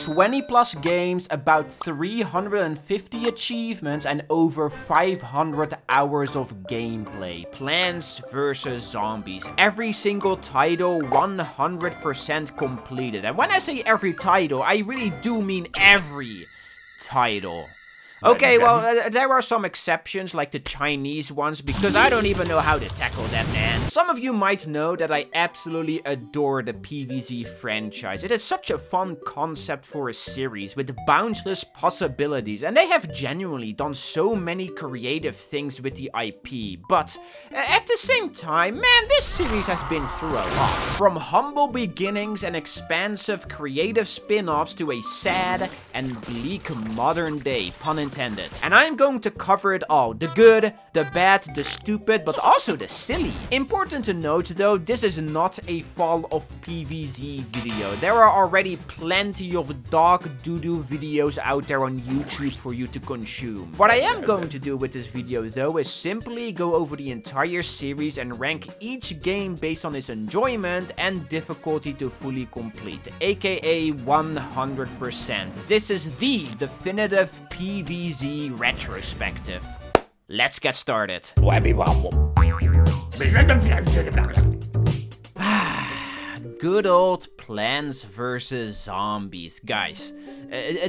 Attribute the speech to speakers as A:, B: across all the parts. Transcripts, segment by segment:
A: 20 plus games, about 350 achievements, and over 500 hours of gameplay. Plants vs. Zombies. Every single title 100% completed. And when I say every title, I really do mean every title. Okay, well, there are some exceptions, like the Chinese ones, because I don't even know how to tackle that, man. Some of you might know that I absolutely adore the PvZ franchise. It is such a fun concept for a series with boundless possibilities, and they have genuinely done so many creative things with the IP. But at the same time, man, this series has been through a lot. From humble beginnings and expansive creative spin-offs to a sad and bleak modern day, pun intended. And I'm going to cover it all. The good, the bad, the stupid, but also the silly. Important to note though, this is not a Fall of PvZ video. There are already plenty of dog doo-doo videos out there on YouTube for you to consume. What I am going to do with this video though is simply go over the entire series and rank each game based on its enjoyment and difficulty to fully complete, aka 100%. This is the definitive PvZ Retrospective. Let's get started. Good old Plants vs. Zombies. Guys,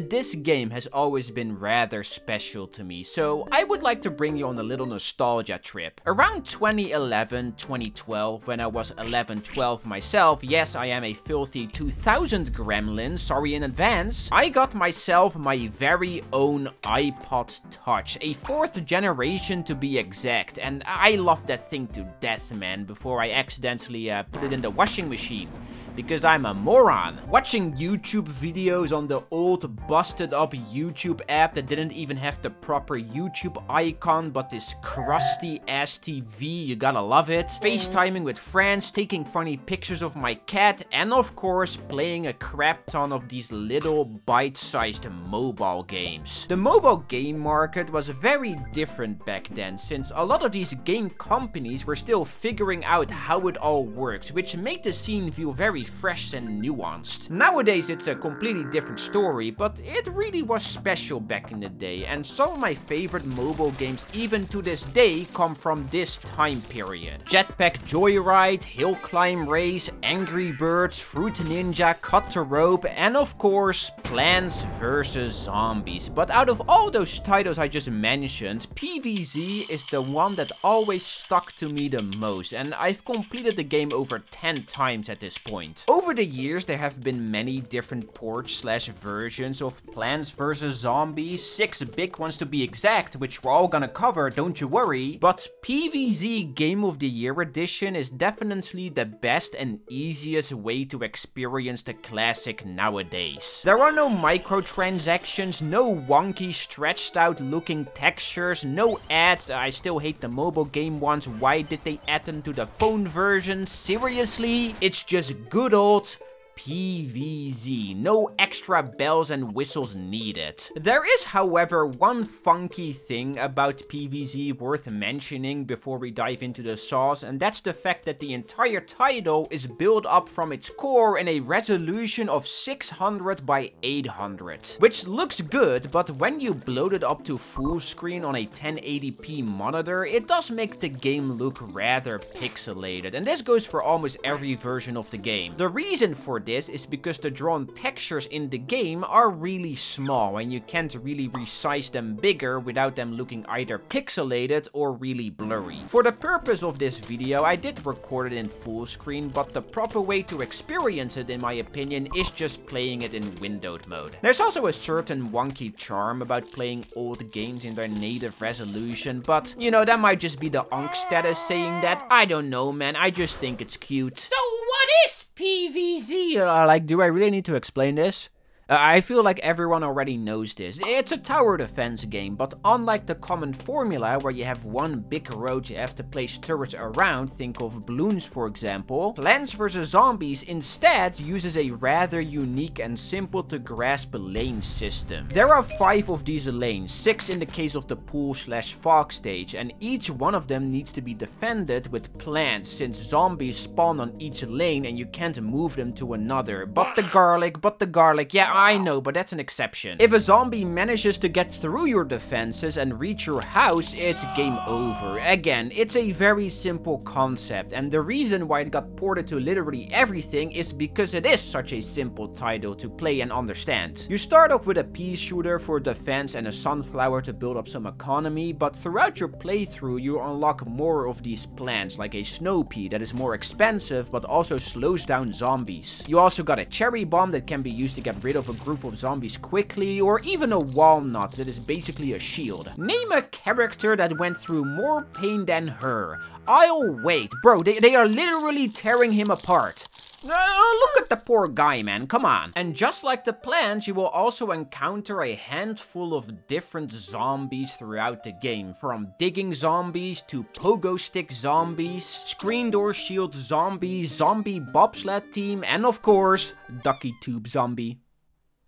A: this game has always been rather special to me, so I would like to bring you on a little nostalgia trip. Around 2011, 2012, when I was 11-12 myself, yes, I am a filthy 2000 gremlin, sorry in advance, I got myself my very own iPod Touch, a 4th generation to be exact, and I loved that thing to death, man, before I accidentally put it in the washing machine. Because I'm a moron. Watching YouTube videos on the old busted up YouTube app that didn't even have the proper YouTube icon but this crusty ass TV, you gotta love it. FaceTiming with friends, taking funny pictures of my cat, and of course playing a crap ton of these little bite-sized mobile games. The mobile game market was very different back then, since a lot of these game companies were still figuring out how it all works, which made the scene feel very fresh and nuanced. Nowadays it's a completely different story, but it really was special back in the day, and some of my favorite mobile games even to this day come from this time period. Jetpack Joyride, Hill Climb Race, Angry Birds, Fruit Ninja, Cut the Rope, and of course Plants vs. Zombies. But out of all those titles I just mentioned, PvZ is the one that always stuck to me the most, and I've completed the game over 10 times at this point. Over the years, there have been many different ports/versions of Plants vs. Zombies, 6 big ones to be exact, which we're all gonna cover, don't you worry. But PvZ Game of the Year Edition is definitely the best and easiest way to experience the classic nowadays. There are no microtransactions, no wonky stretched out looking textures, no ads. I still hate the mobile game ones. Why did they add them to the phone version? Seriously? It's just good old PvZ. No extra bells and whistles needed. There is, however, one funky thing about PvZ worth mentioning before we dive into the sauce, and that's the fact that the entire title is built up from its core in a resolution of 600 by 800, which looks good, but when you bloat it up to full screen on a 1080p monitor, it does make the game look rather pixelated, and this goes for almost every version of the game. The reason for this is because the drawn textures in the game are really small and you can't really resize them bigger without them looking either pixelated or really blurry. For the purpose of this video, I did record it in full screen, but the proper way to experience it, in my opinion, is just playing it in windowed mode. There's also a certain wonky charm about playing old games in their native resolution, but you know, that might just be the unk status saying that. I don't know, man, I just think it's cute. So what is PvZ? Like, do I really need to explain this? I feel like everyone already knows this. It's a tower defense game, but unlike the common formula where you have one big road you have to place turrets around, think of balloons for example, Plants vs. Zombies instead uses a rather unique and simple to grasp lane system. There are 5 of these lanes, 6 in the case of the pool/fog stage, and each one of them needs to be defended with plants, since zombies spawn on each lane and you can't move them to another. But the garlic, yeah, I know, but that's an exception. If a zombie manages to get through your defenses and reach your house, it's game over. Again, it's a very simple concept, and the reason why it got ported to literally everything is because it is such a simple title to play and understand. You start off with a pea shooter for defense and a sunflower to build up some economy, but throughout your playthrough you unlock more of these plants, like a snow pea that is more expensive but also slows down zombies. You also got a cherry bomb that can be used to get rid of a group of zombies quickly, or even a walnut that is basically a shield. Name a character that went through more pain than her. I'll wait. Bro, they are literally tearing him apart. Look at the poor guy, man, come on. And just like the plants, you will also encounter a handful of different zombies throughout the game. From digging zombies to pogo stick zombies, screen door shield zombies, zombie bobsled team, and of course, ducky tube zombie.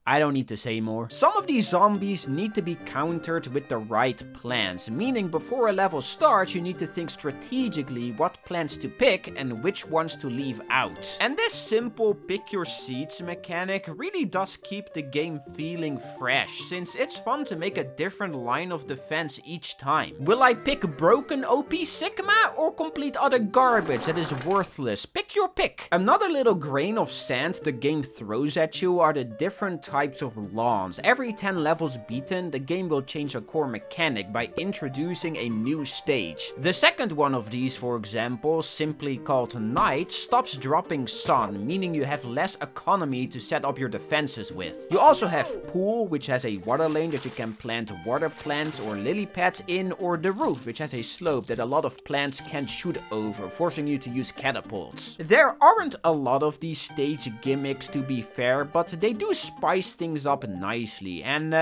A: I don't need to say more. Some of these zombies need to be countered with the right plants, meaning before a level starts you need to think strategically what plants to pick and which ones to leave out. And this simple pick your seats mechanic really does keep the game feeling fresh, since it's fun to make a different line of defense each time. Will I pick broken OP Sigma or complete other garbage that is worthless? Pick your pick. Another little grain of sand the game throws at you are the different types of lawns. Every 10 levels beaten, the game will change a core mechanic by introducing a new stage. The second one of these, for example, simply called Night, stops dropping sun, meaning you have less economy to set up your defenses with. You also have Pool, which has a water lane that you can plant water plants or lily pads in, or the Roof, which has a slope that a lot of plants can't shoot over, forcing you to use catapults. There aren't a lot of these stage gimmicks, to be fair, but they do spice things up nicely, and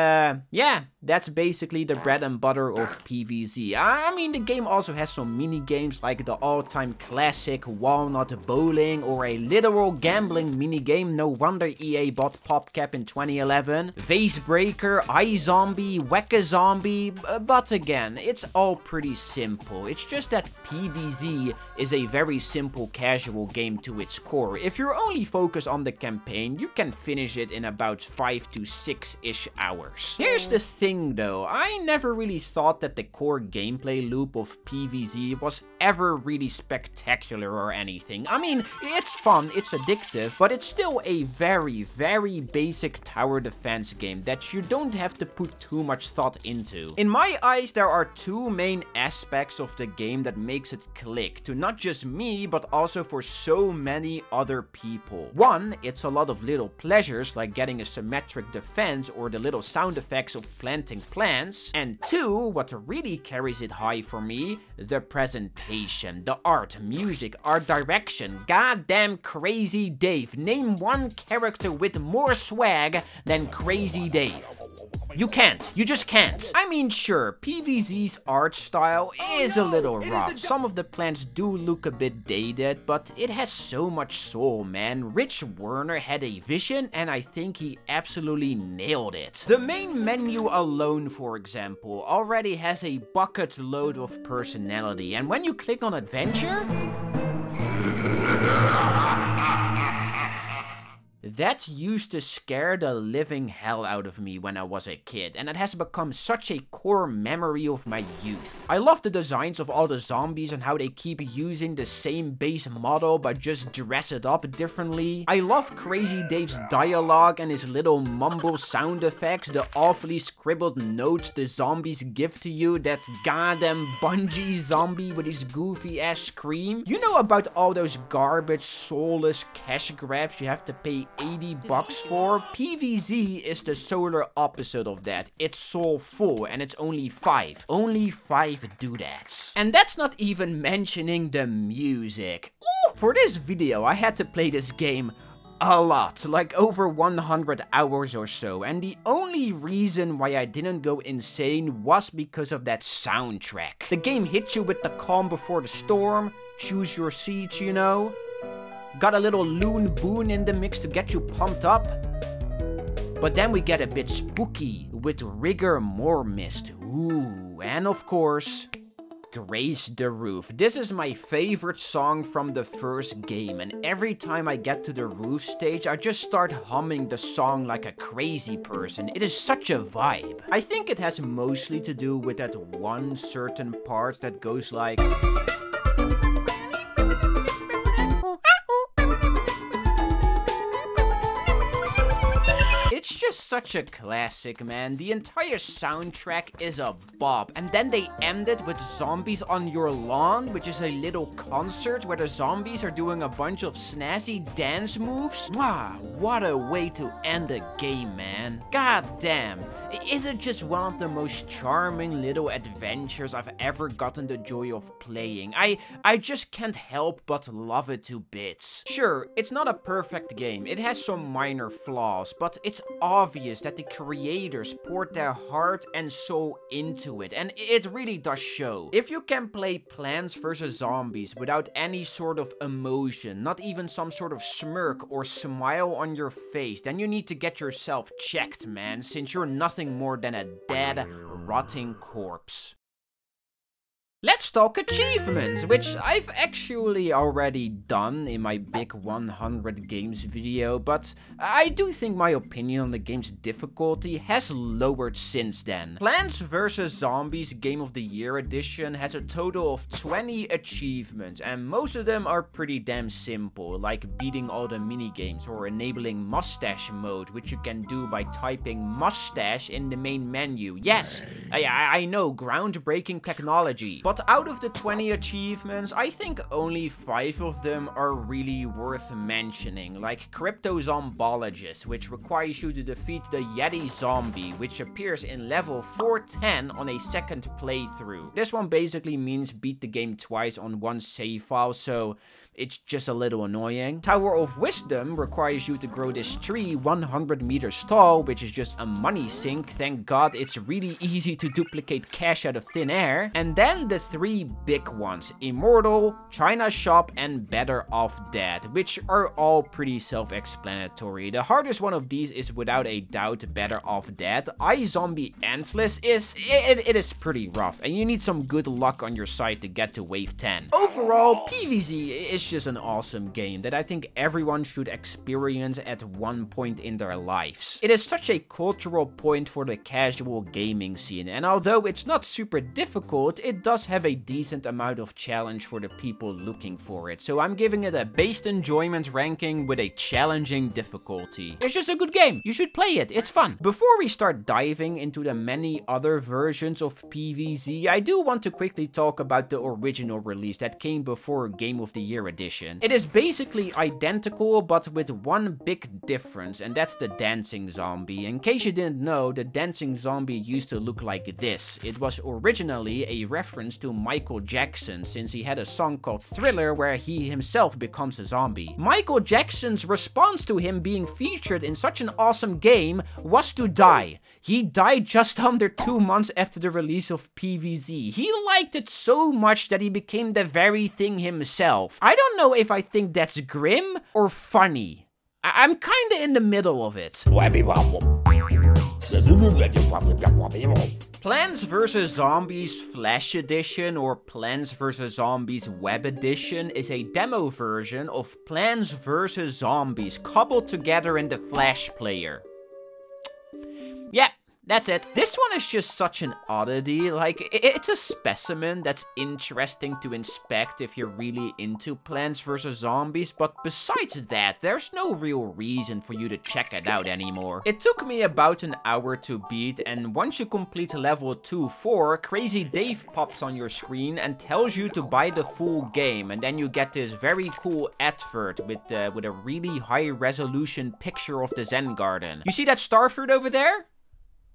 A: yeah, that's basically the bread and butter of PvZ. I mean, the game also has some mini games like the all-time classic Walnut Bowling, or a literal gambling mini game. No wonder EA bought PopCap in 2011. Vase Breaker, iZombie, Whack-A-Zombie, but again, it's all pretty simple. It's just that PvZ is a very simple casual game to its core. If you're only focused on the campaign, you can finish it in about 5 to 6-ish hours. Here's the thing though, I never really thought that the core gameplay loop of PvZ was ever really spectacular or anything. I mean, it's fun, it's addictive, but it's still a very, very basic tower defense game that you don't have to put too much thought into. In my eyes, there are two main aspects of the game that makes it click, to not just me, but also for so many other people. One, it's a lot of little pleasures like getting a symmetric defense or the little sound effects of planting plants. And two, what really carries it high for me, the presentation, the art, music, art direction. Goddamn Crazy Dave. Name one character with more swag than Crazy Dave. You can't. You just can't. I mean, sure, PvZ's art style is a little rough. Some of the plants do look a bit dated, but it has so much soul, man. Rich Werner had a vision, and I think he absolutely nailed it. The main menu alone, for example, already has a bucket load of personality, and when you click on adventure, that used to scare the living hell out of me when I was a kid, and it has become such a core memory of my youth. I love the designs of all the zombies and how they keep using the same base model but just dress it up differently. I love Crazy Dave's dialogue and his little mumble sound effects, the awfully scribbled notes the zombies give to you, that goddamn Bungie zombie with his goofy ass scream. You know about all those garbage, soulless cash grabs you have to pay $80 for? PvZ is the solar opposite of that. It's soulful, and it's only 5. Only 5 doodads. And that's not even mentioning the music. Ooh! For this video, I had to play this game a lot, like over 100 hours or so, and the only reason why I didn't go insane was because of that soundtrack. The game hits you with the calm before the storm, choose your seats, you know. Got a little loon boon in the mix to get you pumped up. But then we get a bit spooky with rigor mortis. Ooh, and of course, Grace the Roof. This is my favorite song from the first game, and every time I get to the roof stage, I just start humming the song like a crazy person. It is such a vibe. I think it has mostly to do with that one certain part that goes like... It's just such a classic, man. The entire soundtrack is a bop. And then they end it with Zombies on Your Lawn, which is a little concert where the zombies are doing a bunch of snazzy dance moves. Mwah, what a way to end a game, man. God damn. Is it just one of the most charming little adventures I've ever gotten the joy of playing? I just can't help but love it to bits. Sure, it's not a perfect game. It has some minor flaws, but it's obvious that the creators poured their heart and soul into it, and it really does show. If you can play Plants vs. Zombies without any sort of emotion, not even some sort of smirk or smile on your face, then you need to get yourself checked, man, since you're nothing more than a dead, rotting corpse. Let's talk achievements, which I've actually already done in my big 100 games video, but I do think my opinion on the game's difficulty has lowered since then. Plants vs. Zombies Game of the Year edition has a total of 20 achievements, and most of them are pretty damn simple, like beating all the minigames or enabling mustache mode, which you can do by typing mustache in the main menu. Yes, I know, groundbreaking technology. But out of the 20 achievements, I think only 5 of them are really worth mentioning, like Cryptozombologist, which requires you to defeat the Yeti zombie, which appears in level 410 on a second playthrough. This one basically means beat the game twice on one save file, so it's just a little annoying. Tower of Wisdom requires you to grow this tree 100 meters tall, which is just a money sink. Thank God it's really easy to duplicate cash out of thin air. And then the 3 big ones, Immortal, China Shop, and Better Off Dead, which are all pretty self-explanatory. The hardest one of these is without a doubt Better Off Dead. iZombie Endless it is pretty rough, and you need some good luck on your side to get to wave 10. Overall, PvZ is just an awesome game that I think everyone should experience at one point in their lives. It is such a cultural point for the casual gaming scene, and although it's not super difficult, it does have a decent amount of challenge for the people looking for it, so I'm giving it a based enjoyment ranking with a challenging difficulty. It's just a good game. You should play it. It's fun. Before we start diving into the many other versions of PvZ, I do want to quickly talk about the original release that came before Game of the Year edition. It is basically identical, but with one big difference, and that's the dancing zombie. In case you didn't know, the dancing zombie used to look like this. It was originally a reference to Michael Jackson, since he had a song called Thriller where he himself becomes a zombie. Michael Jackson's response to him being featured in such an awesome game was to die. He died just under 2 months after the release of PvZ. He liked it so much that he became the very thing himself. I don't know if I think that's grim or funny. I'm kinda in the middle of it. Plants vs. Zombies Flash Edition, or Plants vs. Zombies Web Edition, is a demo version of Plants vs. Zombies cobbled together in the Flash player. Yeah, that's it. This one is just such an oddity. Like, it's a specimen that's interesting to inspect if you're really into Plants vs. Zombies, but besides that, there's no real reason for you to check it out anymore. It took me about an hour to beat, and once you complete level 2-4, Crazy Dave pops on your screen and tells you to buy the full game, and then you get this very cool advert with a really high resolution picture of the Zen Garden. You see that starfruit over there?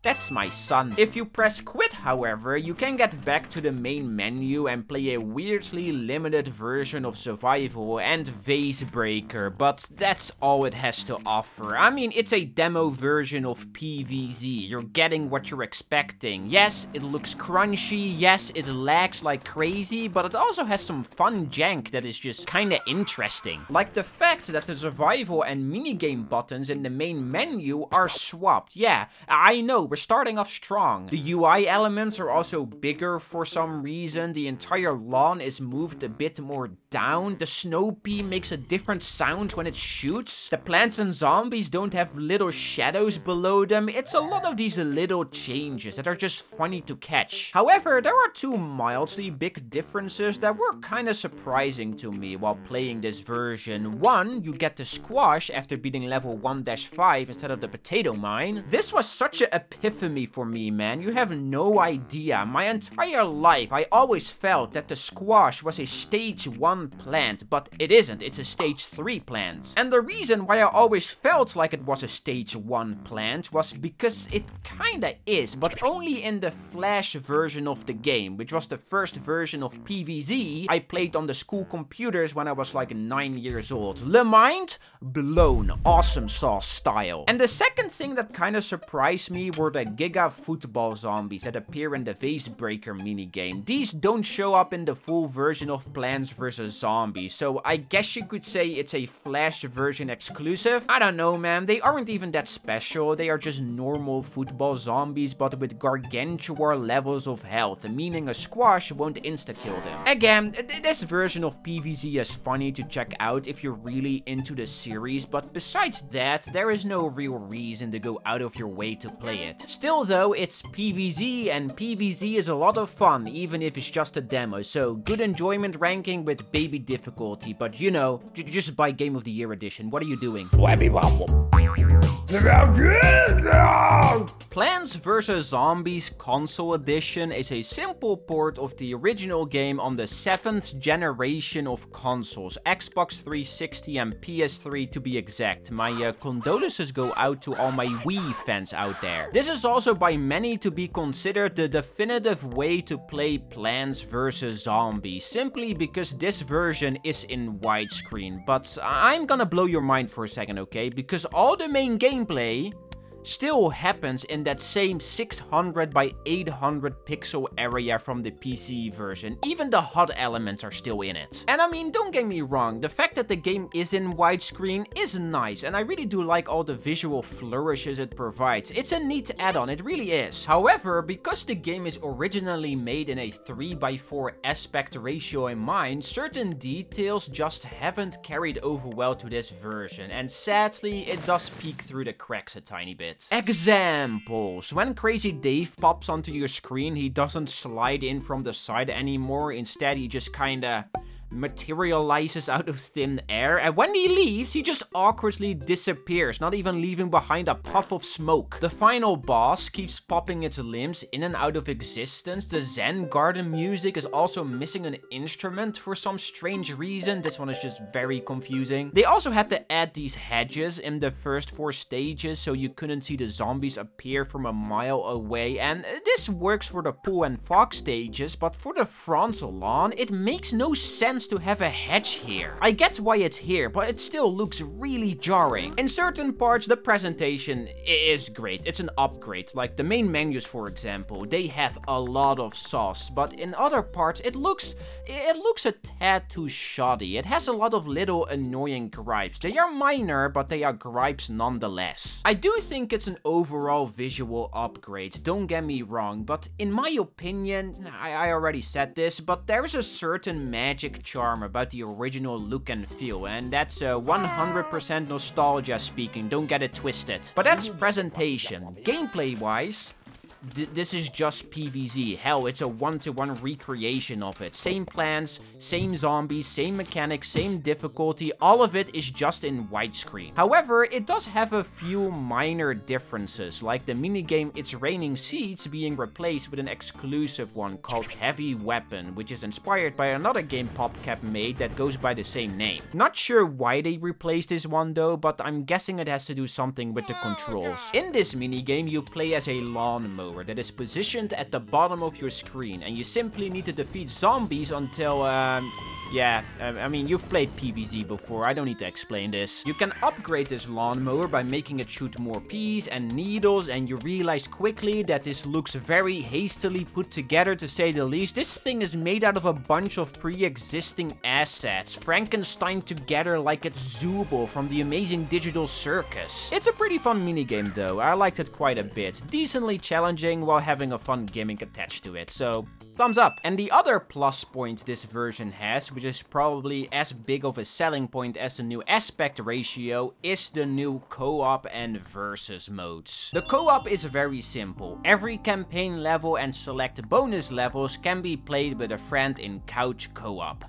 A: That's my son. If you press quit, however, you can get back to the main menu and play a weirdly limited version of Survival and Vase Breaker, but that's all it has to offer. I mean, it's a demo version of PvZ. You're getting what you're expecting. Yes, it looks crunchy, yes, it lags like crazy, but it also has some fun jank that is just kinda interesting. Like the fact that the Survival and minigame buttons in the main menu are swapped. Yeah, I know, we're starting off strong. The UI elements are also bigger for some reason. The entire lawn is moved a bit more down. The snow pea makes a different sound when it shoots. The plants and zombies don't have little shadows below them. It's a lot of these little changes that are just funny to catch. However, there are two mildly big differences that were kind of surprising to me while playing this version. One, you get the squash after beating level 1-5 instead of the potato mine. This was such an epiphany for me, man. You have no idea. My entire life, I always felt that the squash was a stage 1 plant, but it isn't. It's a stage 3 plant. And the reason why I always felt like it was a stage 1 plant was because it kinda is, but only in the Flash version of the game, which was the first version of PvZ I played on the school computers when I was like 9 years old. Le mind blown. Awesome sauce style. And the second thing that kinda surprised me were the Giga football zombies that appear in the Vase Breaker minigame. These don't show up in the full version of Plants vs. Zombies, so I guess you could say it's a Flash version exclusive. I don't know, man. They aren't even that special. They are just normal football zombies, but with gargantuar levels of health, meaning a squash won't insta-kill them. Again, this version of PvZ is funny to check out if you're really into the series, but besides that, there is no real reason to go out of your way to play it. Still though, it's PvZ, and PvZ is a lot of fun, even if it's just a demo, so good enjoyment ranking with baby difficulty, but you know, just buy Game of the Year edition. What are you doing? Plants vs. Zombies Console Edition is a simple port of the original game on the 7th generation of consoles, Xbox 360 and PS3 to be exact. My condolences go out to all my Wii fans out there. This is also by many to be considered the definitive way to play Plants vs. Zombies, simply because this version is in widescreen. But I'm gonna blow your mind for a second, okay? Because all the main gameplay still happens in that same 600 by 800 pixel area from the PC version. Even the HUD elements are still in it. And I mean, don't get me wrong, the fact that the game is in widescreen is nice, and I really do like all the visual flourishes it provides. It's a neat add-on, it really is. However, because the game is originally made in a 3:4 aspect ratio in mind, certain details just haven't carried over well to this version, and sadly, it does peek through the cracks a tiny bit. Examples. When Crazy Dave pops onto your screen, he doesn't slide in from the side anymore. Instead, he just kinda materializes out of thin air, and when he leaves, he just awkwardly disappears, not even leaving behind a puff of smoke. The final boss keeps popping its limbs in and out of existence. The Zen Garden music is also missing an instrument for some strange reason. This one is just very confusing. They also had to add these hedges in the first 4 stages, so you couldn't see the zombies appear from a mile away, and this works for the pool and fog stages, but for the front lawn, it makes no sense to have a hedge here. I get why it's here, but it still looks really jarring. In certain parts, the presentation is great. It's an upgrade. Like the main menus, for example, they have a lot of sauce, but in other parts, it looks a tad too shoddy. It has a lot of little annoying gripes. They are minor, but they are gripes nonetheless. I do think it's an overall visual upgrade, don't get me wrong, but in my opinion, I already said this, but there's a certain magic charm about the original look and feel, and that's 100% nostalgia speaking, don't get it twisted. But that's presentation. Gameplay wise, this is just PvZ. Hell, it's a one-to-one recreation of it. Same plans, same zombies, same mechanics, same difficulty. All of it is just in widescreen. However, it does have a few minor differences, like the minigame It's Raining Seeds being replaced with an exclusive one called Heavy Weapon, which is inspired by another game PopCap made that goes by the same name. Not sure why they replaced this one though, but I'm guessing it has to do something with the controls. In this minigame, you play as a lawn mower. lawnmower that is positioned at the bottom of your screen, and you simply need to defeat zombies until, yeah, I mean, you've played PvZ before, I don't need to explain this. You can upgrade this lawnmower by making it shoot more peas and needles, and you realize quickly that this looks very hastily put together, to say the least. This thing is made out of a bunch of pre-existing assets, Frankenstein together like it's Zooble from the Amazing Digital Circus. It's a pretty fun minigame though, I liked it quite a bit. Decently challenging while having a fun gimmick attached to it, so thumbs up. And the other plus point this version has, which is probably as big of a selling point as the new aspect ratio, is the new co-op and versus modes. The co-op is very simple. Every campaign level and select bonus levels can be played with a friend in couch co-op.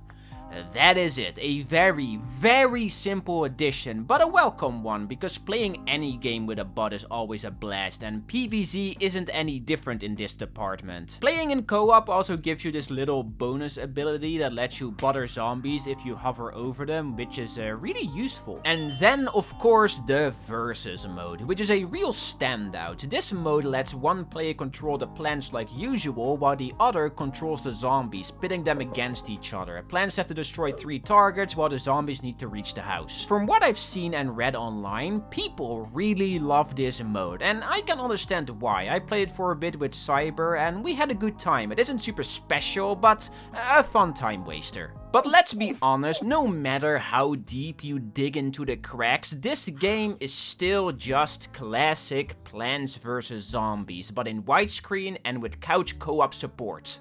A: That is it, a very, very simple addition, but a welcome one, because playing any game with a bot is always a blast, and PvZ isn't any different in this department. Playing in co-op also gives you this little bonus ability that lets you butter zombies if you hover over them, which is really useful. And then, of course, the versus mode, which is a real standout. This mode lets one player control the plants like usual, while the other controls the zombies, pitting them against each other. Plants have to destroy 3 targets while the zombies need to reach the house. From what I've seen and read online, people really love this mode, and I can understand why. I played for a bit with Cyber and we had a good time. It isn't super special, but a fun time waster. But let's be honest, no matter how deep you dig into the cracks, this game is still just classic Plants vs. Zombies, but in widescreen and with couch co-op support.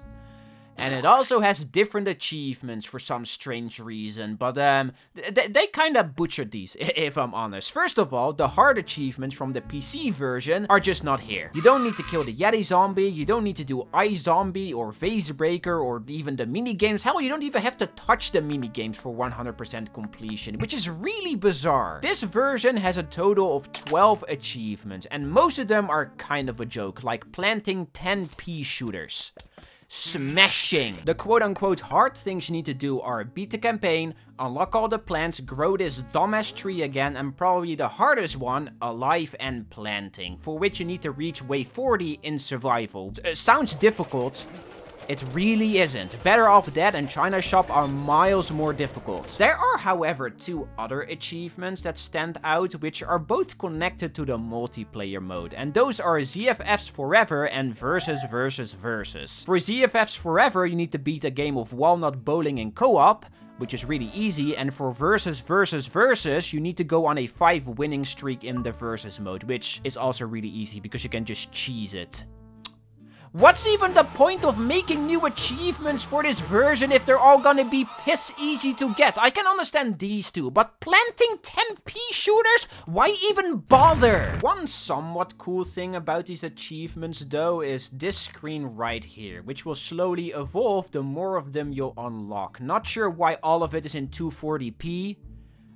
A: And it also has different achievements for some strange reason, but they kinda butchered these, if I'm honest. First of all, the hard achievements from the PC version are just not here. You don't need to kill the Yeti zombie, you don't need to do Ice Zombie or Vase Breaker or even the minigames. Hell, you don't even have to touch the minigames for 100% completion, which is really bizarre. This version has a total of 12 achievements, and most of them are kind of a joke, like planting 10 pea shooters. Smashing! The quote-unquote hard things you need to do are beat the campaign, unlock all the plants, grow this dumbass tree again, and probably the hardest one, alive and planting, for which you need to reach wave 40 in survival. Sounds difficult. It really isn't. Better Off Dead and China Shop are miles more difficult. There are, however, 2 other achievements that stand out, which are both connected to the multiplayer mode, and those are ZFFs Forever and Versus Versus Versus. For ZFFs Forever, you need to beat a game of Walnut Bowling in co-op, which is really easy, and for Versus Versus Versus, you need to go on a 5 winning streak in the Versus mode, which is also really easy because you can just cheese it. What's even the point of making new achievements for this version if they're all gonna be piss easy to get? I can understand these two, but planting 10 pea shooters? Why even bother? One somewhat cool thing about these achievements though is this screen right here, which will slowly evolve the more of them you'll unlock. Not sure why all of it is in 240p.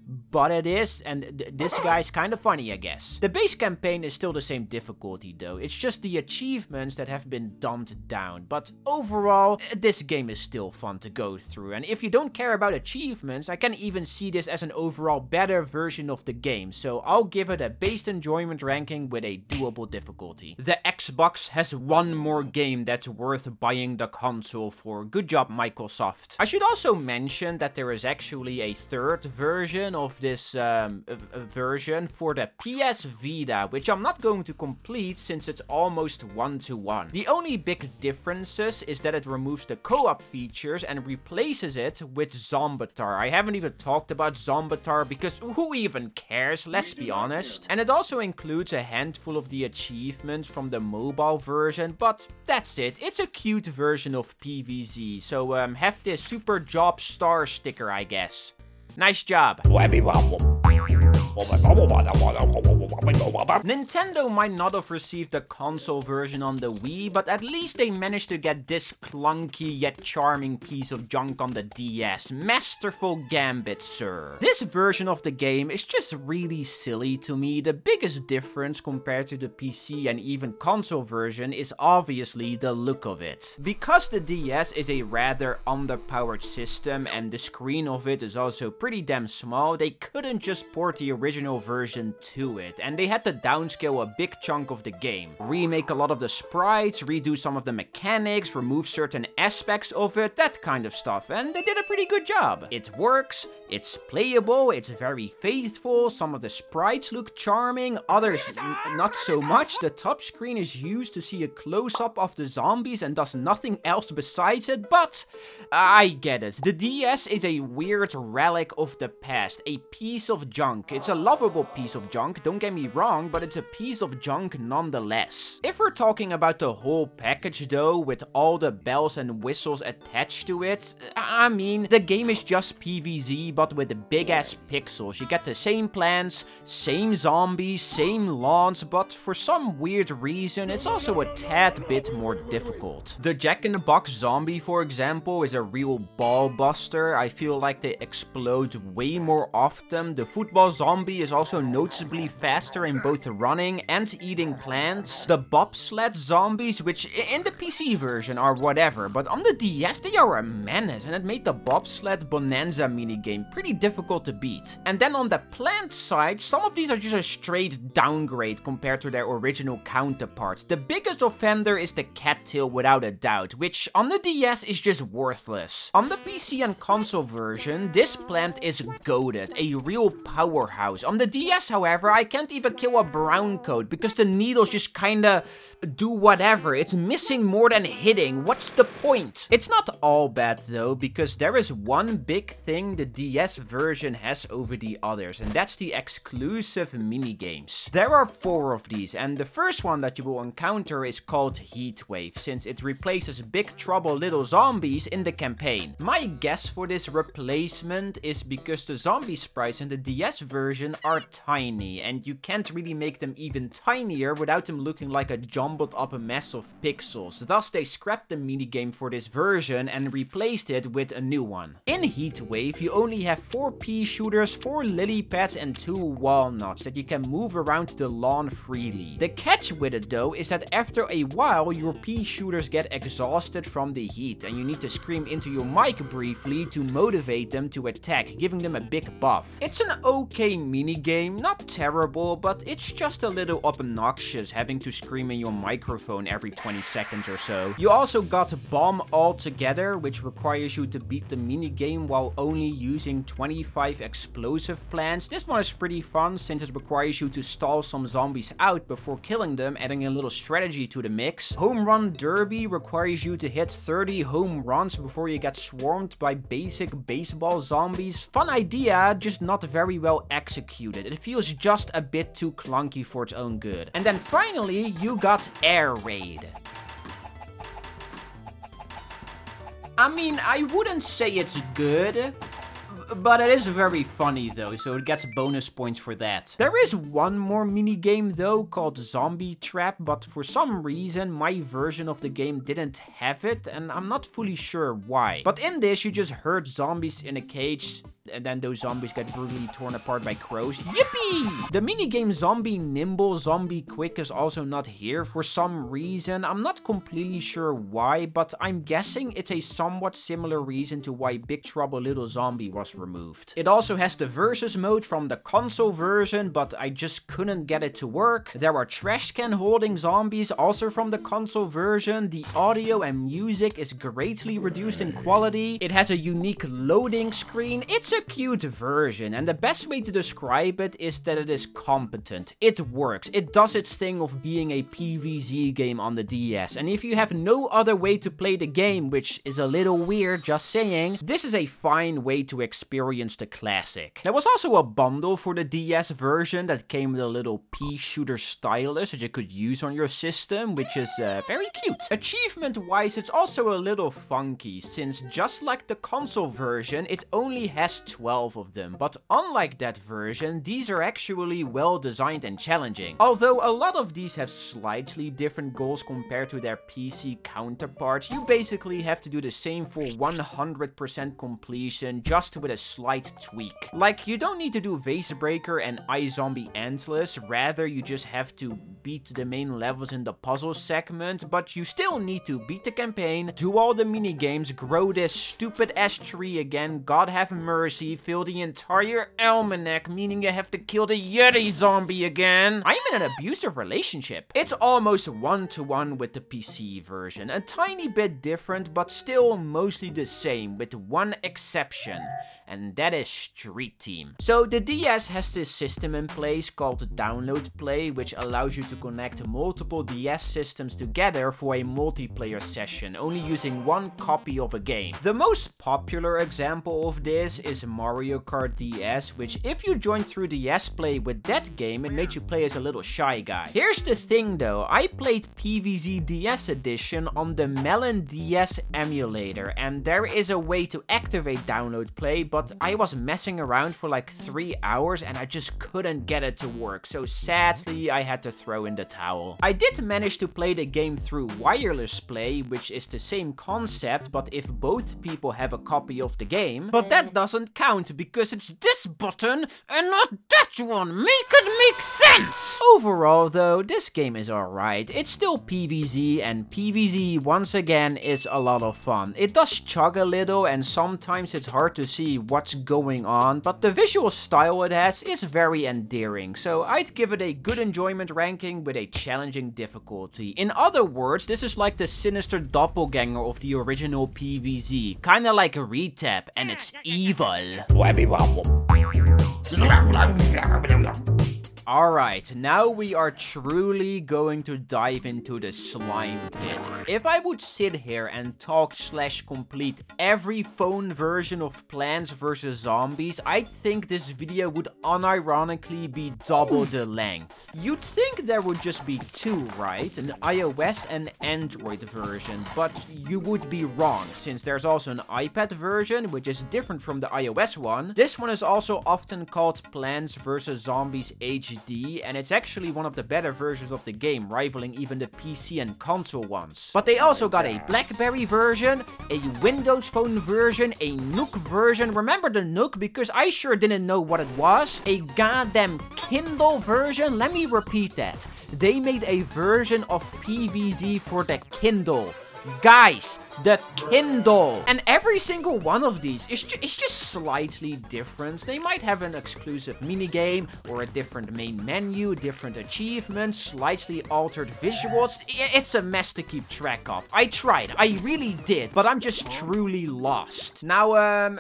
A: But it is, and this guy's kind of funny, I guess. The base campaign is still the same difficulty though, it's just the achievements that have been dumbed down. But overall, this game is still fun to go through, and if you don't care about achievements, I can even see this as an overall better version of the game, so I'll give it a base enjoyment ranking with a doable difficulty. The Xbox has one more game that's worth buying the console for. Good job, Microsoft. I should also mention that there is actually a third version of this version for the PS Vita, which I'm not going to complete since it's almost 1-to-1. The only big differences is that it removes the co-op features and replaces it with Zombatar. I haven't even talked about Zombatar because who even cares, let's be honest. And it also includes a handful of the achievements from the mobile version, but that's it. It's a cute version of PvZ, so have this super job star sticker, I guess. Nice job. Nintendo might not have received the console version on the Wii, but at least they managed to get this clunky yet charming piece of junk on the DS. Masterful gambit, sir. This version of the game is just really silly to me. The biggest difference compared to the PC and even console version is obviously the look of it. Because the DS is a rather underpowered system and the screen of it is also pretty damn small, they couldn't just port the original version to it, and they had to downscale a big chunk of the game. Remake a lot of the sprites, redo some of the mechanics, remove certain aspects of it, that kind of stuff, and they did a pretty good job. It works, it's playable, it's very faithful, some of the sprites look charming, others not so much. The top screen is used to see a close-up of the zombies and does nothing else besides it, but I get it. The DS is a weird relic of the past, a piece of junk. It's a lovable piece of junk, don't get me wrong, but it's a piece of junk nonetheless. If we're talking about the whole package though, with all the bells and whistles attached to it, I mean, the game is just PvZ, but with big ass pixels. You get the same plants, same zombies, same lawns, but for some weird reason, it's also a tad bit more difficult. The Jack-in-the-Box zombie, for example, is a real ball buster. I feel like they explode way more often. The football zombie is also noticeably faster in both running and eating plants. The bobsled zombies, which in the PC version are whatever, but on the DS they are a menace, and it made the bobsled bonanza minigame pretty difficult to beat. And then on the plant side, some of these are just a straight downgrade compared to their original counterparts. The biggest offender is the cattail without a doubt, which on the DS is just worthless. On the PC and console version, this plant is goated, a real powerhouse. On the DS, however, I can't even kill a brown coat because the needles just kinda do whatever. It's missing more than hitting. What's the point? It's not all bad though, because there is one big thing the DS version has over the others, and that's the exclusive minigames. There are 4 of these, and the first one that you will encounter is called Heatwave, since it replaces Big Trouble Little Zombies in the campaign. My guess for this replacement is because the zombie sprites in the DS version are tiny, and you can't really make them even tinier without them looking like a jumbled up mess of pixels. Thus, they scrapped the minigame for this version and replaced it with a new one. In Heatwave, you only have 4 pea shooters, 4 lily pads, and 2 walnuts that you can move around the lawn freely. The catch with it though is that after a while, your pea shooters get exhausted from the heat, and you need to scream into your mic briefly to motivate them to attack, giving them a big buff. It's an okay minigame, not terrible, but it's just a little obnoxious having to scream in your microphone every 20 seconds or so. You also got Bomb All Together, which requires you to beat the minigame while only using 25 explosive plants. This one is pretty fun since it requires you to stall some zombies out before killing them, adding a little strategy to the mix. Home Run Derby requires you to hit 30 home runs before you get swarmed by basic baseball zombies. Fun idea, just not very well executed. It feels just a bit too clunky for its own good. And then finally, you got Air Raid. I mean, I wouldn't say it's good, but it is very funny though, so it gets bonus points for that. There is one more minigame though, called Zombie Trap, but for some reason my version of the game didn't have it, and I'm not fully sure why. But in this, you just herd zombies in a cage, and then those zombies get brutally torn apart by crows. Yippee! The minigame Zombie Nimble, Zombie Quick is also not here for some reason. I'm not completely sure why, but I'm guessing it's a somewhat similar reason to why Big Trouble Little Zombie was removed. It also has the versus mode from the console version, but I just couldn't get it to work. There are trash can holding zombies also from the console version. The audio and music is greatly reduced in quality. It has a unique loading screen. It's a cute version, and the best way to describe it is that it is competent. It works. It does its thing of being a PvZ game on the DS, and if you have no other way to play the game, which is a little weird, just saying, this is a fine way to experience the classic. There was also a bundle for the DS version that came with a little pea shooter stylus that you could use on your system, which is very cute. Achievement wise, it's also a little funky, since just like the console version, it only has 12 of them, but unlike that version, these are actually well designed and challenging. Although a lot of these have slightly different goals compared to their PC counterparts, you basically have to do the same for 100% completion, just with a slight tweak. Like, you don't need to do Vase Breaker and iZombie Endless, rather you just have to beat the main levels in the puzzle segment, but you still need to beat the campaign, do all the minigames, grow this stupid ass tree again, God have mercy, fill the entire almanac, meaning you have to kill the Yeti zombie again. I'm in an abusive relationship. It's almost one-to-one with the PC version, a tiny bit different, but still mostly the same, with one exception, and that is Street Team. So the DS has this system in place called Download Play, which allows you to connect multiple DS systems together for a multiplayer session, only using one copy of a game. The most popular example of this is Mario Kart DS, which if you joined through DS Play with that game, it made you play as a little shy guy. Here's the thing though, I played PvZ DS Edition on the Melon DS emulator, and there is a way to activate Download Play, but I was messing around for like 3 hours and I just couldn't get it to work, so sadly I had to throw in the towel. I did manage to play the game through wireless play, which is the same concept, but if both people have a copy of the game, but that doesn't count because it's this button and not that one. Make it make sense! Overall though, this game is alright. It's still PvZ, and PvZ once again is a lot of fun. It does chug a little and sometimes it's hard to see what's going on, but the visual style it has is very endearing, so I'd give it a good enjoyment ranking with a challenging difficulty. In other words, this is like the sinister doppelganger of the original PvZ, kinda like a retap, and it's evil. Alright, now we are truly going to dive into the slime pit. If I would sit here and talk / complete every phone version of Plants vs Zombies, I'd think this video would unironically be double the length. You'd think there would just be two, right? An iOS and Android version, but you would be wrong, since there's also an iPad version, which is different from the iOS one. This one is also often called Plants vs Zombies HD, and it's actually one of the better versions of the game, rivaling even the PC and console ones. But they also got a BlackBerry version, a Windows Phone version, a Nook version. Remember the Nook? Because I sure didn't know what it was. A goddamn Kindle version. Let me repeat that. They made a version of PvZ for the Kindle. Guys, the Kindle! And every single one of these is just slightly different. They might have an exclusive minigame, or a different main menu, different achievements, slightly altered visuals. It's a mess to keep track of. I tried, I really did, but I'm just truly lost. Now,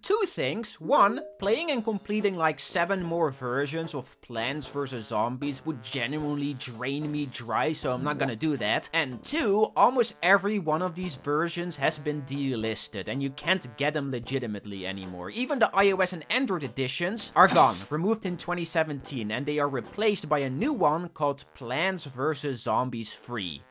A: two things. One, playing and completing like 7 more versions of Plants vs Zombies would genuinely drain me dry, so I'm not gonna do that. And two, almost every one of these versions has been delisted, and you can't get them legitimately anymore. Even the iOS and Android editions are gone, removed in 2017, and they are replaced by a new one called Plants vs Zombies Free.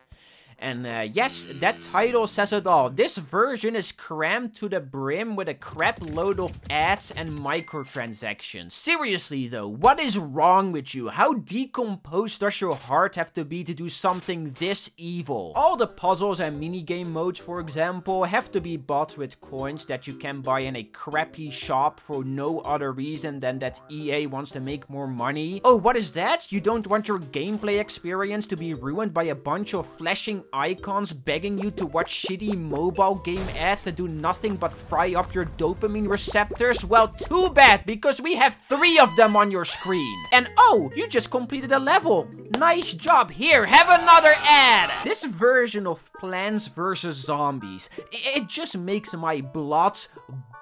A: And yes, that title says it all. This version is crammed to the brim with a crap load of ads and microtransactions. Seriously though, what is wrong with you? How decomposed does your heart have to be to do something this evil? All the puzzles and minigame modes, for example, have to be bought with coins that you can buy in a crappy shop for no other reason than that EA wants to make more money. Oh, what is that? You don't want your gameplay experience to be ruined by a bunch of flashing icons begging you to watch shitty mobile game ads that do nothing but fry up your dopamine receptors? Well, too bad, because we have 3 of them on your screen. And oh, you just completed a level. Nice job. Here, have another ad. This version of Plants vs Zombies, it just makes my blood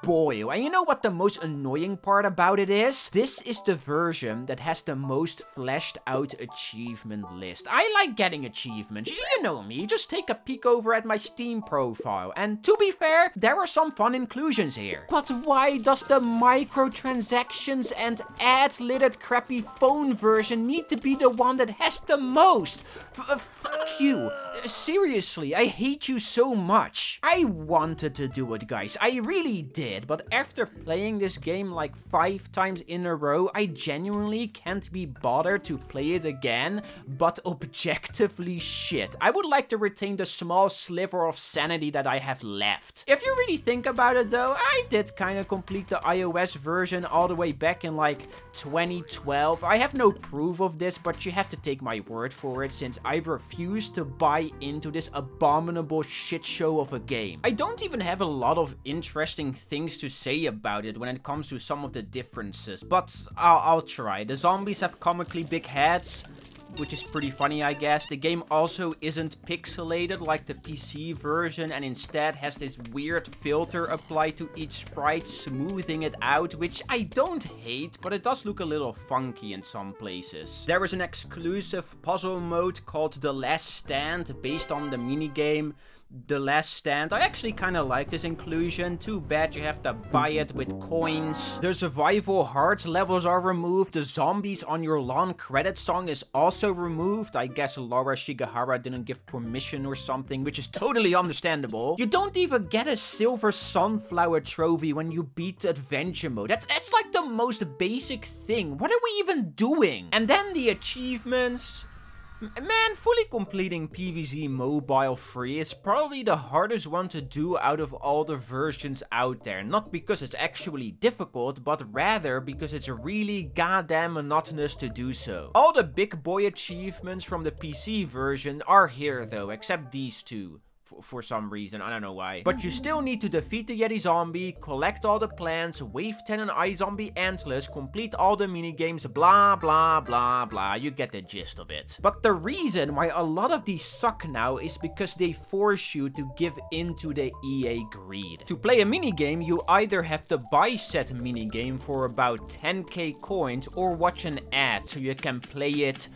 A: boil. And you know what the most annoying part about it is? This is the version that has the most fleshed out achievement list. I like getting achievements. You know me, just take a peek over at my Steam profile. And to be fair, there are some fun inclusions here. But why does the microtransactions and ad-littered crappy phone version need to be the one that has the most? Fuck you. Seriously, I hate you so much. I wanted to do it, guys. I really did. But after playing this game like 5 times in a row, I genuinely can't be bothered to play it again. But objectively shit. I would like to retain the small sliver of sanity that I have left. If you really think about it though, I did kind of complete the iOS version all the way back in like 2012. I have no proof of this, but you have to take my word for it since I refuse to buy into this abominable shit show of a game. I don't even have a lot of interesting things to say about it when it comes to some of the differences, but I'll try. The zombies have comically big heads, which is pretty funny, I guess. The game also isn't pixelated like the PC version and instead has this weird filter applied to each sprite, smoothing it out, which I don't hate, but it does look a little funky in some places. There is an exclusive puzzle mode called The Last Stand based on the minigame The Last Stand. I actually kind of like this inclusion. Too bad you have to buy it with coins. The survival hard levels are removed. The zombies on your lawn credit song is also removed. I guess Laura Shigehara didn't give permission or something, which is totally understandable. You don't even get a silver sunflower trophy when you beat adventure mode. That's like the most basic thing. What are we even doing? And then the achievements. Man, fully completing PvZ Mobile Free is probably the hardest one to do out of all the versions out there. Not because it's actually difficult, but rather because it's really goddamn monotonous to do so. All the big boy achievements from the PC version are here though, except these two. For some reason, I don't know why. But you still need to defeat the Yeti zombie, collect all the plants, wave 10 and iZombie antlers, complete all the minigames, blah blah blah blah. You get the gist of it. But the reason why a lot of these suck now is because they force you to give in to the EA greed. To play a minigame, you either have to buy said minigame for about 10k coins or watch an ad so you can play it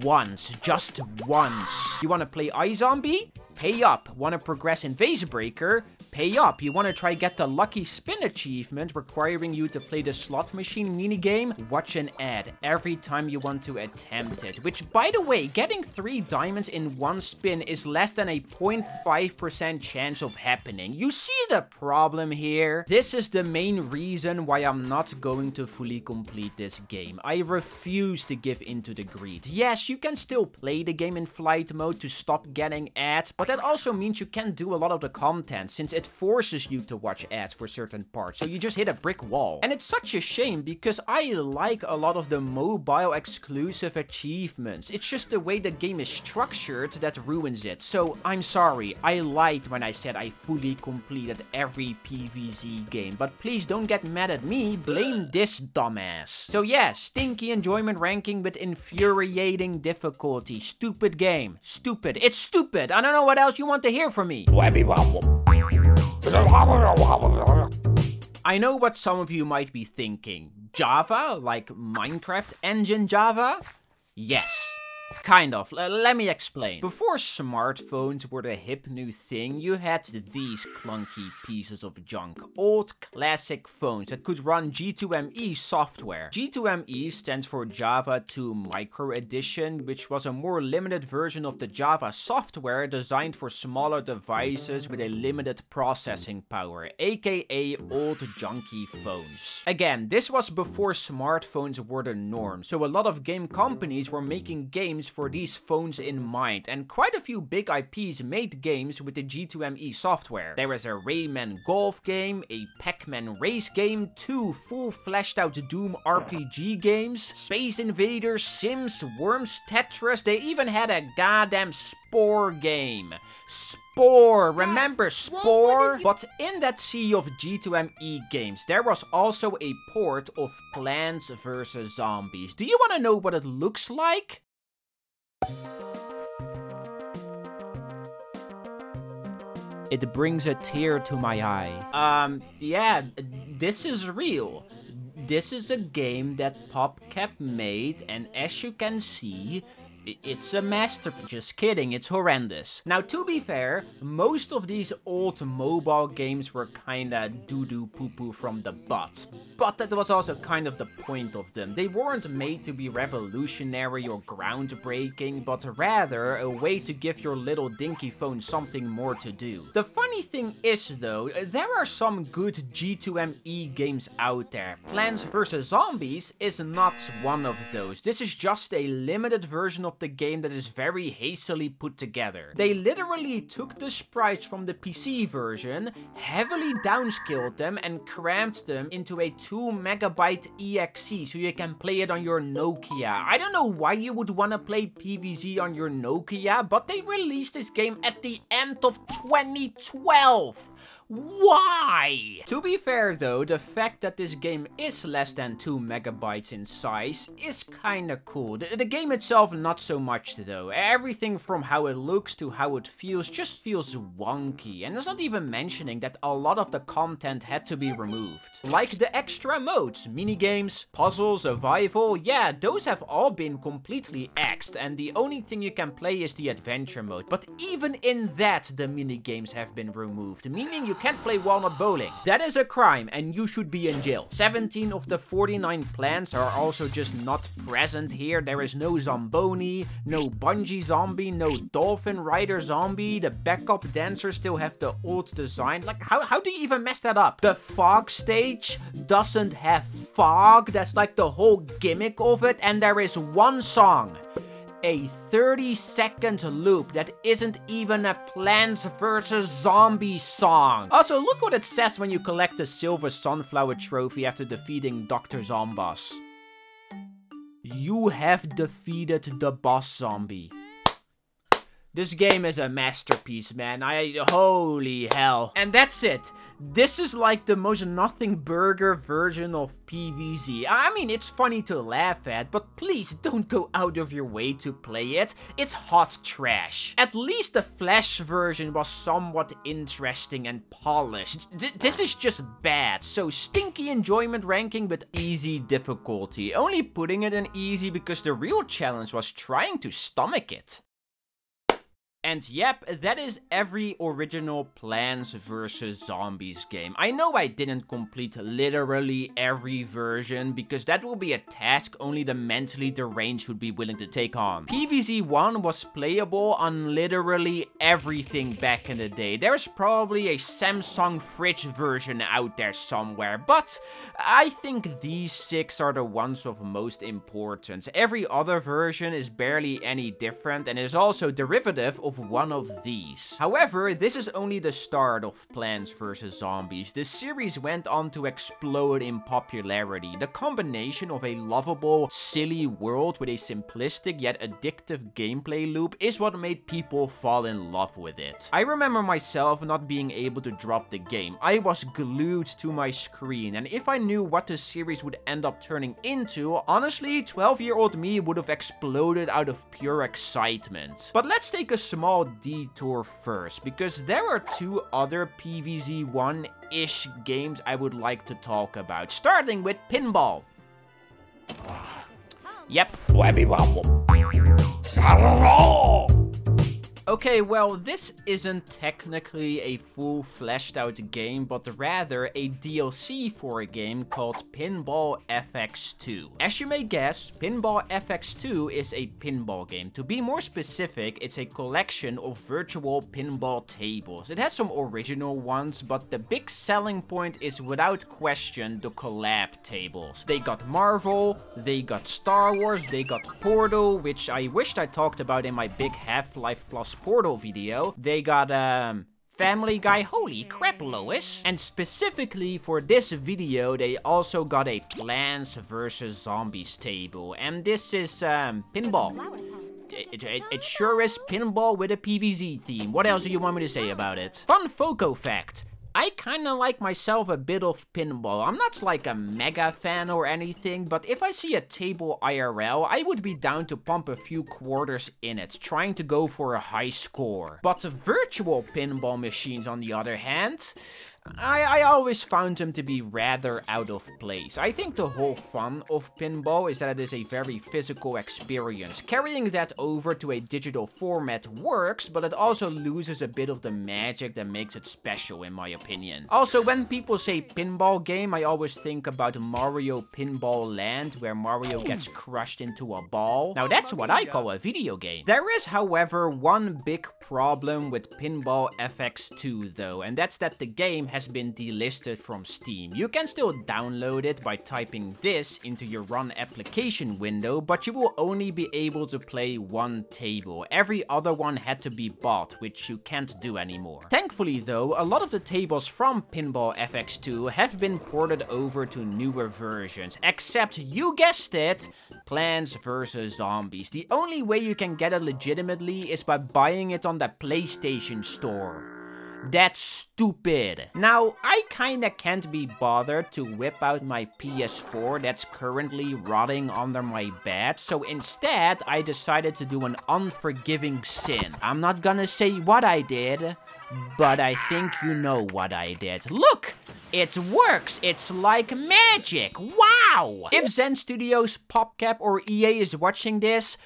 A: once, just once. You want to play iZombie? Pay up. Want to progress in Vase Breaker? Pay up. You want to try get the Lucky Spin achievement requiring you to play the slot machine minigame? Watch an ad every time you want to attempt it. Which, by the way, getting 3 diamonds in 1 spin is less than a 0.5% chance of happening. You see the problem here? This is the main reason why I'm not going to fully complete this game. I refuse to give into the greed. Yes, you can still play the game in flight mode to stop getting ads, but that also means you can't do a lot of the content since it forces you to watch ads for certain parts, so you just hit a brick wall. And it's such a shame because I like a lot of the mobile exclusive achievements. It's just the way the game is structured that ruins it. So I'm sorry, I lied when I said I fully completed every PvZ game, but please don't get mad at me, blame this dumbass. So yeah, stinky enjoyment ranking with infuriating difficulty. Stupid game. Stupid. It's stupid. I don't know what else you want to hear from me. I know what some of you might be thinking. Java? Like Minecraft engine Java? Yes. Kind of. Let me explain. Before smartphones were the hip new thing, you had these clunky pieces of junk. Old classic phones that could run G2ME software. G2ME stands for Java 2 Micro Edition, which was a more limited version of the Java software designed for smaller devices with a limited processing power, aka old junky phones. Again, this was before smartphones were the norm, so a lot of game companies were making games for these phones in mind, and quite a few big IPs made games with the G2ME software. There is a Rayman golf game, a Pac-Man race game, 2 full fleshed out Doom RPG games, Space Invaders, Sims, Worms, Tetris. They even had a goddamn Spore game. Spore! Remember Spore? But in that sea of G2ME games, there was also a port of Plants vs. Zombies. Do you want to know what it looks like? It brings a tear to my eye. Yeah, this is real. This is a game that PopCap made, and as you can see, It's a masterpiece. Just kidding, it's horrendous. Now, to be fair, most of these old mobile games were kinda doo-doo poo-poo from the butt. But that was also kind of the point of them. They weren't made to be revolutionary or groundbreaking, but rather a way to give your little dinky phone something more to do. The funny thing is though, there are some good G2ME games out there. Plants vs. Zombies is not one of those. This is just a limited version of the game that is very hastily put together. They literally took the sprites from the PC version, heavily downscaled them, and crammed them into a 2 MB exe so you can play it on your Nokia. I don't know why you would want to play PvZ on your Nokia, but they released this game at the end of 2012. Why? To be fair though, the fact that this game is less than 2 MB in size is kinda cool. The game itself not so much though. Everything from how it looks to how it feels just feels wonky. And it's not even mentioning that a lot of the content had to be removed. Like the extra modes, minigames, puzzles, survival, yeah, those have all been completely axed. And the only thing you can play is the adventure mode. But even in that, the minigames have been removed, meaning you can't play walnut bowling. That is a crime and you should be in jail. 17 of the 49 plants are also just not present here. There is no Zomboni, no bungee zombie, no dolphin rider zombie. The backup dancers still have the old design. Like, how do you even mess that up? The fog stage doesn't have fog. That's like the whole gimmick of it. And there is one song, a 30-second loop that isn't even a Plants vs. Zombies song. Also, look what it says when you collect the silver sunflower trophy after defeating Dr. Zomboss. You have defeated the boss zombie. This game is a masterpiece, man. Holy hell. And that's it. This is like the most nothing burger version of PvZ. I mean, it's funny to laugh at, but please don't go out of your way to play it. It's hot trash. At least the Flash version was somewhat interesting and polished. This is just bad. So stinky enjoyment ranking with easy difficulty. Only putting it in easy because the real challenge was trying to stomach it. And yep, that is every original Plants vs. Zombies game. I know I didn't complete literally every version, because that will be a task only the mentally deranged would be willing to take on. PvZ 1 was playable on literally everything back in the day. There's probably a Samsung fridge version out there somewhere, but I think these 6 are the ones of most importance. Every other version is barely any different and is also derivative of one of these. However, this is only the start of Plants vs. Zombies. The series went on to explode in popularity. The combination of a lovable, silly world with a simplistic yet addictive gameplay loop is what made people fall in love with it. I remember myself not being able to drop the game. I was glued to my screen, and if I knew what the series would end up turning into, honestly, 12-year-old me would have exploded out of pure excitement. But let's take a small detour first, because there are 2 other PvZ 1-ish games I would like to talk about, starting with Pinball. Yep. Okay, well, this isn't technically a full fleshed out game, but rather a DLC for a game called Pinball FX2. As you may guess, Pinball FX2 is a pinball game. To be more specific, it's a collection of virtual pinball tables. It has some original ones, but the big selling point is without question the collab tables. They got Marvel, they got Star Wars, they got Portal, which I wished I talked about in my big Half-Life Plus Portal video. They got Family Guy. Holy crap, Lois. And specifically for this video, they also got a Plants vs. Zombies table. And this is pinball. It sure is pinball with a PvZ theme. What else do you want me to say about it? Fun Foco fact. I kinda like myself a bit of pinball. I'm not like a mega fan or anything, but if I see a table IRL, I would be down to pump a few quarters in it, trying to go for a high score. But the virtual pinball machines, on the other hand, I always found them to be rather out of place. I think the whole fun of pinball is that it is a very physical experience. Carrying that over to a digital format works, but it also loses a bit of the magic that makes it special, in my opinion. Also, when people say pinball game, I always think about Mario Pinball Land, where Mario gets crushed into a ball. Now that's what I call a video game. There is, however, one big problem with Pinball FX2 though, and that's that the game has been delisted from Steam. You can still download it by typing this into your run application window, but you will only be able to play one table. Every other one had to be bought, which you can't do anymore. Thankfully though, a lot of the tables from Pinball FX2 have been ported over to newer versions, except, you guessed it, Plants vs. Zombies. The only way you can get it legitimately is by buying it on the PlayStation Store. That's stupid. Now, I kinda can't be bothered to whip out my PS4 that's currently rotting under my bed, so instead, I decided to do an unforgiving sin. I'm not gonna say what I did, but I think you know what I did. Look! It works! It's like magic! Wow! If Zen Studios, PopCap, or EA is watching this,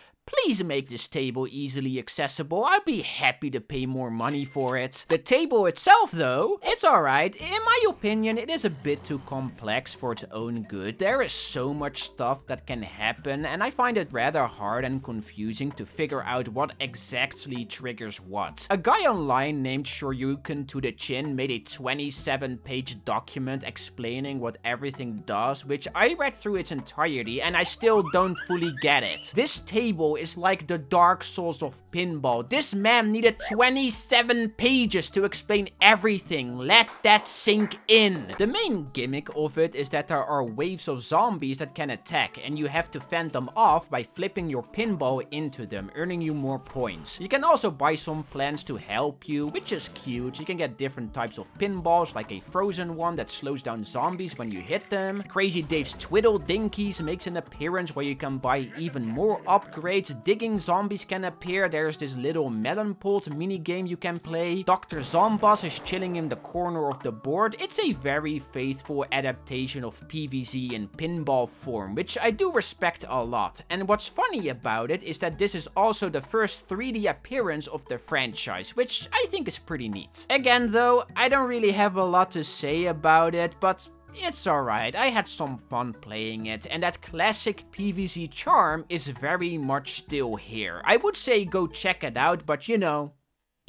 A: please make this table easily accessible. I'd be happy to pay more money for it. The table itself though, it's alright. In my opinion, it is a bit too complex for its own good. There is so much stuff that can happen, and I find it rather hard and confusing to figure out what exactly triggers what. A guy online named Shoryuken to the Chin made a 27-page document explaining what everything does, which I read through its entirety and I still don't fully get it. This table is like the Dark Souls of pinball. This man needed 27 pages to explain everything. Let that sink in. The main gimmick of it is that there are waves of zombies that can attack, and you have to fend them off by flipping your pinball into them, earning you more points. You can also buy some plants to help you, which is cute. You can get different types of pinballs, like a frozen one that slows down zombies when you hit them. Crazy Dave's Twiddle Dinkies makes an appearance where you can buy even more upgrades. Digging zombies can appear. There's this little melon pult minigame you can play. Dr. Zombas is chilling in the corner of the board. It's a very faithful adaptation of PvZ in pinball form, which I do respect a lot. And what's funny about it is that this is also the first 3D appearance of the franchise, which I think is pretty neat. Again though, I don't really have a lot to say about it, but it's alright. I had some fun playing it, and that classic PvZ charm is very much still here. I would say go check it out, but you know,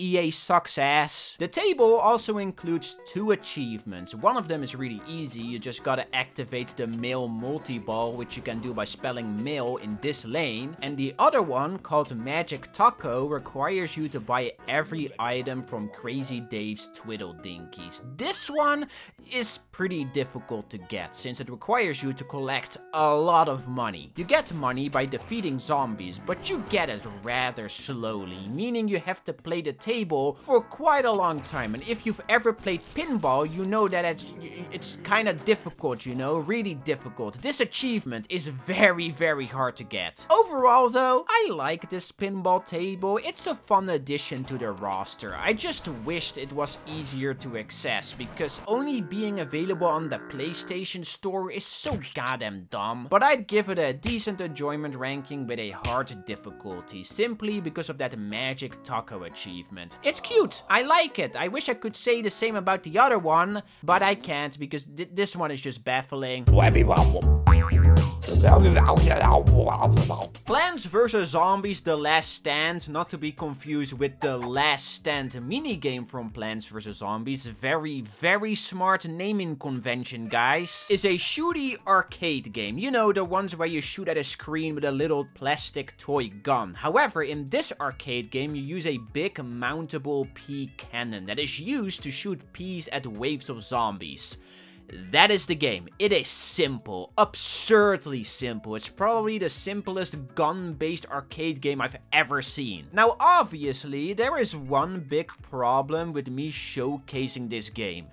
A: EA sucks ass. The table also includes 2 achievements. One of them is really easy. You just gotta activate the mail multi-ball, which you can do by spelling mail in this lane. And the other one, called Magic Taco, requires you to buy every item from Crazy Dave's Twiddle Dinkies. This one is pretty difficult to get, since it requires you to collect a lot of money. You get money by defeating zombies, but you get it rather slowly, meaning you have to play the table for quite a long time. And if you've ever played pinball, you know that it's kind of difficult, you know, really difficult. This achievement is very, very hard to get. Overall though, I like this pinball table. It's a fun addition to the roster. I just wished it was easier to access, because only being available on the PlayStation Store is so goddamn dumb. But I'd give it a decent enjoyment ranking with a hard difficulty, simply because of that Magic Taco achievement. It's cute. I like it. I wish I could say the same about the other one, but I can't, because this one is just baffling. Plants vs. Zombies The Last Stand, not to be confused with the Last Stand minigame from Plants vs. Zombies, very, very smart naming convention, guys, is a shooty arcade game. You know, the ones where you shoot at a screen with a little plastic toy gun. However, in this arcade game, you use a big mountable pea cannon that is used to shoot peas at waves of zombies. That is the game. It is simple, absurdly simple. It's probably the simplest gun-based arcade game I've ever seen. Now, obviously, there is one big problem with me showcasing this game.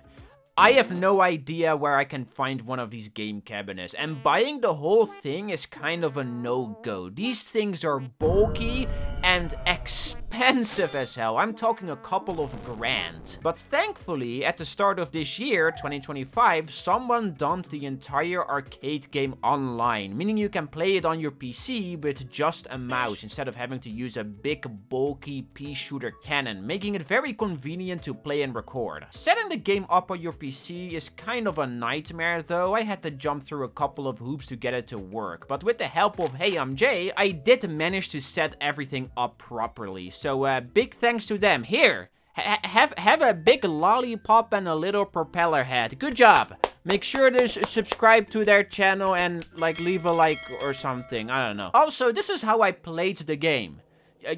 A: I have no idea where I can find one of these game cabinets, and buying the whole thing is kind of a no-go. These things are bulky and expensive. expensive as hell. I'm talking a couple of grand. But thankfully, at the start of this year, 2025, someone dumped the entire arcade game online, meaning you can play it on your PC with just a mouse instead of having to use a big bulky pea shooter cannon, making it very convenient to play and record. Setting the game up on your PC is kind of a nightmare though. I had to jump through a couple of hoops to get it to work, but with the help of Hey I'm Jay, I did manage to set everything up properly, so big thanks to them. Here, have a big lollipop and a little propeller head. Good job. Make sure to subscribe to their channel and like leave a like or something. I don't know. Also, this is how I played the game.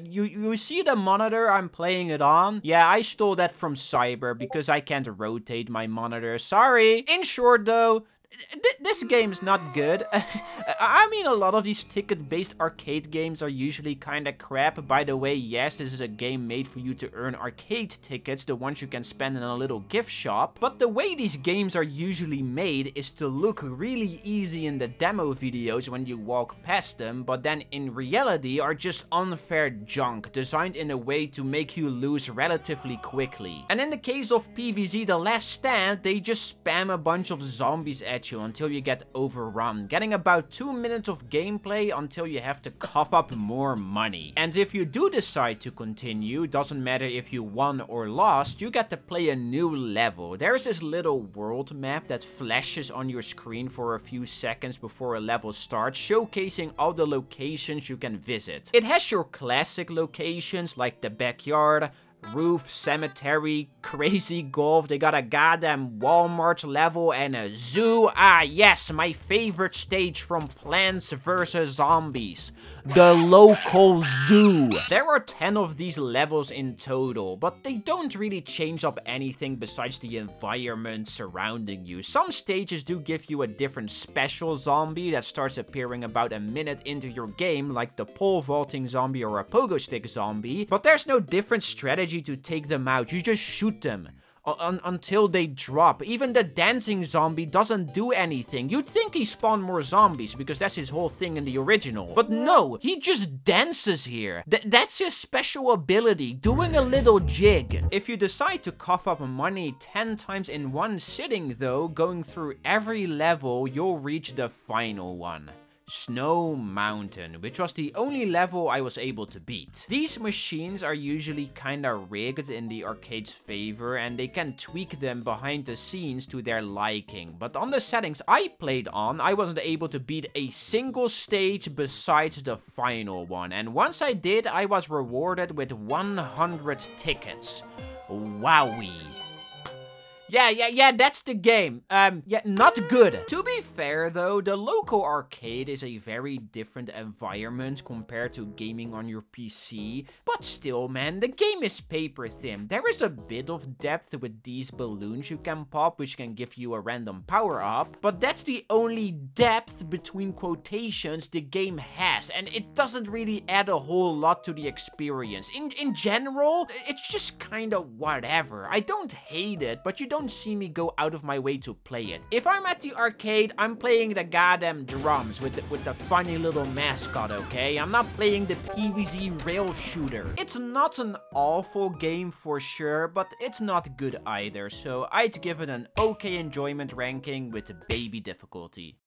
A: You see the monitor I'm playing it on? Yeah, I stole that from Cyber because I can't rotate my monitor. Sorry. In short though, this game's not good. I mean, a lot of these ticket-based arcade games are usually kinda crap. By the way, yes, this is a game made for you to earn arcade tickets, the ones you can spend in a little gift shop. But the way these games are usually made is to look really easy in the demo videos when you walk past them, but then in reality are just unfair junk, designed in a way to make you lose relatively quickly. And in the case of PvZ The Last Stand, they just spam a bunch of zombies at you until you get overrun, getting about 2 minutes of gameplay until you have to cough up more money. And if you do decide to continue, doesn't matter if you won or lost, you get to play a new level. There's this little world map that flashes on your screen for a few seconds before a level starts, showcasing all the locations you can visit. It has your classic locations like the backyard, roof, cemetery, crazy golf. They got a goddamn Walmart level and a zoo. Ah yes, my favorite stage from Plants vs Zombies, the local zoo. There are 10 of these levels in total, but they don't really change up anything besides the environment surrounding you. Some stages do give you a different special zombie that starts appearing about a minute into your game, like the pole vaulting zombie or a pogo stick zombie, but there's no different strategy to take them out. You just shoot them until they drop. Even the dancing zombie doesn't do anything. You'd think he spawned more zombies because that's his whole thing in the original. But no, he just dances here. That's his special ability, doing a little jig. If you decide to cough up money 10 times in one sitting though, going through every level, you'll reach the final one. Snow Mountain, which was the only level I was able to beat. These machines are usually kinda rigged in the arcade's favor, and they can tweak them behind the scenes to their liking. But on the settings I played on, I wasn't able to beat a single stage besides the final one. And once I did, I was rewarded with 100 tickets. Wowee. Yeah, that's the game. Yeah, not good. To be fair though, the local arcade is a very different environment compared to gaming on your PC. But still, man, the game is paper thin. There is a bit of depth with these balloons you can pop, which can give you a random power up. But that's the only depth between quotations the game has, and it doesn't really add a whole lot to the experience. In general, it's just kinda whatever. I don't hate it, but you don't see me go out of my way to play it. If I'm at the arcade, I'm playing the goddamn drums with the funny little mascot, okay? I'm not playing the PvZ rail shooter. It's not an awful game for sure, but it's not good either, so I'd give it an okay enjoyment ranking with baby difficulty.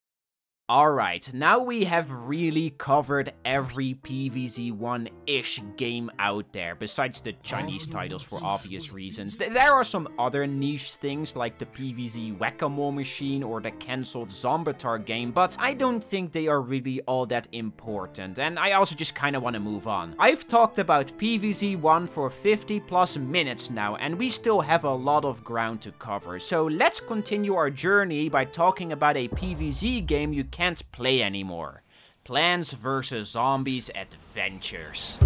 A: Alright, now we have really covered every PvZ1-ish game out there, besides the Chinese titles for obvious reasons. There are some other niche things like the PvZ Whack-A-Mole machine or the cancelled Zombatar game, but I don't think they are really all that important, and I also just kinda wanna move on. I've talked about PvZ1 for 50 plus minutes now, and we still have a lot of ground to cover, so let's continue our journey by talking about a PvZ game you can't play anymore. Plants vs Zombies Adventures.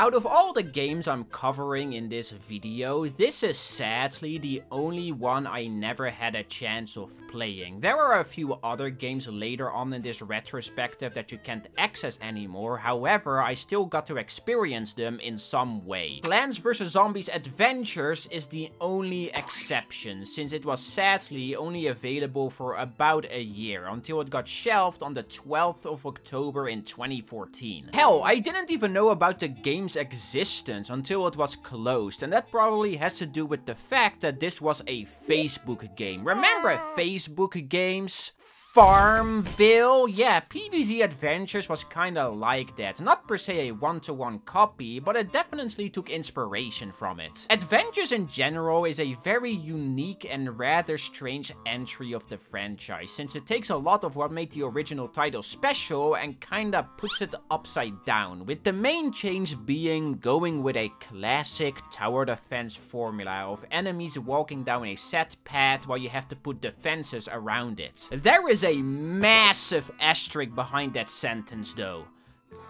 A: Out of all the games I'm covering in this video, this is sadly the only one I never had a chance of playing. There are a few other games later on in this retrospective that you can't access anymore, however, I still got to experience them in some way. Plants vs. Zombies Adventures is the only exception, since it was sadly only available for about a year, until it got shelved on the 12th of October in 2014. Hell, I didn't even know about the game's existence until it was closed, and that probably has to do with the fact that this was a Facebook game. Remember Facebook games? Farmville? Yeah, PvZ Adventures was kinda like that. Not per se a one-to-one copy, but it definitely took inspiration from it. Adventures in general is a very unique and rather strange entry of the franchise, since it takes a lot of what made the original title special and kinda puts it upside down, with the main change being going with a classic tower defense formula of enemies walking down a set path while you have to put defenses around it. There is a massive asterisk behind that sentence though.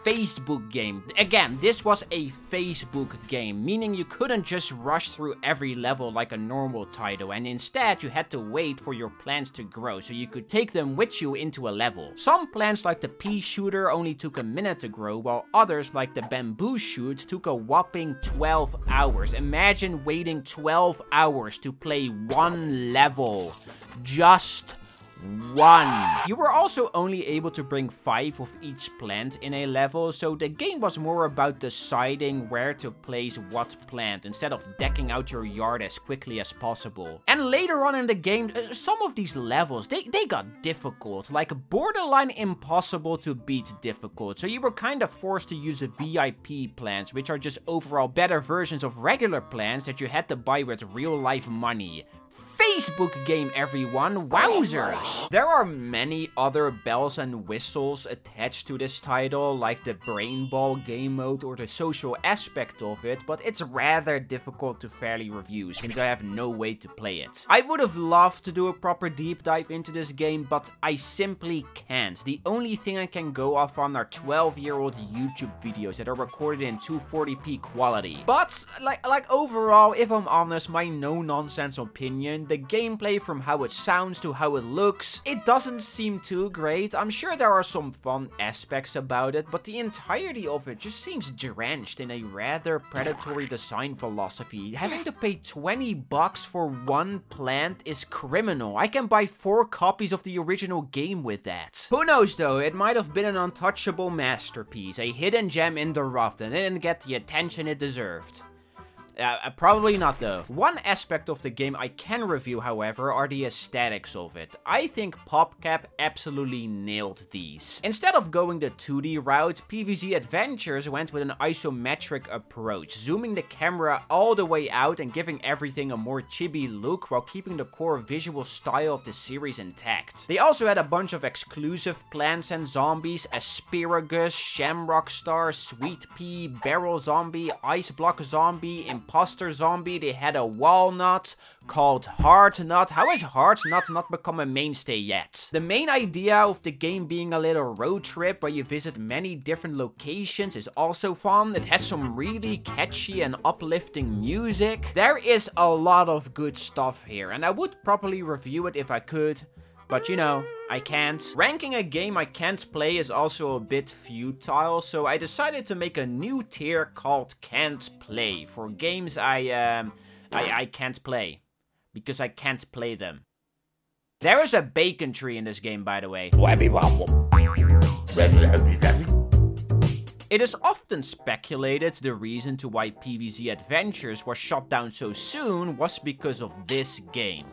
A: Facebook game. Again, this was a Facebook game, meaning you couldn't just rush through every level like a normal title, and instead you had to wait for your plants to grow so you could take them with you into a level. Some plants like the pea shooter only took a minute to grow, while others like the bamboo shoot took a whopping 12 hours. Imagine waiting 12 hours to play one level. Just one. You were also only able to bring 5 of each plant in a level, so the game was more about deciding where to place what plant instead of decking out your yard as quickly as possible. And later on in the game, some of these levels, they got difficult, like borderline impossible to beat difficult, so you were kind of forced to use VIP plants, which are just overall better versions of regular plants that you had to buy with real life money. Facebook game, everyone. Wowzers! There are many other bells and whistles attached to this title, like the brain ball game mode or the social aspect of it, but it's rather difficult to fairly review since I have no way to play it. I would have loved to do a proper deep dive into this game, but I simply can't. The only thing I can go off on are 12-year-old YouTube videos that are recorded in 240p quality. But like overall, if I'm honest, my no-nonsense opinion, the gameplay from how it sounds to how it looks, it doesn't seem too great. I'm sure there are some fun aspects about it, but the entirety of it just seems drenched in a rather predatory design philosophy. Having to pay 20 bucks for one plant is criminal. I can buy 4 copies of the original game with that. Who knows though, it might have been an untouchable masterpiece, a hidden gem in the rough that didn't get the attention it deserved. Probably not though. One aspect of the game I can review, however, are the aesthetics of it. I think PopCap absolutely nailed these. Instead of going the 2D route, PvZ Adventures went with an isometric approach, zooming the camera all the way out and giving everything a more chibi look while keeping the core visual style of the series intact. They also had a bunch of exclusive plants and zombies: asparagus, shamrock star, sweet pea, barrel zombie, ice block zombie, imposter zombie. They had a walnut called Hard Nut. How has Hard Nut not become a mainstay yet? The main idea of the game being a little road trip where you visit many different locations is also fun. It has some really catchy and uplifting music. There is a lot of good stuff here, and I would probably review it if I could. But you know, I can't. Ranking a game I can't play is also a bit futile, so I decided to make a new tier called Can't Play for games I can't play. Because I can't play them. There is a bacon tree in this game, by the way. It is often speculated the reason to why PvZ Adventures was shut down so soon was because of this game.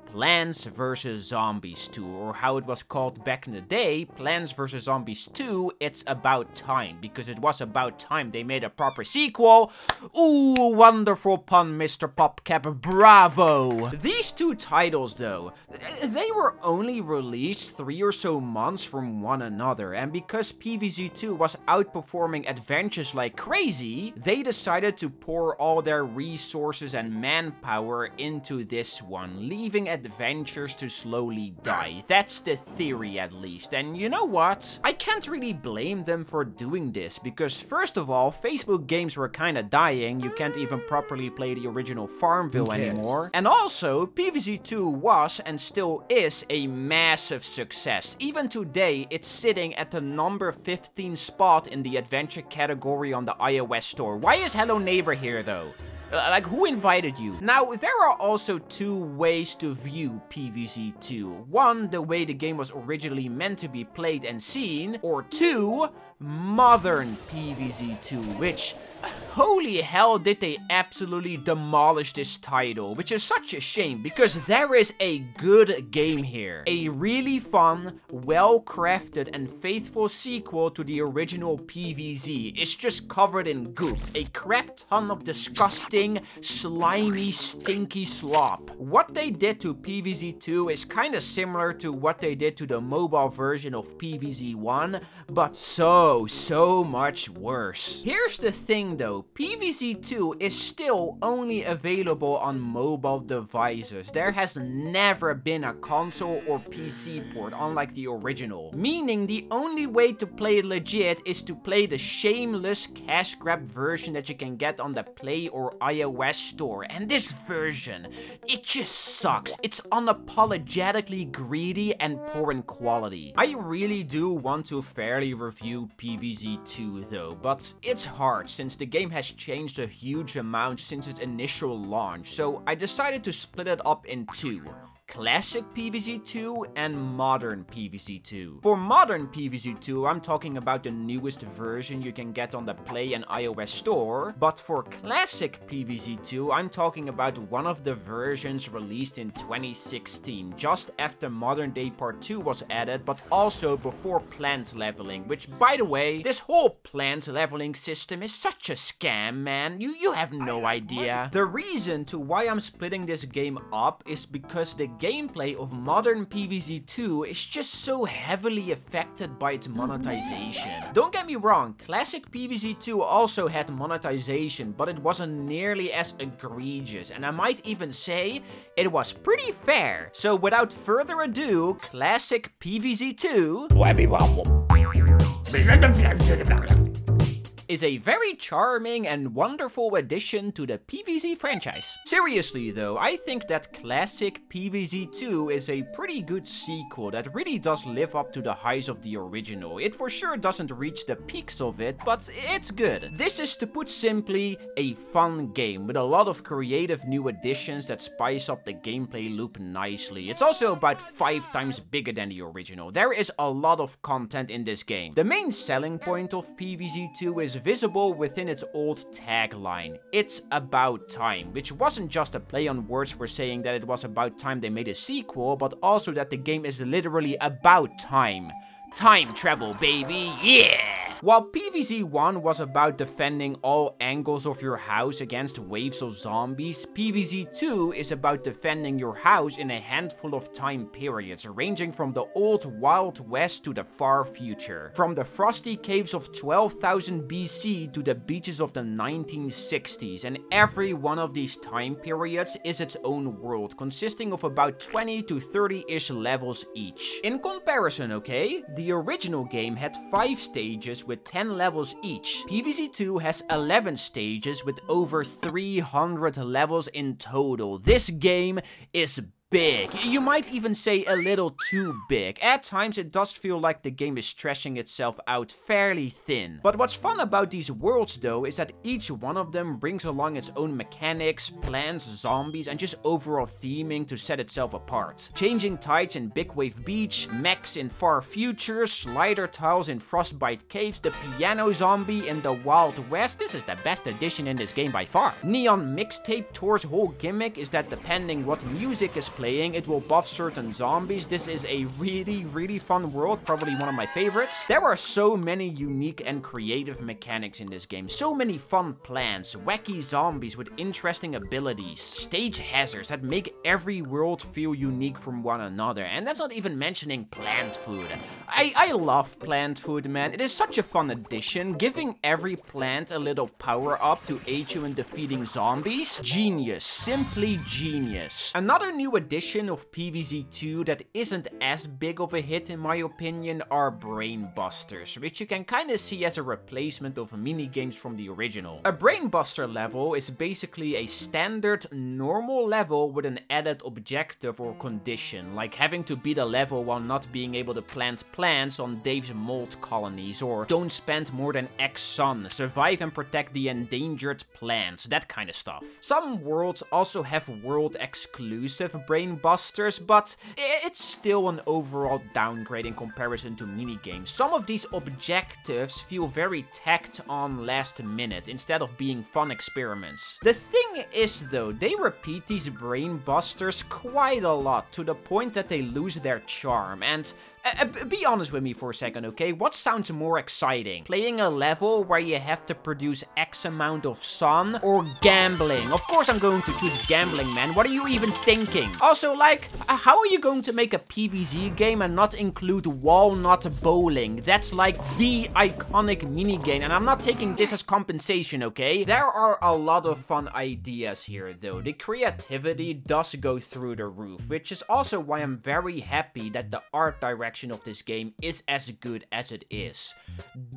A: Plants vs. Zombies 2, or how it was called back in the day, Plants vs. Zombies 2, It's About Time, because it was about time they made a proper sequel. Ooh, wonderful pun, Mr. PopCap, bravo! These two titles, though, they were only released 3 or so months from one another, and because PvZ 2 was outperforming Adventures like crazy, they decided to pour all their resources and manpower into this one, leaving adventures to slowly die. That's the theory at least. And you know what? I can't really blame them for doing this, because first of all, Facebook games were kinda dying. You can't even properly play the original Farmville anymore. And also, PvZ 2 was and still is a massive success. Even today, it's sitting at the number 15 spot in the adventure category on the iOS store. Why is Hello Neighbor here though? Like, who invited you? Now, there are also two ways to view PvZ 2. One, the way the game was originally meant to be played and seen. Or two, modern PvZ 2, which... holy hell, did they absolutely demolish this title, which is such a shame, because there is a good game here. A really fun, well-crafted, and faithful sequel to the original PvZ. It's just covered in goop. A crap ton of disgusting, slimy, stinky slop. What they did to PvZ 2 is kinda similar to what they did to the mobile version of PvZ 1, but so much worse. Here's the thing though, PvZ 2 is still only available on mobile devices. There has never been a console or PC port, unlike the original. Meaning the only way to play it legit is to play the shameless cash grab version that you can get on the Play or iOS store. And this version, it just sucks. It's unapologetically greedy and poor in quality. I really do want to fairly review PvZ 2 though, but it's hard since the game has changed a huge amount since its initial launch, so I decided to split it up in two. Classic PvZ 2 and modern PvZ 2. For modern PvZ 2, I'm talking about the newest version you can get on the Play and iOS store, but for classic PvZ 2, I'm talking about one of the versions released in 2016, just after Modern Day Part 2 was added, but also before plant leveling, which, by the way, this whole plant leveling system is such a scam, man. You have no idea. The reason to why I'm splitting this game up is because the gameplay of modern PvZ 2 is just so heavily affected by its monetization. Don't get me wrong, classic PvZ 2 also had monetization, but it wasn't nearly as egregious, and I might even say it was pretty fair. So without further ado, classic PvZ 2 is a very charming and wonderful addition to the PvZ franchise. Seriously though, I think that classic PvZ 2 is a pretty good sequel that really does live up to the highs of the original. It for sure doesn't reach the peaks of it, but it's good. This is, to put simply, a fun game with a lot of creative new additions that spice up the gameplay loop nicely. It's also about 5 times bigger than the original. There is a lot of content in this game. The main selling point of PvZ 2 is visible within its old tagline. It's about time, which wasn't just a play on words for saying that it was about time they made a sequel, but also that the game is literally about time. Time travel, baby, yeah! While PvZ 1 was about defending all angles of your house against waves of zombies, PvZ 2 is about defending your house in a handful of time periods, ranging from the old Wild West to the far future. From the frosty caves of 12,000 BC to the beaches of the 1960s, and every one of these time periods is its own world, consisting of about 20 to 30-ish levels each. In comparison, okay, the original game had 5 stages with 10 levels each. PvZ 2 has 11 stages with over 300 levels in total. This game is big. You might even say a little too big. At times it does feel like the game is stretching itself out fairly thin. But what's fun about these worlds though is that each one of them brings along its own mechanics, plants, zombies, and just overall theming to set itself apart. Changing tides in Big Wave Beach, mechs in Far Future, slider tiles in Frostbite Caves, the piano zombie in the Wild West. This is the best addition in this game by far. Neon Mixtape Tour's whole gimmick is that depending what music is playing, it will buff certain zombies. This is a really fun world, probably one of my favorites. There are so many unique and creative mechanics in this game, so many fun plans, wacky zombies with interesting abilities, stage hazards that make every world feel unique from one another, and that's not even mentioning plant food. I love plant food, man. It is such a fun addition, giving every plant a little power up to aid you in defeating zombies. Genius, simply genius. Another new addition addition of PvZ2 that isn't as big of a hit in my opinion are Brainbusters, which you can kinda see as a replacement of minigames from the original. A Brainbuster level is basically a standard normal level with an added objective or condition, like having to beat a level while not being able to plant plants on Dave's mold colonies, or don't spend more than X sun, survive and protect the endangered plants, that kind of stuff. Some worlds also have world exclusive Brainbusters, but it's still an overall downgrade in comparison to minigames. Some of these objectives feel very tacked on last minute instead of being fun experiments. The thing is though, they repeat these Brainbusters quite a lot to the point that they lose their charm, and be honest with me for a second, okay? What sounds more exciting? Playing a level where you have to produce X amount of sun, or gambling? Of course I'm going to choose gambling, man. What are you even thinking? Also, like, how are you going to make a PvZ game and not include walnut bowling? That's like the iconic minigame, and I'm not taking this as compensation, okay? There are a lot of fun ideas here, though. The creativity does go through the roof, which is also why I'm very happy that the art direction of this game is as good as it is.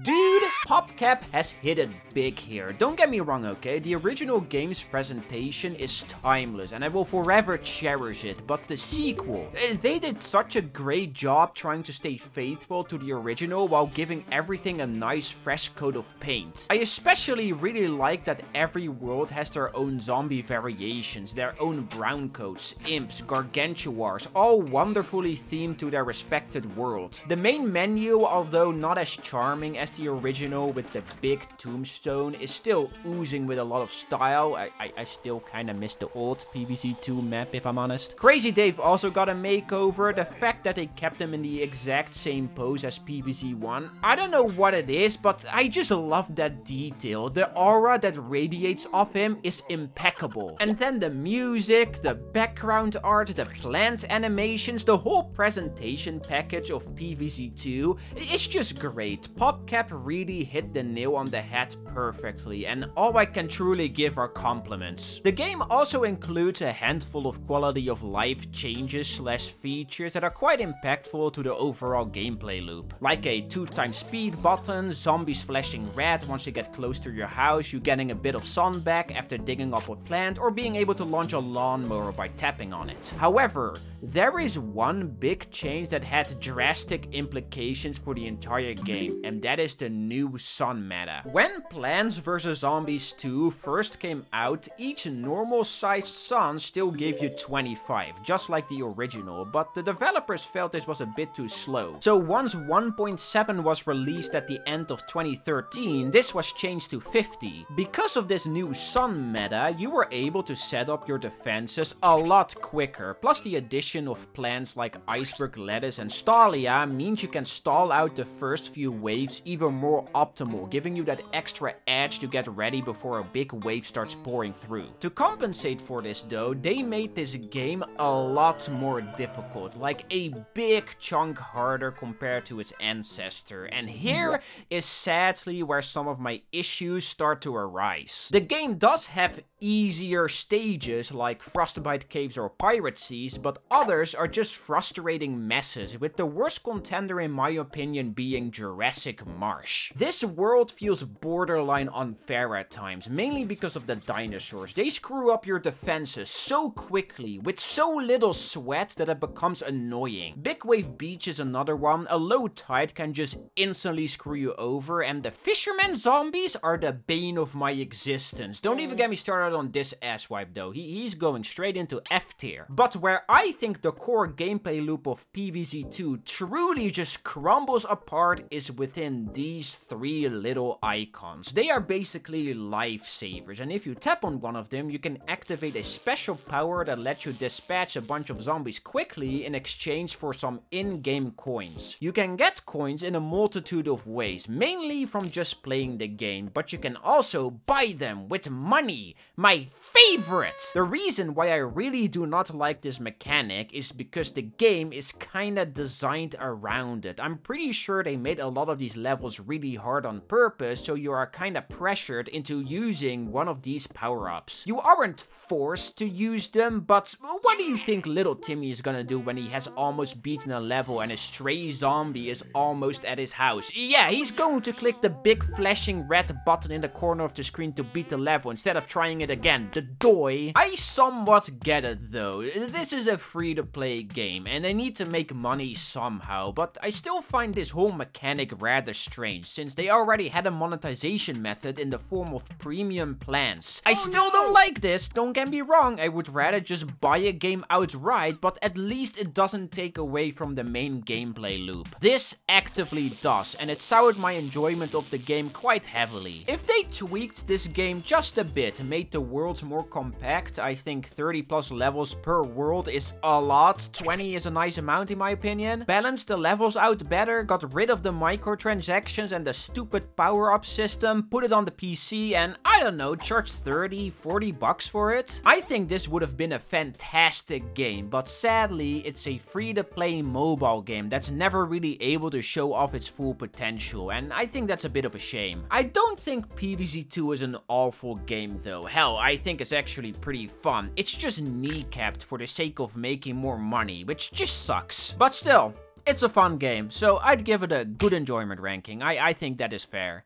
A: Dude, PopCap has hit it big here. Don't get me wrong, okay? The original game's presentation is timeless and I will forever cherish it, but the sequel, they did such a great job trying to stay faithful to the original while giving everything a nice fresh coat of paint. I especially really like that every world has their own zombie variations, their own brown coats, imps, gargantuars, all wonderfully themed to their respected world. The main menu, although not as charming as the original with the big tombstone, is still oozing with a lot of style. I still kinda miss the old PvZ2 map, if I'm honest. Crazy Dave also got a makeover. The fact that they kept him in the exact same pose as PvZ1, I don't know what it is, but I just love that detail. The aura that radiates off him is impeccable. And then the music, the background art, the plant animations, the whole presentation package of PvZ2 is just great. PopCap really hit the nail on the head perfectly, and all I can truly give are compliments. The game also includes a handful of quality of life changes / features that are quite impactful to the overall gameplay loop. Like a 2x speed button, zombies flashing red once you get close to your house, you getting a bit of sun back after digging up a plant, or being able to launch a lawnmower by tapping on it. However, there is one big change that had drastic implications for the entire game, and that is the new sun meta. When Plants vs. Zombies 2 first came out, each normal sized sun still gave you 25, just like the original, but the developers felt this was a bit too slow. So once 1.7 was released at the end of 2013, this was changed to 50. Because of this new sun meta, you were able to set up your defenses a lot quicker, plus the addition of plants like iceberg lettuce and Stalia means you can stall out the first few waves even more optimal, giving you that extra edge to get ready before a big wave starts pouring through. To compensate for this though, they made this game a lot more difficult, like a big chunk harder compared to its ancestor, and here is sadly where some of my issues start to arise. The game does have easier stages like Frostbite Caves or Pirate Seas, but others are just frustrating messes, with the worst contender in my opinion being Jurassic Marsh. This world feels borderline unfair at times, mainly because of the dinosaurs. They screw up your defenses so quickly, with so little sweat that it becomes annoying. Big Wave Beach is another one. A low tide can just instantly screw you over, and the fisherman zombies are the bane of my existence. Don't even get me started on this asswipe though. He's going straight into F tier. But where I think the core gameplay loop of PvZ2 truly just crumbles apart is within these three little icons. They are basically lifesavers, and if you tap on one of them, you can activate a special power that lets you dispatch a bunch of zombies quickly in exchange for some in-game coins. You can get coins in a multitude of ways, mainly from just playing the game, but you can also buy them with money. My favorite! The reason why I really do not like this mechanic is because the game is kinda designed designed around it. I'm pretty sure they made a lot of these levels really hard on purpose, so you are kinda pressured into using one of these power-ups. You aren't forced to use them, but what do you think little Timmy is gonna do when he has almost beaten a level and a stray zombie is almost at his house? Yeah, he's going to click the big flashing red button in the corner of the screen to beat the level instead of trying it again. The doy. I somewhat get it though. This is a free-to-play game and they need to make money somehow, but I still find this whole mechanic rather strange since they already had a monetization method in the form of premium plans. I still don't like this, don't get me wrong, I would rather just buy a game outright, but at least it doesn't take away from the main gameplay loop. This actively does, and it soured my enjoyment of the game quite heavily. If they tweaked this game just a bit, made the worlds more compact, I think 30 plus levels per world is a lot. 20 is a nice amount in my opinion. Balanced the levels out better, got rid of the microtransactions and the stupid power-up system, put it on the PC and, I don't know, charge 30, 40 bucks for it. I think this would have been a fantastic game, but sadly, it's a free-to-play mobile game that's never really able to show off its full potential, and I think that's a bit of a shame. I don't think PvZ 2 is an awful game though. Hell, I think it's actually pretty fun. It's just kneecapped for the sake of making more money, which just sucks. But still, it's a fun game, so I'd give it a good enjoyment ranking. I think that is fair.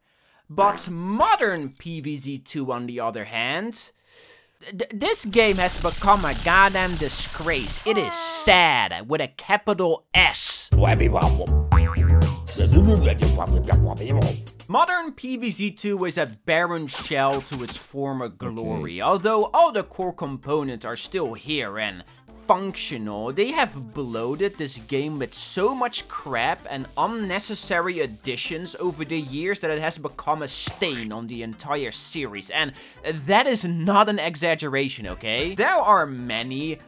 A: But modern PvZ 2 on the other hand, this game has become a goddamn disgrace. It is sad with a capital S. Modern PvZ 2 is a barren shell to its former glory. Although all the core components are still here and functional, they have bloated this game with so much crap and unnecessary additions over the years that it has become a stain on the entire series, and that is not an exaggeration, okay? There are many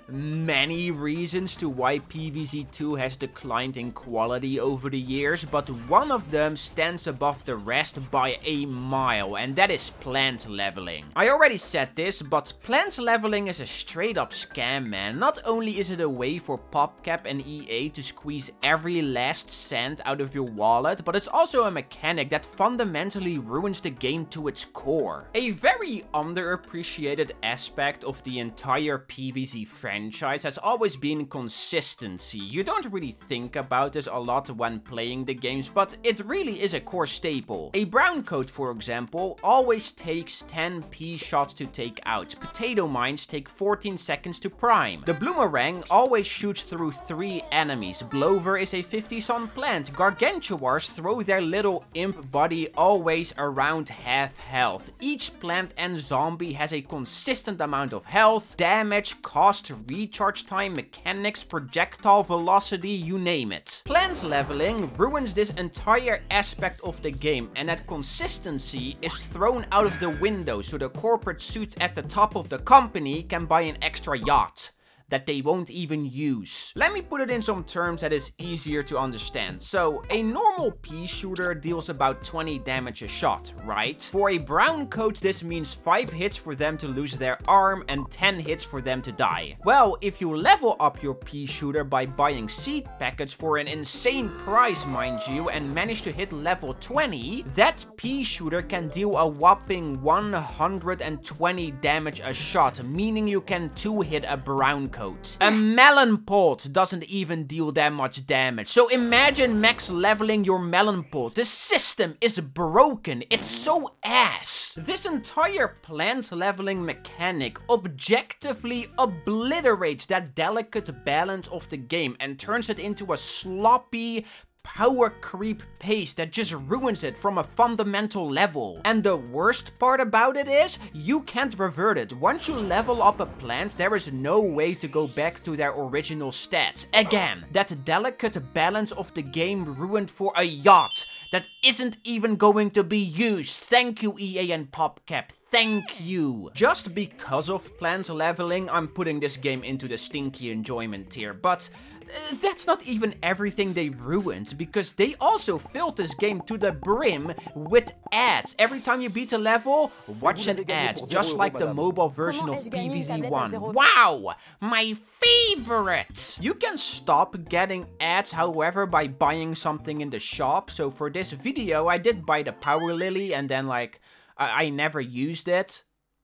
A: reasons to why PvZ 2 has declined in quality over the years, but one of them stands above the rest by a mile, and that is plant leveling. I already said this, but plant leveling is a straight up scam, man. Not only is it a way for PopCap and EA to squeeze every last cent out of your wallet, but it's also a mechanic that fundamentally ruins the game to its core. A very underappreciated aspect of the entire PvZ franchise has always been consistency. You don't really think about this a lot when playing the games, but it really is a core staple. A brown coat, for example, always takes 10 P shots to take out. Potato mines take 14 seconds to prime. The Bloomerang always shoots through 3 enemies. Blover is a 50-son plant. Gargantuars throw their little imp body always around half health. Each plant and zombie has a consistent amount of health, damage, cost, recharge time, mechanics, projectile velocity, you name it. Plant leveling ruins this entire aspect of the game, and that consistency is thrown out of the window so the corporate suits at the top of the company can buy an extra yacht that they won't even use. Let me put it in some terms that is easier to understand. So, a normal pea shooter deals about 20 damage a shot, right? For a brown coat, this means 5 hits for them to lose their arm and 10 hits for them to die. Well, if you level up your pea shooter by buying seed packets for an insane price, mind you, and manage to hit level 20, that pea shooter can deal a whopping 120 damage a shot, meaning you can 2-hit a brown coat. A melon pult doesn't even deal that much damage. So imagine max leveling your melon pult. The system is broken. It's so ass. This entire plant leveling mechanic objectively obliterates that delicate balance of the game and turns it into a sloppy power creep pace that just ruins it from a fundamental level. And the worst part about it is, you can't revert it. Once you level up a plant, there is no way to go back to their original stats. Again, that delicate balance of the game ruined for a yacht that isn't even going to be used. Thank you, EA and PopCap. Thank you. Just because of plant leveling, I'm putting this game into the stinky enjoyment tier, but that's not even everything they ruined, because they also filled this game to the brim with ads. Every time you beat a level, watch an ad, just like the mobile version of PvZ1. Wow, my favorite! You can stop getting ads, however, by buying something in the shop. So for this video, I did buy the Power Lily, and then like, I never used it.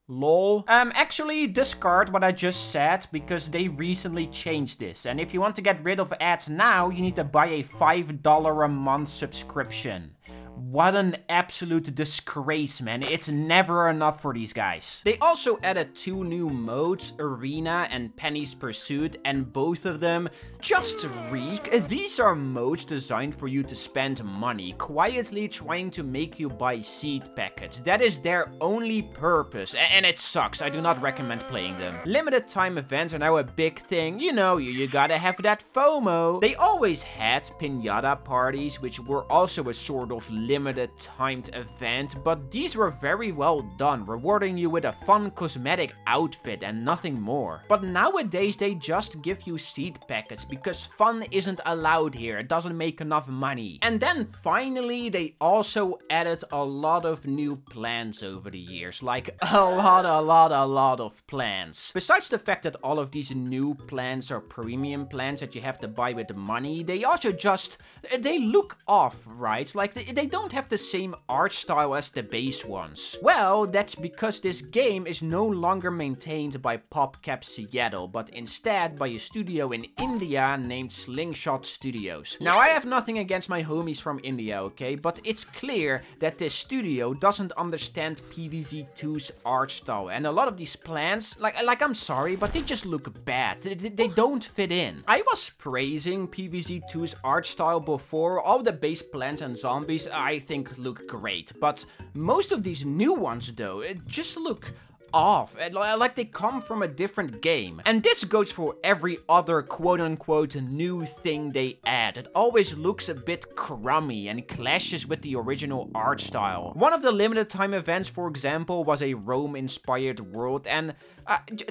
A: Lol. Actually, discard what I just said, because they recently changed this. And if you want to get rid of ads now, you need to buy a $5 a month subscription. What an absolute disgrace, man. It's never enough for these guys. They also added 2 new modes, Arena and Penny's Pursuit, and both of them just reek. These are modes designed for you to spend money, quietly trying to make you buy seed packets. That is their only purpose, and it sucks. I do not recommend playing them. Limited time events are now a big thing. You know, you gotta have that FOMO. They always had piñata parties, which were also a sort of limited timed event, but these were very well done, rewarding you with a fun cosmetic outfit and nothing more. But nowadays they just give you seed packets because fun isn't allowed here, it doesn't make enough money. And then finally they also added a lot of new plans over the years, like a lot of plans. Besides the fact that all of these new plans are premium plans that you have to buy with money, they also just, they look off, right? Like they don't have the same art style as the base ones. Well, that's because this game is no longer maintained by PopCap Seattle, but instead by a studio in India named Slingshot Studios. Now, I have nothing against my homies from India, okay? But it's clear that this studio doesn't understand PvZ2's art style, and a lot of these plans, like I'm sorry, but they just look bad. They don't fit in. I was praising PvZ2's art style before. All the base plans and zombies, I think look great, but most of these new ones though, just look off, like they come from a different game. And this goes for every other quote-unquote new thing they add. It always looks a bit crummy and clashes with the original art style. One of the limited time events, for example, was a Rome-inspired world, and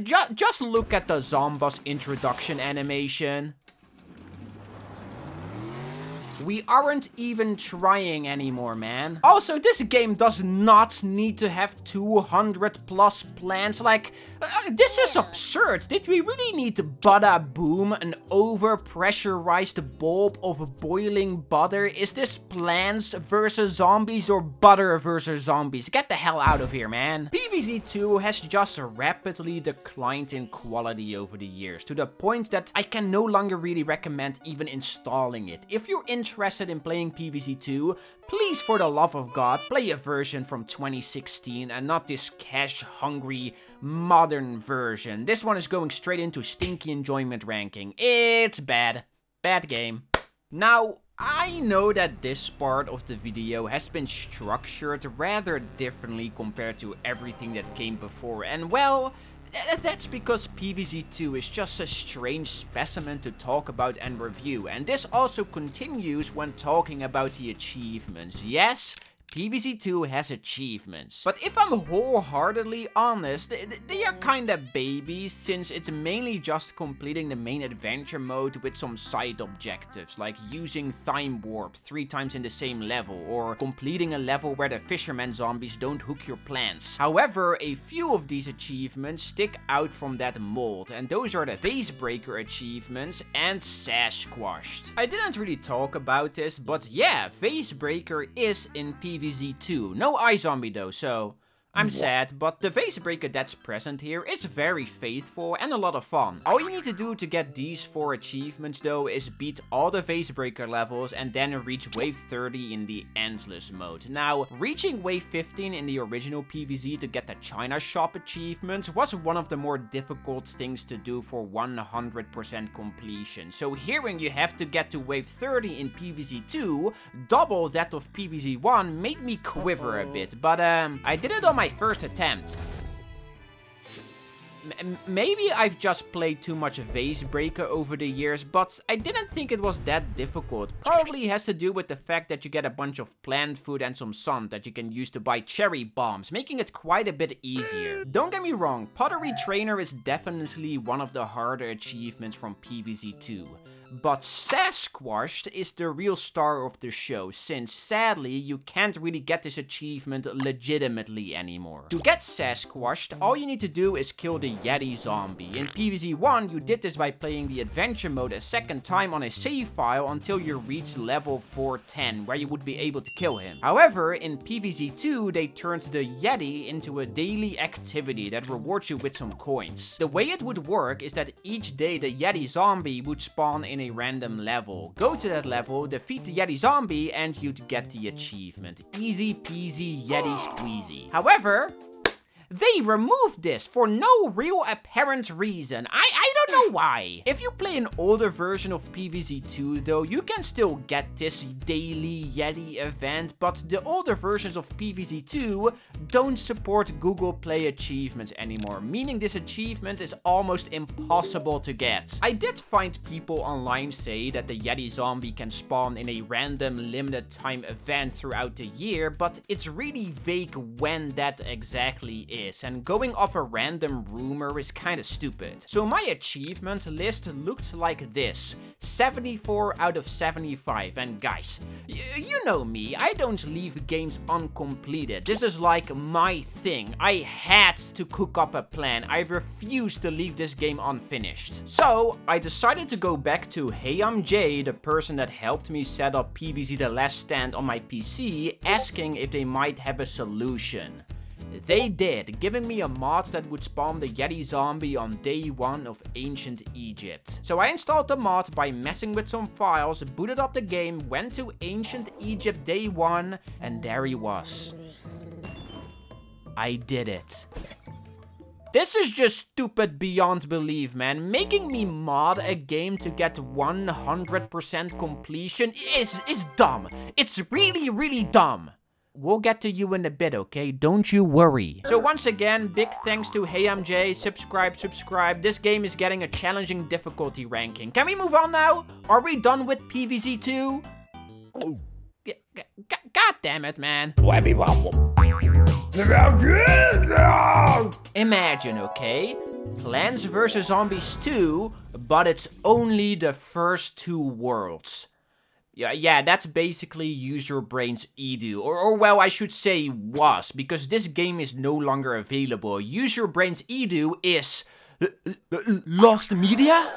A: just look at the Zomboss introduction animation. We aren't even trying anymore, man. Also, this game does not need to have 200 plus plans. Like, this is absurd. Did we really need Bada Boom, an over-pressurized bulb of boiling butter? Is this Plants versus Zombies or Butter versus Zombies? Get the hell out of here, man. PvZ2 has just rapidly declined in quality over the years, to the point that I can no longer really recommend even installing it. If you're interested in playing PvZ2, please, for the love of God, play a version from 2016 and not this cash-hungry modern version. This one is going straight into stinky enjoyment ranking. It's bad. Bad game. Now, I know that this part of the video has been structured rather differently compared to everything that came before, and well, that's because PvZ2 is just a strange specimen to talk about and review, and this also continues when talking about the achievements. Yes, PvZ2 has achievements, but if I'm wholeheartedly honest, they are kinda babies, since it's mainly just completing the main adventure mode with some side objectives, like using time warp 3 times in the same level, or completing a level where the fisherman zombies don't hook your plants. However, a few of these achievements stick out from that mold, and those are the Vasebreaker achievements and Sasquatched. I didn't really talk about this, but yeah, Vasebreaker is in PvZ2. No iZombie though, so I'm sad, but the Vasebreaker that's present here is very faithful and a lot of fun. All you need to do to get these 4 achievements though is beat all the Vasebreaker levels and then reach wave 30 in the endless mode. Now, reaching wave 15 in the original PvZ to get the China Shop achievements was one of the more difficult things to do for 100% completion. So hearing you have to get to wave 30 in PvZ2, double that of PvZ1, made me quiver a bit, but I did it on my first attempt. Maybe I've just played too much Vasebreaker over the years, but I didn't think it was that difficult. Probably has to do with the fact that you get a bunch of plant food and some sun that you can use to buy cherry bombs, making it quite a bit easier. Don't get me wrong, Pottery Trainer is definitely one of the harder achievements from PvZ2. But Sasquatched is the real star of the show, since sadly you can't really get this achievement legitimately anymore. To get Sasquatched, all you need to do is kill the Yeti zombie. In PvZ 1, you did this by playing the adventure mode a second time on a save file until you reach level 410, where you would be able to kill him. However, in PvZ 2, they turned the Yeti into a daily activity that rewards you with some coins. The way it would work is that each day the Yeti zombie would spawn in a random level. Go to that level, defeat the Yeti zombie, and you'd get the achievement. Easy peasy Yeti squeezy. However, they removed this for no real apparent reason. I don't know why. If you play an older version of PvZ 2 though, you can still get this daily Yeti event, but the older versions of PvZ 2 don't support Google Play achievements anymore, meaning this achievement is almost impossible to get. I did find people online say that the Yeti zombie can spawn in a random limited time event throughout the year, but it's really vague when that exactly is, and going off a random rumor is kinda stupid. So my achievement list looked like this: 74 out of 75, and guys, you know me, I don't leave games uncompleted. This is like my thing. I had to cook up a plan. I refused to leave this game unfinished. So I decided to go back to Hey I'm Jay, the person that helped me set up PvZ The Last Stand on my PC, asking if they might have a solution. They did, giving me a mod that would spawn the Yeti zombie on day 1 of ancient Egypt. So I installed the mod by messing with some files, booted up the game, went to ancient Egypt day 1, and there he was. I did it. This is just stupid beyond belief, man. Making me mod a game to get 100% completion is dumb. It's really dumb. We'll get to you in a bit, okay? Don't you worry. So once again, big thanks to Hey I'm Jay. Subscribe. This game is getting a challenging difficulty ranking. Can we move on now? Are we done with PvZ 2? God damn it, man. Imagine, okay? Plants vs. Zombies 2, but it's only the first 2 worlds. Yeah, that's basically Use Your Brain's Edu, or well, I should say was, because this game is no longer available. Use Your Brain's Edu is lost media?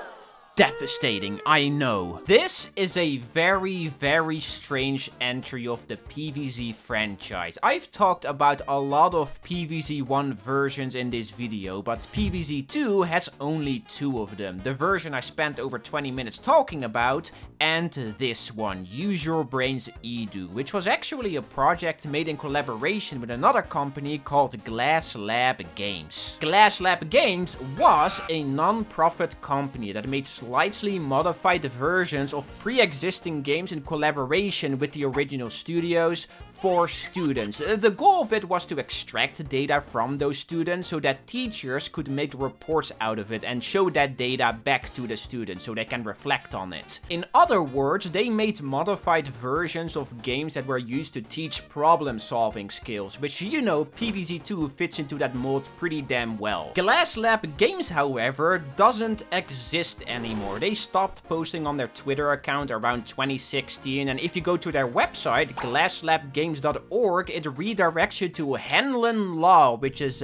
A: Devastating, I know. This is a very strange entry of the PvZ franchise. I've talked about a lot of PvZ 1 versions in this video, but PvZ 2 has only 2 of them. The version I spent over 20 minutes talking about, and this one, Use Your Brain's Edu, which was actually a project made in collaboration with another company called Glass Lab Games. Glass Lab Games was a non-profit company that made slightly modified versions of pre-existing games in collaboration with the original studios for students. The goal of it was to extract data from those students so that teachers could make reports out of it and show that data back to the students so they can reflect on it. In other words, they made modified versions of games that were used to teach problem-solving skills, which, you know, PvZ 2 fits into that mold pretty damn well. Glass Lab Games, however, doesn't exist anymore. They stopped posting on their Twitter account around 2016, and if you go to their website, glasslabgames.org, it redirects you to Henlon Law, which is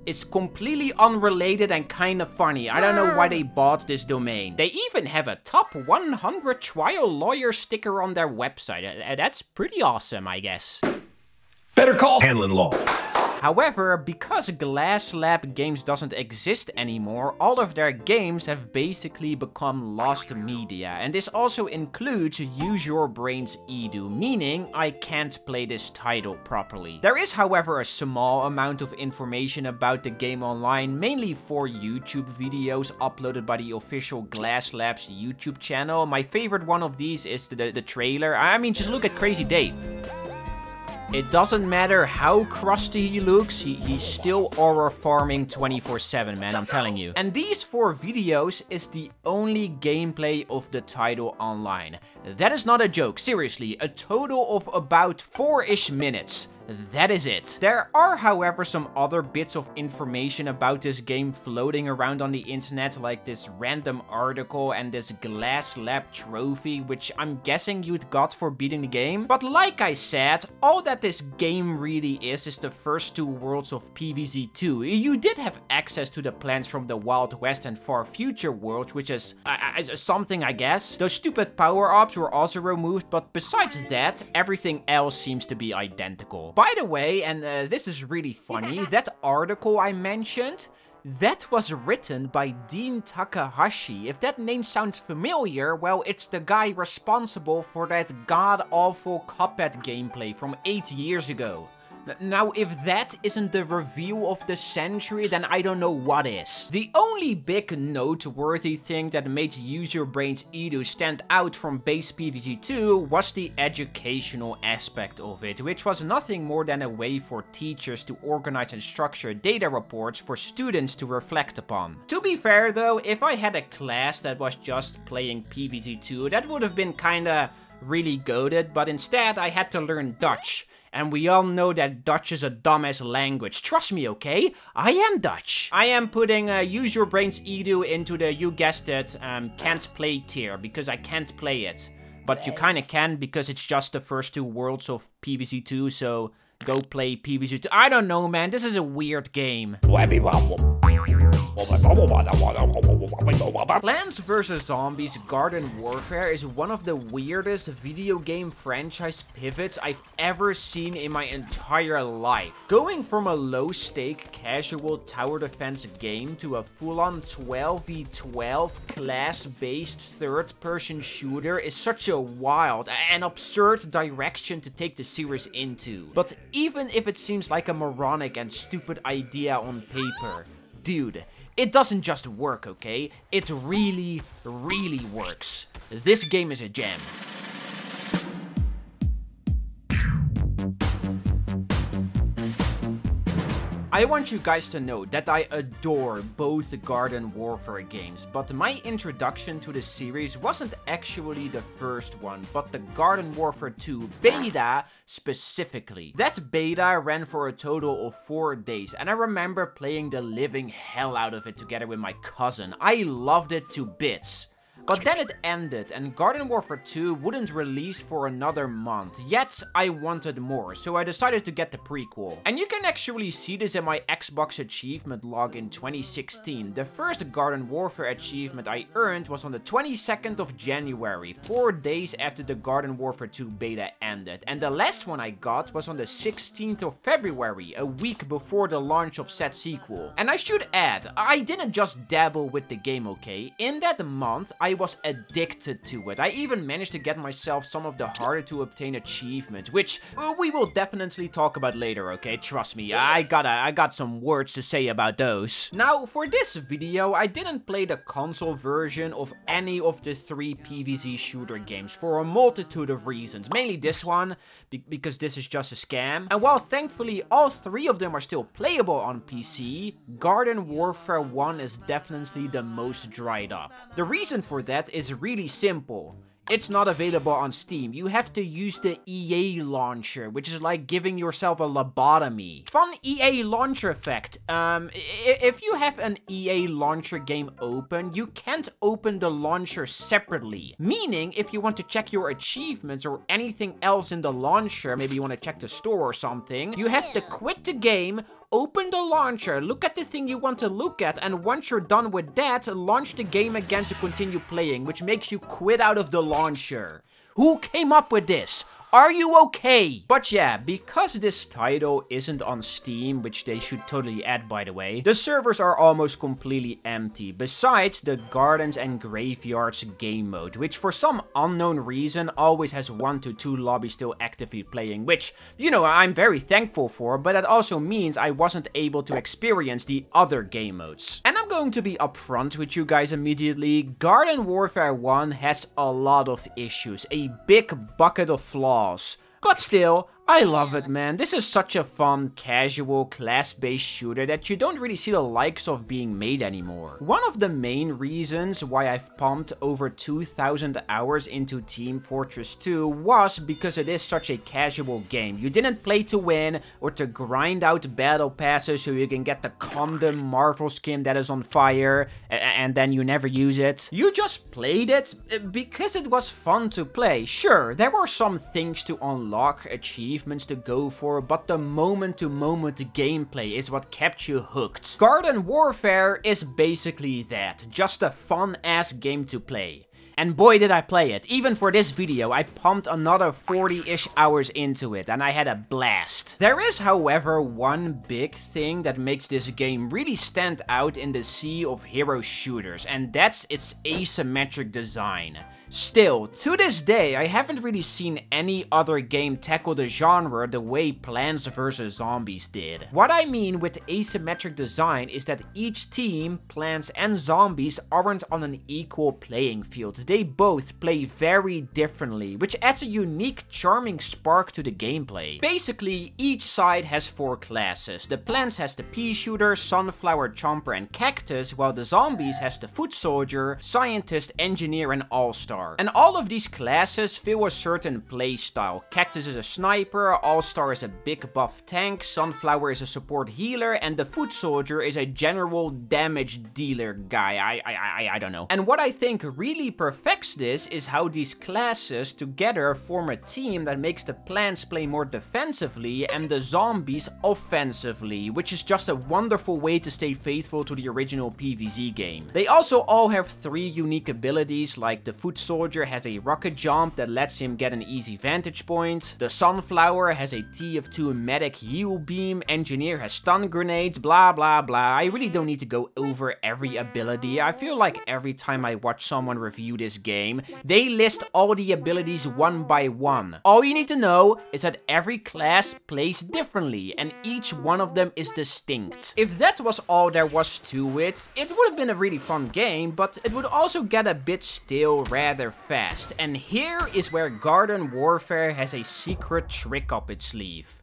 A: it's completely unrelated and kind of funny. I don't know why they bought this domain. They even have a top 100 trial lawyer sticker on their website. That's pretty awesome, I guess.
B: Better call Henlon Law.
A: However, because Glass Lab Games doesn't exist anymore, all of their games have basically become lost media. And this also includes Use Your Brain's Edu, meaning I can't play this title properly. There is, however, a small amount of information about the game online, mainly for YouTube videos uploaded by the official Glass Lab's YouTube channel. My favorite one of these is the trailer. I mean, just look at Crazy Dave. It doesn't matter how crusty he looks, he's still horror farming 24/7, man, I'm telling you. And these 4 videos is the only gameplay of the title online. That is not a joke, seriously, a total of about 4-ish minutes. that is it. There are, however, some other bits of information about this game floating around on the internet, like this random article and this Glass Lab trophy, which I'm guessing you'd got for beating the game. But like I said, all that this game really is the first 2 worlds of PvZ 2. You did have access to the plans from the Wild West and Far Future worlds, which is something, I guess. Those stupid power-ups were also removed, but besides that, everything else seems to be identical. By the way, and this is really funny, that article I mentioned, that was written by Dean Takahashi. If that name sounds familiar, well, it's the guy responsible for that god-awful Cuphead gameplay from 8 years ago. Now, if that isn't the reveal of the century, then I don't know what is. The only big noteworthy thing that made Use Your Brains Edu stand out from base PvZ 2 was the educational aspect of it, which was nothing more than a way for teachers to organize and structure data reports for students to reflect upon. To be fair though, if I had a class that was just playing PvZ 2, that would have been kinda really goated, but instead I had to learn Dutch. And we all know that Dutch is a dumbass language. Trust me, okay? I am Dutch. I am putting Use Your Brains Edu into the, you guessed it, can't play tier, because I can't play it. But you kinda can, because it's just the first 2 worlds of PvZ 2, so go play PvZ 2. I don't know, man, this is a weird game. Plants vs. Zombies Garden Warfare is one of the weirdest video game franchise pivots I've ever seen in my entire life. Going from a low-stake casual tower defense game to a full-on 12v12 class-based third-person shooter is such a wild and absurd direction to take the series into. But even if it seems like a moronic and stupid idea on paper, dude, it doesn't just work, okay? It really, really works. This game is a gem. I want you guys to know that I adore both the Garden Warfare games, but my introduction to the series wasn't actually the first one, but the Garden Warfare 2 beta specifically. That beta ran for a total of 4 days, and I remember playing the living hell out of it together with my cousin. I loved it to bits. But then it ended, and Garden Warfare 2 wouldn't release for another month, yet I wanted more, so I decided to get the prequel. And you can actually see this in my Xbox achievement log in 2016. The first Garden Warfare achievement I earned was on the 22nd of January, 4 days after the Garden Warfare 2 beta ended, and the last one I got was on the 16th of February, a week before the launch of said sequel. And I should add, I didn't just dabble with the game, okay? In that month, I was addicted to it. I even managed to get myself some of the harder to obtain achievements, which we will definitely talk about later, okay? Trust me, I got some words to say about those. Now, for this video, I didn't play the console version of any of the 3 PvZ shooter games for a multitude of reasons. Mainly this one, because this is just a scam. And while thankfully all 3 of them are still playable on PC, Garden Warfare 1 is definitely the most dried up. The reason for that is really simple. It's not available on Steam. You have to use the EA launcher, which is like giving yourself a lobotomy. Fun EA launcher fact. If you have an EA launcher game open, you can't open the launcher separately. Meaning, if you want to check your achievements or anything else in the launcher, maybe you want to check the store or something, you have to quit the game, open the launcher, look at the thing you want to look at, and once you're done with that, launch the game again to continue playing, which makes you quit out of the launcher. Who came up with this? Are you okay? But yeah, because this title isn't on Steam, which they should totally add by the way, the servers are almost completely empty, besides the Gardens and Graveyards game mode, which for some unknown reason always has 1 to 2 lobbies still actively playing, which, you know, I'm very thankful for, but that also means I wasn't able to experience the other game modes. And I'm going to be upfront with you guys immediately, Garden Warfare 1 has a lot of issues, a big bucket of flaws. But still, I love it, man. This is such a fun, casual, class-based shooter that you don't really see the likes of being made anymore. One of the main reasons why I've pumped over 2,000 hours into Team Fortress 2 was because it is such a casual game. You didn't play to win or to grind out battle passes so you can get the condom Marvel skin that is on fire and then you never use it. You just played it because it was fun to play. Sure, there were some things to unlock, achievements to go for, but the moment-to-moment gameplay is what kept you hooked. Garden Warfare is basically that, just a fun-ass game to play. And boy did I play it. Even for this video, I pumped another 40-ish hours into it, and I had a blast. There is, however, one big thing that makes this game really stand out in the sea of hero shooters, and that's its asymmetric design. Still, to this day, I haven't really seen any other game tackle the genre the way Plants vs. Zombies did. What I mean with asymmetric design is that each team, Plants and Zombies, aren't on an equal playing field. They both play very differently, which adds a unique, charming spark to the gameplay. Basically, each side has 4 classes. The Plants has the Pea Shooter, Sunflower, Chomper, and Cactus, while the Zombies has the Foot Soldier, Scientist, Engineer, and All-Star. And all of these classes fill a certain playstyle. Cactus is a sniper, All-Star is a big buff tank, Sunflower is a support healer, and the Foot Soldier is a general damage dealer guy. I don't know. And what I think really perfects this is how these classes together form a team that makes the Plants play more defensively and the Zombies offensively, which is just a wonderful way to stay faithful to the original PvZ game. They also all have 3 unique abilities, like the Foot Soldier has a rocket jump that lets him get an easy vantage point. The Sunflower has a TF2 medic heal beam. Engineer has stun grenades, blah blah blah. I really don't need to go over every ability. I feel like every time I watch someone review this game, they list all the abilities one by one. All you need to know is that every class plays differently and each one of them is distinct. If that was all there was to it, it would have been a really fun game, but it would also get a bit stale rather fast. And here is where Garden Warfare has a secret trick up its sleeve.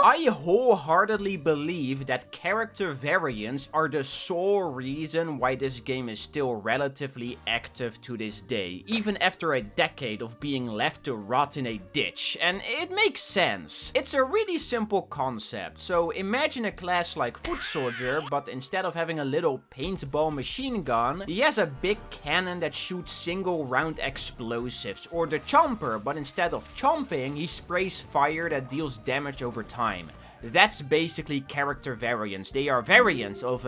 A: I wholeheartedly believe that character variants are the sole reason why this game is still relatively active to this day, even after a decade of being left to rot in a ditch, and it makes sense. It's a really simple concept, so imagine a class like Foot Soldier, but instead of having a little paintball machine gun, he has a big cannon that shoots single round explosives, or the Chomper, but instead of chomping, he sprays fire that deals damage over time. That's basically character variants. They are variants of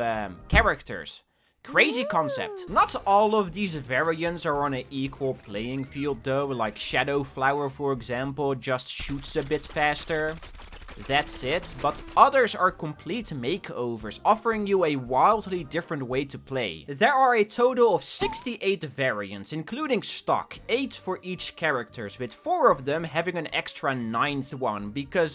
A: characters. Crazy concept. Not all of these variants are on an equal playing field though, like Shadow Flower for example just shoots a bit faster. That's it, but others are complete makeovers, offering you a wildly different way to play. There are a total of 68 variants, including stock, 8 for each characters, with 4 of them having an extra 9th one, because,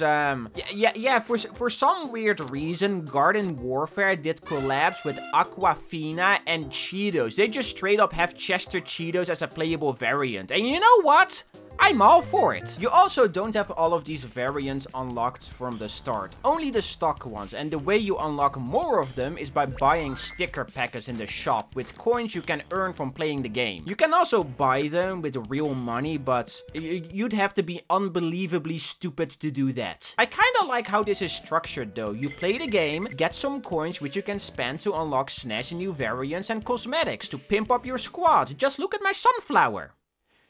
A: for some weird reason, Garden Warfare did collabs with Aquafina and Cheetos. They just straight up have Chester Cheetos as a playable variant, and you know what? I'm all for it. You also don't have all of these variants unlocked from the start, only the stock ones, and the way you unlock more of them is by buying sticker packets in the shop with coins you can earn from playing the game. You can also buy them with real money, but you'd have to be unbelievably stupid to do that. I kinda like how this is structured though. You play the game, get some coins which you can spend to unlock snazzy new variants and cosmetics to pimp up your squad. Just look at my Sunflower.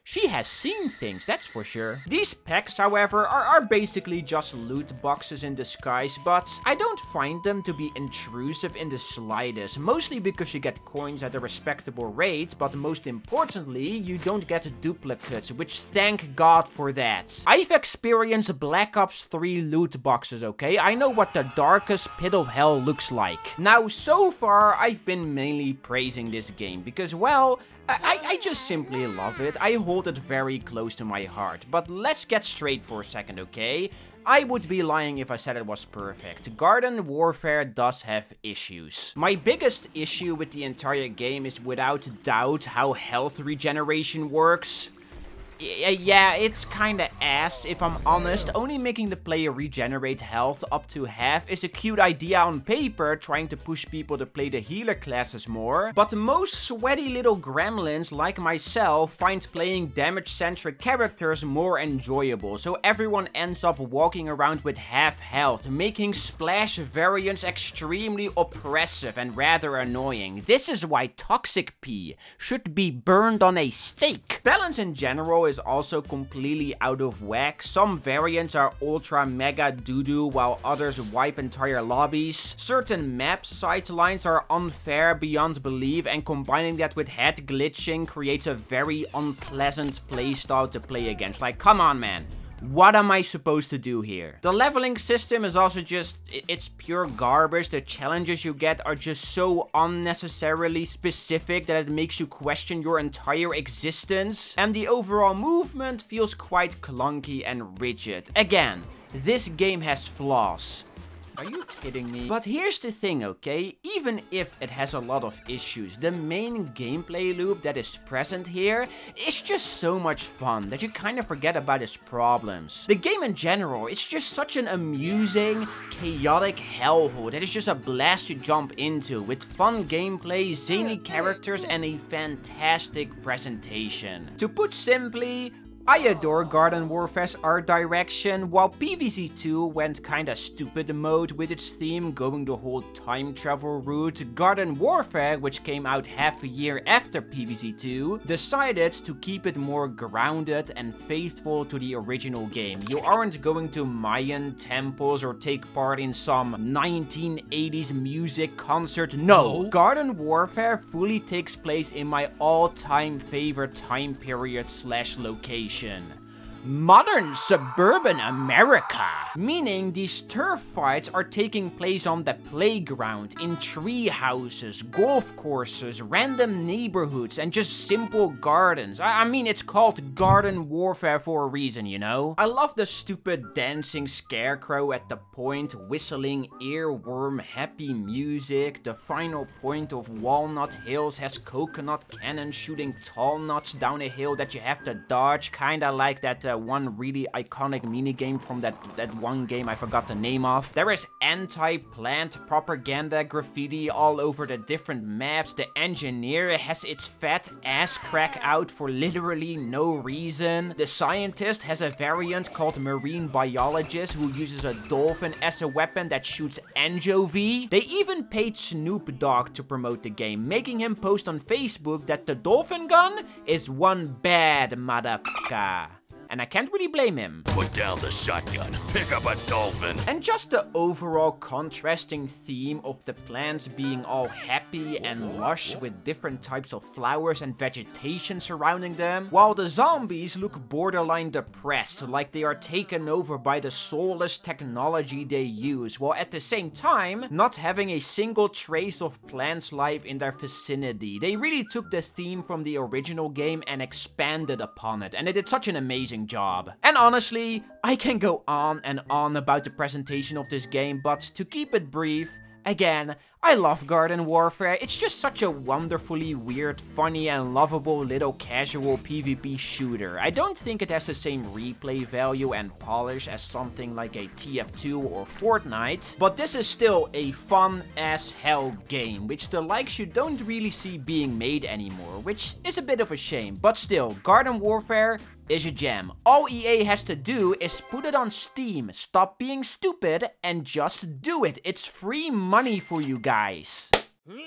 A: She has seen things, that's for sure. These packs, however, are basically just loot boxes in disguise, but I don't find them to be intrusive in the slightest, mostly because you get coins at a respectable rate, but most importantly, you don't get duplicates, which thank God for that. I've experienced Black Ops 3 loot boxes, okay? I know what the darkest pit of hell looks like. Now, so far, I've been mainly praising this game because, well, I just simply love it. I hold it very close to my heart. But let's get straight for a second, okay? I would be lying if I said it was perfect. Garden Warfare does have issues. My biggest issue with the entire game is without doubt how health regeneration works. Yeah, it's kinda ass, if I'm honest. Only making the player regenerate health up to half is a cute idea on paper, trying to push people to play the healer classes more. But most sweaty little gremlins like myself find playing damage-centric characters more enjoyable, so everyone ends up walking around with half health, making splash variants extremely oppressive and rather annoying. This is why Toxic P should be burned on a stake. Balance in general is also completely out of whack. Some variants are ultra mega doo-doo while others wipe entire lobbies. Certain map sightlines are unfair beyond belief, and combining that with head glitching creates a very unpleasant playstyle to play against. Like, come on, man. What am I supposed to do here? The leveling system is also just, it's pure garbage. The challenges you get are just so unnecessarily specific that it makes you question your entire existence. And the overall movement feels quite clunky and rigid. Again, this game has flaws. Are you kidding me? But here's the thing, okay? Even if it has a lot of issues, the main gameplay loop that is present here is just so much fun that you kind of forget about its problems. The game in general, it's just such an amusing, chaotic hellhole that is just a blast to jump into, with fun gameplay, zany characters, and a fantastic presentation. To put simply, I adore Garden Warfare's art direction. While PvZ 2 went kinda stupid mode with its theme, going the whole time travel route, Garden Warfare, which came out half a year after PvZ 2, decided to keep it more grounded and faithful to the original game. You aren't going to Mayan temples or take part in some 1980s music concert. No! Garden Warfare fully takes place in my all-time favorite time period / location. Modern suburban America. Meaning these turf fights are taking place on the playground, in tree houses, golf courses, random neighborhoods, and just simple gardens. I mean, it's called Garden Warfare for a reason, you know? I love the stupid dancing scarecrow at the point, whistling earworm happy music. The final point of Walnut Hills has coconut cannons shooting tall nuts down a hill that you have to dodge, kinda like that one really iconic minigame from that one game I forgot the name of. There is anti-plant propaganda graffiti all over the different maps. The engineer has its fat ass crack out for literally no reason. The scientist has a variant called Marine Biologist who uses a dolphin as a weapon that shoots anchovy. They even paid Snoop Dogg to promote the game, making him post on Facebook that the dolphin gun is one bad motherfucker. And I can't really blame him.
B: Put down the shotgun, pick up a dolphin.
A: And just the overall contrasting theme of the plants being all happy and lush with different types of flowers and vegetation surrounding them, while the zombies look borderline depressed, like they are taken over by the soulless technology they use, while at the same time not having a single trace of plants' life in their vicinity. They really took the theme from the original game and expanded upon it, and they did such an amazing job. And honestly, I can go on and on about the presentation of this game, but to keep it brief, again, I love Garden Warfare. It's just such a wonderfully weird, funny, and lovable little casual PvP shooter. I don't think it has the same replay value and polish as something like a TF2 or Fortnite, but this is still a fun as hell game, which the likes you don't really see being made anymore, which is a bit of a shame. But still, Garden Warfare is a gem. All EA has to do is put it on Steam, stop being stupid, and just do it. It's free money for you guys.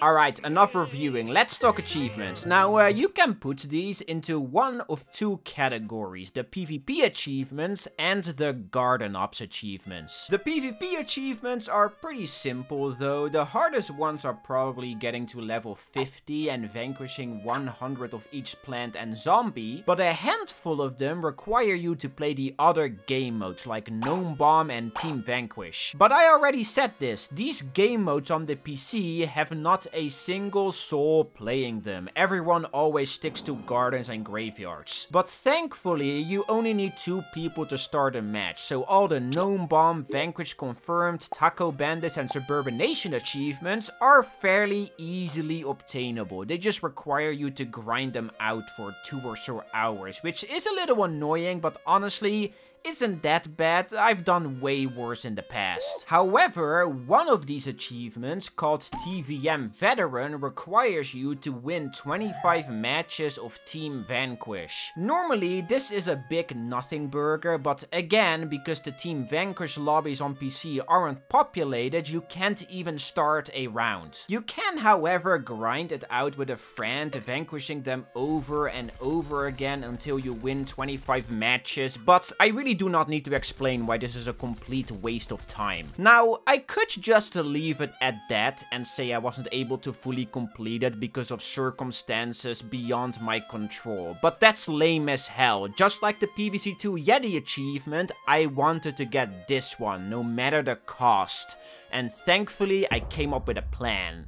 A: Alright, enough reviewing, let's talk achievements. Now, you can put these into one of two categories, the PvP achievements and the Garden Ops achievements. The PvP achievements are pretty simple though. The hardest ones are probably getting to level 50 and vanquishing 100 of each plant and zombie, but a handful of them require you to play the other game modes like Gnome Bomb and Team Vanquish. But I already said this, these game modes on the PC have not not a single soul playing them. Everyone always sticks to gardens and graveyards. But thankfully, you only need 2 people to start a match, so all the Gnome Bomb, Vanquish Confirmed, Taco Bandits and Suburban Nation achievements are fairly easily obtainable. They just require you to grind them out for 2 or so hours, which is a little annoying, but honestly, isn't that bad. I've done way worse in the past. However, one of these achievements, called TVM Veteran, requires you to win 25 matches of Team Vanquish. Normally, this is a big nothing burger, but again, because the Team Vanquish lobbies on PC aren't populated, you can't even start a round. You can, however, grind it out with a friend, vanquishing them over and over again until you win 25 matches, but I really do not need to explain why this is a complete waste of time. Now, I could just leave it at that and say I wasn't able to fully complete it because of circumstances beyond my control, but that's lame as hell. Just like the PvZ2 Yeti achievement, I wanted to get this one, no matter the cost, and thankfully I came up with a plan.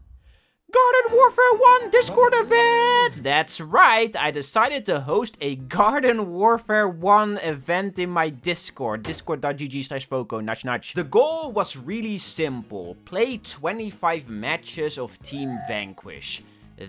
A: Garden Warfare 1 Discord event! That's right, I decided to host a Garden Warfare 1 event in my Discord, discord.gg/foco, nudge nudge. The goal was really simple, play 25 matches of Team Vanquish.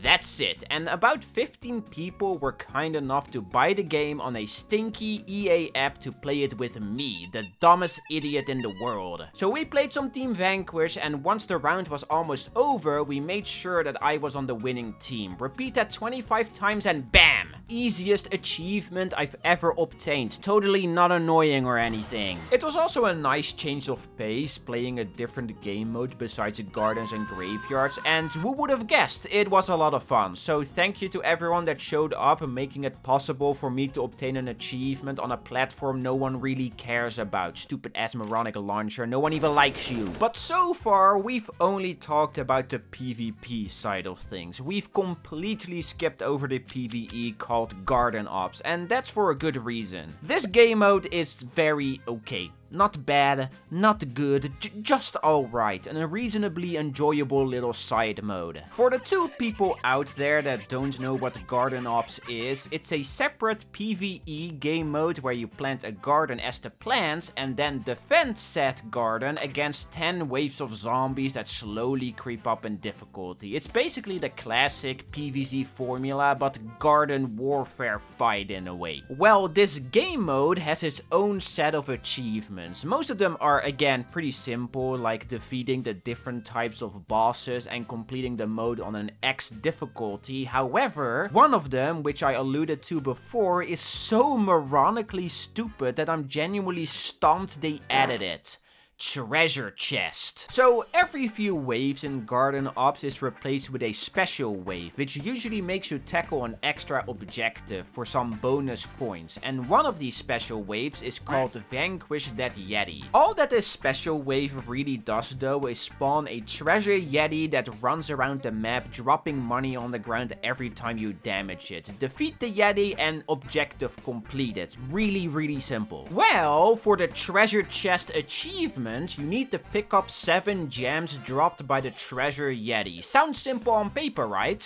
A: That's it, and about 15 people were kind enough to buy the game on a stinky EA app to play it with me, the dumbest idiot in the world. So we played some Team Vanquish, and once the round was almost over, we made sure that I was on the winning team. Repeat that 25 times and bam! Easiest achievement I've ever obtained, totally not annoying or anything. It was also a nice change of pace, playing a different game mode besides gardens and graveyards, and who would have guessed, it was a lot of fun. So thank you to everyone that showed up and making it possible for me to obtain an achievement on a platform no one really cares about. Stupid ass moronic launcher, no one even likes you. But so far we've only talked about the PvP side of things. We've completely skipped over the PvE called Garden Ops, and that's for a good reason. This game mode is very okay. Not bad, not good, just alright, and a reasonably enjoyable little side mode. For the 2 people out there that don't know what Garden Ops is, it's a separate PvE game mode where you plant a garden as the plants and then defend said garden against 10 waves of zombies that slowly creep up in difficulty. It's basically the classic PvZ formula, but Garden Warfare fight in a way. Well, this game mode has its own set of achievements. Most of them are again pretty simple, like defeating the different types of bosses and completing the mode on an X difficulty. However, one of them, which I alluded to before, is so moronically stupid that I'm genuinely stumped they added it. Treasure chest. So every few waves in Garden Ops is replaced with a special wave, which usually makes you tackle an extra objective for some bonus coins, and one of these special waves is called Vanquish That Yeti. All that this special wave really does though is spawn a treasure yeti that runs around the map dropping money on the ground every time you damage it. Defeat the yeti and objective completed. Really simple. Well, for the treasure chest achievement, you need to pick up 7 gems dropped by the treasure yeti. Sounds simple on paper, right?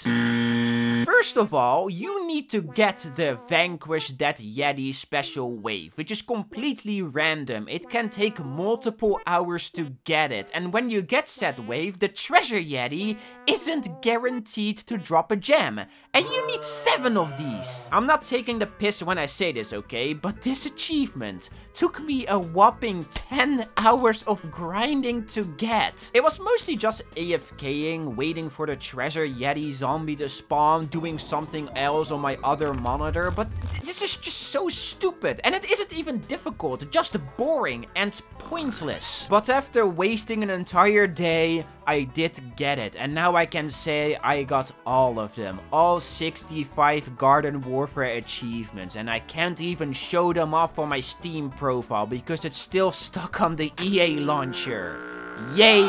A: First of all, you need to get the Vanquish That Yeti special wave, which is completely random. It can take multiple hours to get it, and when you get said wave, the treasure yeti isn't guaranteed to drop a gem, and you need 7 of these. I'm not taking the piss when I say this, okay, but this achievement took me a whopping 10 hours of grinding to get. It was mostly just AFKing, waiting for the treasure yeti zombie to spawn, doing something else on my other monitor, but this is just so stupid, and it isn't even difficult, just boring and pointless. But after wasting an entire day, I did get it, and now I can say I got all of them, all 65 Garden Warfare achievements, and I can't even show them off on my Steam profile because it's still stuck on the EA launcher. Yay!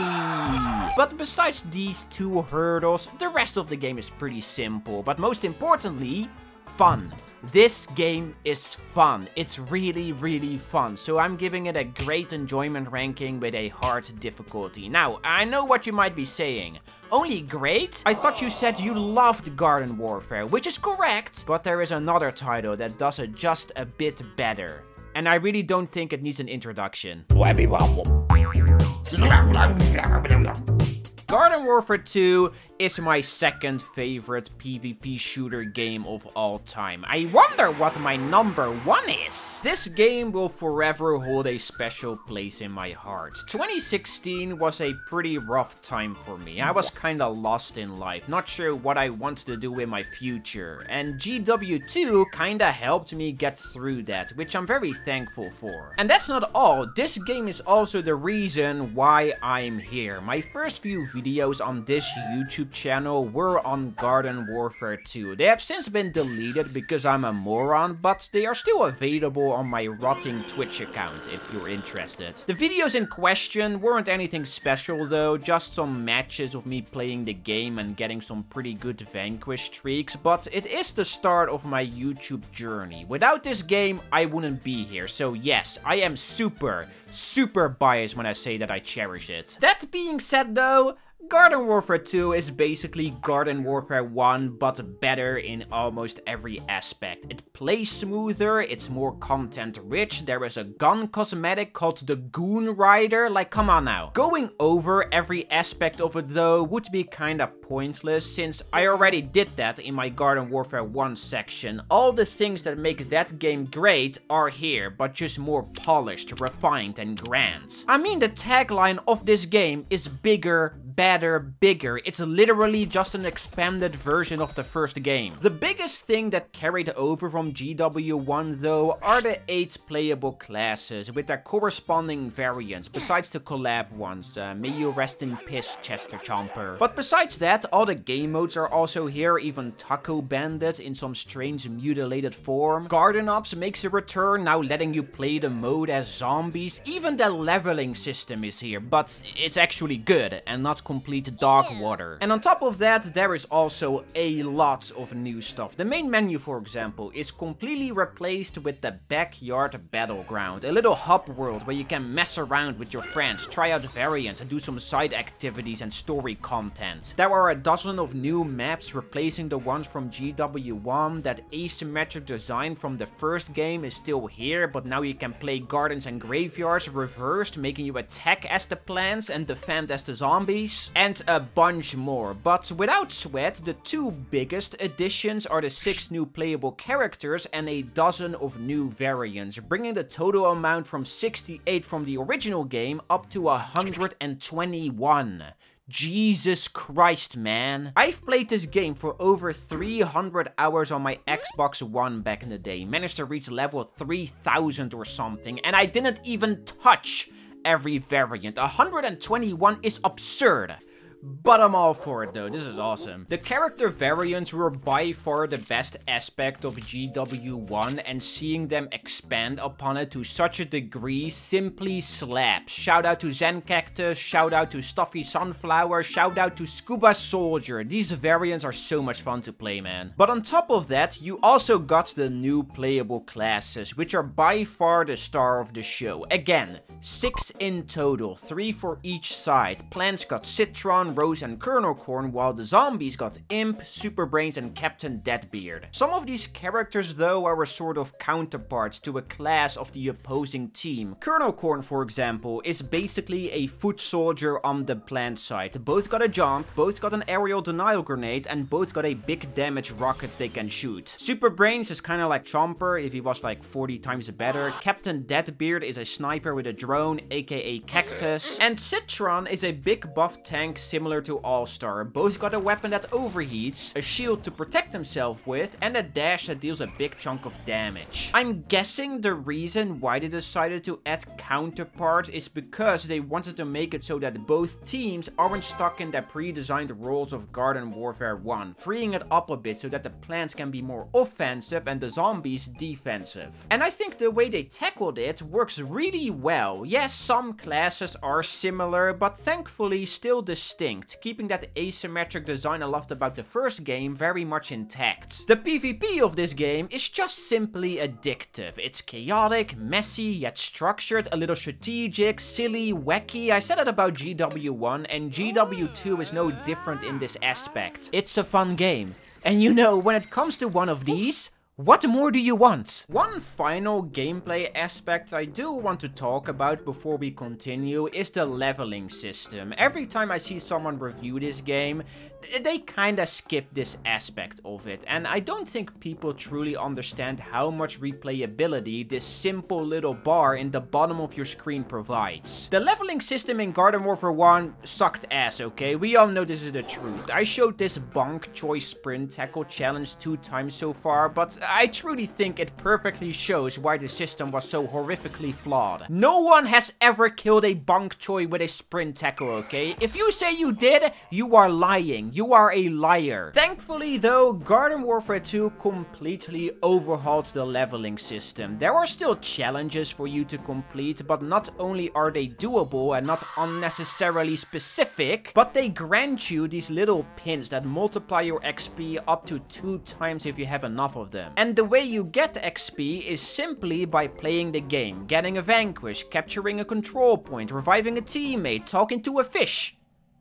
A: But besides these 2 hurdles, the rest of the game is pretty simple, but most importantly, fun. This game is fun. It's really, really fun. So I'm giving it a great enjoyment ranking with a hard difficulty. Now, I know what you might be saying. Only great? I thought you said you loved Garden Warfare, which is correct. But there is another title that does it just a bit better. And I really don't think it needs an introduction. Garden Warfare 2 is my second favorite PvP shooter game of all time. I wonder what my number 1 is. This game will forever hold a special place in my heart. 2016 was a pretty rough time for me. I was kinda lost in life, not sure what I wanted to do in my future. And GW2 kinda helped me get through that, which I'm very thankful for. And that's not all. This game is also the reason why I'm here. My first few videos on this YouTube channel were on Garden Warfare 2. They have since been deleted because I'm a moron, but they are still available on my rotting Twitch account if you're interested. The videos in question weren't anything special though, just some matches of me playing the game and getting some pretty good Vanquish streaks, but it is the start of my YouTube journey. Without this game, I wouldn't be here, so yes, I am super biased when I say that I cherish it. That being said though, Garden Warfare 2 is basically Garden Warfare 1, but better in almost every aspect. It plays smoother, it's more content rich, there is a gun cosmetic called the Goon Rider, like come on now. Going over every aspect of it though would be kinda pointless, since I already did that in my Garden Warfare 1 section. All the things that make that game great are here, but just more polished, refined and grand. I mean, the tagline of this game is bigger, better, bigger. It's literally just an expanded version of the first game. The biggest thing that carried over from GW1 though are the 8 playable classes with their corresponding variants, besides the collab ones. May you rest in piss, Chester Chomper. But besides that, all the game modes are also here, even Taco Bandit in some strange mutilated form. Garden Ops makes a return, now letting you play the mode as zombies. Even the leveling system is here, but it's actually good and not complete dog water. And on top of that, there is also a lot of new stuff. The main menu, for example, is completely replaced with the Backyard Battleground, a little hub world where you can mess around with your friends, try out variants and do some side activities and story content. There are a dozen of new maps replacing the ones from GW1. That asymmetric design from the first game is still here, but now you can play gardens and graveyards reversed, making you attack as the plants and defend as the zombies. And a bunch more, but without sweat, the 2 biggest additions are the 6 new playable characters and a dozen of new variants, bringing the total amount from 68 from the original game up to 121. Jesus Christ, man. I've played this game for over 300 hours on my Xbox One back in the day, managed to reach level 3000 or something, and I didn't even touch every variant. 121 is absurd. But I'm all for it though, this is awesome. The character variants were by far the best aspect of GW1, and seeing them expand upon it to such a degree simply slaps. Shout out to Zen Cactus, shout out to Stuffy Sunflower, shout out to Scuba Soldier. These variants are so much fun to play, man. But on top of that, you also got the new playable classes, which are by far the star of the show. Again, 6 in total, 3 for each side. Plants got Citron, Rose and Kernel Corn, while the zombies got Imp, Super Brains and Captain Deadbeard. Some of these characters though are a sort of counterparts to a class of the opposing team. Kernel Corn, for example, is basically a foot soldier on the plant side. Both got a jump, both got an aerial denial grenade, and both got a big damage rocket they can shoot. Super Brains is kinda like Chomper if he was like 40 times better. Captain Deadbeard is a sniper with a drone, aka Cactus. And Citron is a big buff tank similar to All-Star. Both got a weapon that overheats, a shield to protect himself with, and a dash that deals a big chunk of damage. I'm guessing the reason why they decided to add counterparts is because they wanted to make it so that both teams aren't stuck in their pre-designed roles of Garden Warfare 1, freeing it up a bit so that the plants can be more offensive and the zombies defensive. And I think the way they tackled it works really well. Yes, some classes are similar, but thankfully still distinct. distinct, keeping that asymmetric design I loved about the first game very much intact. The PvP of this game is just simply addictive. It's chaotic, messy, yet structured, a little strategic, silly, wacky. I said it about GW1, and GW2 is no different in this aspect. It's a fun game. And you know, when it comes to one of these, what more do you want? One final gameplay aspect I do want to talk about before we continue is the leveling system. Every time I see someone review this game, they kinda skip this aspect of it, and I don't think people truly understand how much replayability this simple little bar in the bottom of your screen provides. The leveling system in Garden Warfare 1 sucked ass, okay? We all know this is the truth. I showed this bonk choice sprint tackle challenge 2 times so far, but I truly think it perfectly shows why the system was so horrifically flawed. No one has ever killed a bonk choi with a sprint tackle, okay? If you say you did, you are lying. You are a liar. Thankfully though, Garden Warfare 2 completely overhauled the leveling system. There are still challenges for you to complete, but not only are they doable and not unnecessarily specific, but they grant you these little pins that multiply your XP up to 2 times if you have enough of them. And the way you get XP is simply by playing the game, getting a vanquish, capturing a control point, reviving a teammate, talking to a fish.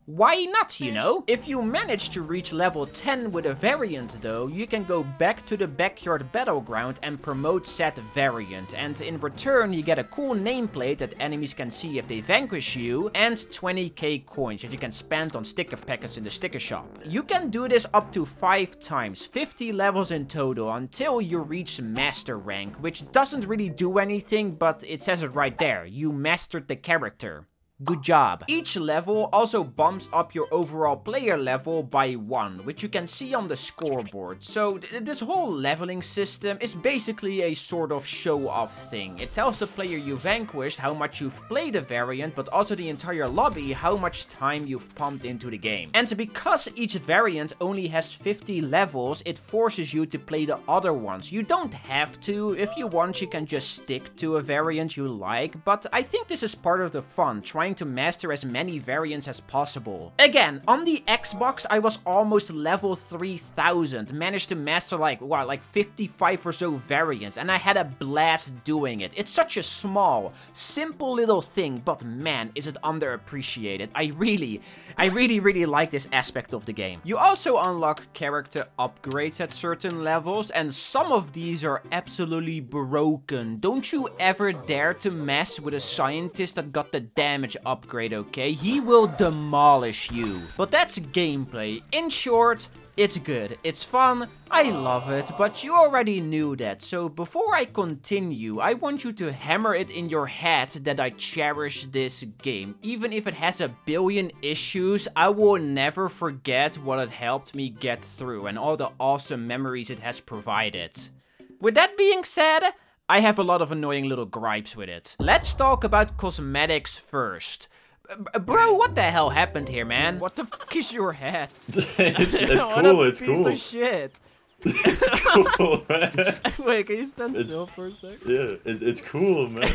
A: Why not, you know? If you manage to reach level 10 with a variant though, you can go back to the backyard battleground and promote said variant, and in return you get a cool nameplate that enemies can see if they vanquish you, and 20k coins that you can spend on sticker packets in the sticker shop. You can do this up to 5 times, 50 levels in total, until you reach master rank, which doesn't really do anything, but it says it right there, you mastered the character. Good job. Each level also bumps up your overall player level by 1, which you can see on the scoreboard. So this whole leveling system is basically a sort of show-off thing. It tells the player you vanquished how much you've played a variant, but also the entire lobby how much time you've pumped into the game. And because each variant only has 50 levels, it forces you to play the other ones. You don't have to. If you want, you can just stick to a variant you like, but I think this is part of the fun, trying to master as many variants as possible. Again, on the Xbox, I was almost level 3000, managed to master like 55 or so variants, and I had a blast doing it. It's such a small, simple little thing, but man, is it underappreciated. I really like this aspect of the game. You also unlock character upgrades at certain levels, and some of these are absolutely broken. Don't you ever dare to mess with a scientist that got the damage upgrade, okay? He will demolish you. But that's gameplay. In short, it's good, it's fun, I love it, but you already knew that, so before I continue, I want you to hammer it in your head that I cherish this game. Even if it has a billion issues, I will never forget what it helped me get through and all the awesome memories it has provided. With that being said, I have a lot of annoying little gripes with it. Let's talk about cosmetics first. Bro, what the hell happened here, man? What the fuck is your hat?
C: it's cool, it's cool.
A: Piece of shit.
C: It's cool, man.
A: Wait, can you stand still for a sec?
C: Yeah, it's cool, man.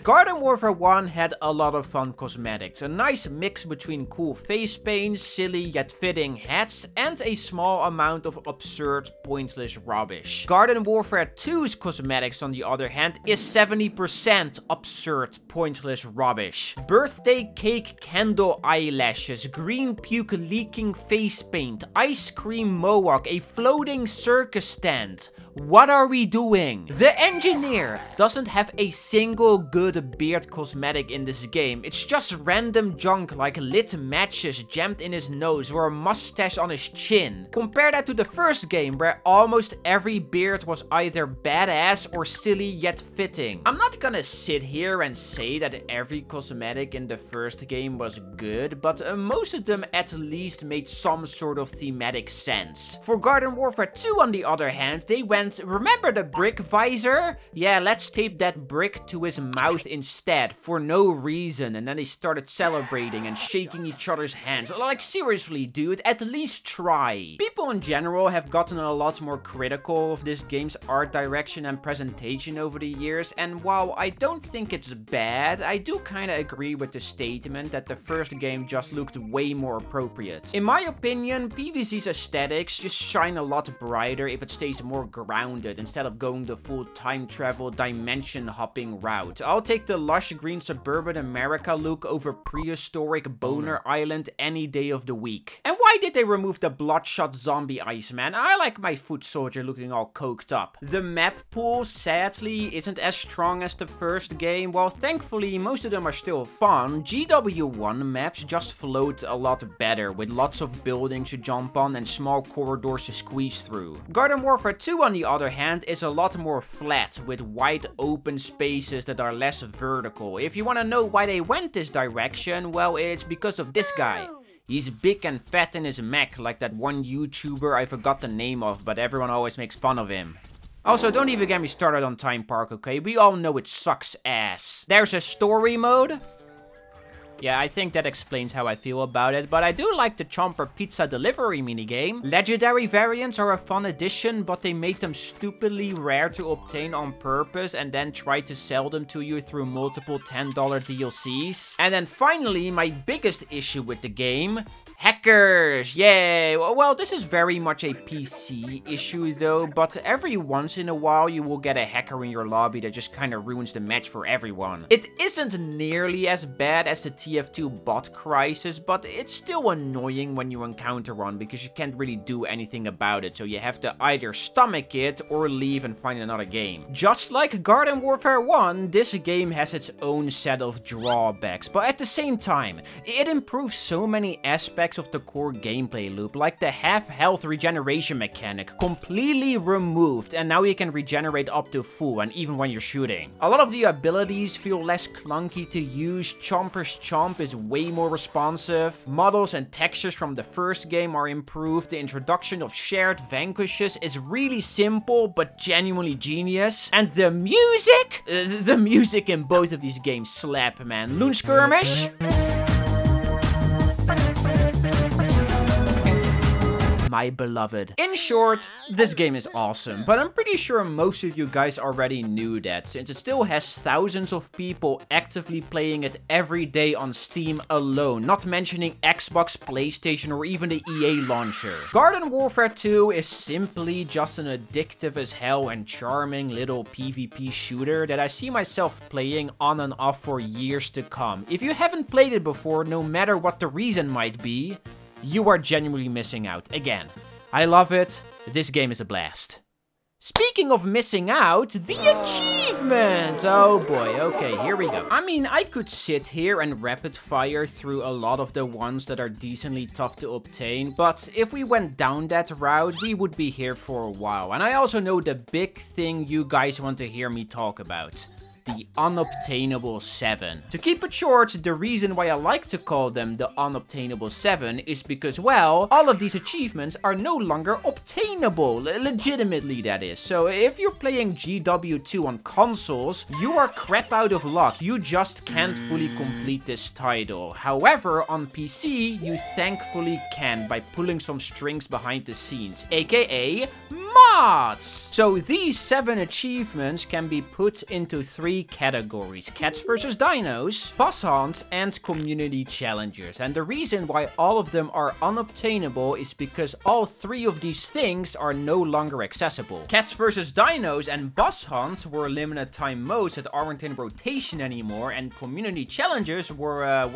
A: Garden Warfare 1 had a lot of fun cosmetics, a nice mix between cool face paints, silly yet fitting hats, and a small amount of absurd, pointless rubbish. Garden Warfare 2's cosmetics, on the other hand, is 70% absurd, pointless rubbish. Birthday cake candle eyelashes, green puke leaking face paint, ice cream mohawk, a floating circus stand. What are we doing? The engineer doesn't have a single good beard cosmetic in this game. It's just random junk like lit matches jammed in his nose or a mustache on his chin. Compare that to the first game where almost every beard was either badass or silly yet fitting. I'm not gonna sit here and say that every cosmetic in the first game was good, but most of them at least made some sort of thematic sense. For Garden Warfare 2 on the other hand, they went And remember the brick visor? Yeah, let's tape that brick to his mouth instead, for no reason. And then they started celebrating and shaking each other's hands. Like, seriously, dude, at least try. People in general have gotten a lot more critical of this game's art direction and presentation over the years, and while I don't think it's bad, I do kinda agree with the statement that the first game just looked way more appropriate. In my opinion, PvZ's aesthetics just shine a lot brighter if it stays more grounded instead of going the full time travel dimension hopping route. I'll take the lush green suburban America look over prehistoric Boner Island any day of the week. And why did they remove the bloodshot zombie Iceman? I like my foot soldier looking all coked up. The map pool, sadly, isn't as strong as the first game. While thankfully most of them are still fun, GW1 maps just float a lot better, with lots of buildings to jump on and small corridors to squeeze through. Garden Warfare 2, on the other hand, is a lot more flat, with wide open spaces that are less vertical. If you want to know why they went this direction, well, it's because of this guy. He's big and fat in his mech, like that one YouTuber I forgot the name of, but everyone always makes fun of him. Also, don't even get me started on Time Park, okay? We all know it sucks ass. There's a story mode. Yeah, I think that explains how I feel about it, but I do like the Chomper Pizza delivery minigame. Legendary variants are a fun addition, but they made them stupidly rare to obtain on purpose and then try to sell them to you through multiple $10 DLCs. And then finally, my biggest issue with the game: hackers! Yay! Well, this is very much a PC issue though, but every once in a while you will get a hacker in your lobby that just kinda ruins the match for everyone. It isn't nearly as bad as the TF2 bot crisis, but it's still annoying when you encounter one because you can't really do anything about it, so you have to either stomach it or leave and find another game. Just like Garden Warfare 1, this game has its own set of drawbacks, but at the same time, it improves so many aspects of the core gameplay loop, like the half health regeneration mechanic, completely removed, and now you can regenerate up to full, and even when you're shooting. A lot of the abilities feel less clunky to use. Chomper's Chomp is way more responsive. Models and textures from the first game are improved. The introduction of shared vanquishes is really simple, but genuinely genius. And the music? The music in both of these games slap, man. Loon Skirmish? My beloved. In short, this game is awesome, but I'm pretty sure most of you guys already knew that, since it still has thousands of people actively playing it every day on Steam alone, not mentioning Xbox, PlayStation, or even the EA launcher. Garden Warfare 2 is simply just an addictive as hell and charming little PvP shooter that I see myself playing on and off for years to come. If you haven't played it before, no matter what the reason might be, you are genuinely missing out. Again, I love it. This game is a blast. Speaking of missing out, the achievements! Oh boy, okay, here we go. I mean, I could sit here and rapid fire through a lot of the ones that are decently tough to obtain, but if we went down that route, we would be here for a while. And I also know the big thing you guys want to hear me talk about: the unobtainable 7. To keep it short, the reason why I like to call them the unobtainable 7 is because, well, all of these achievements are no longer obtainable, legitimately that is. So if you're playing GW2 on consoles, you are crap out of luck. You just can't fully complete this title. However, on PC, you thankfully can by pulling some strings behind the scenes, aka mods. So these 7 achievements can be put into 3 categories: Cats vs Dinos, Boss Hunt, and Community Challengers. And the reason why all of them are unobtainable is because all 3 of these things are no longer accessible. Cats vs Dinos and Boss Hunt were limited time modes that aren't in rotation anymore, and Community Challengers were,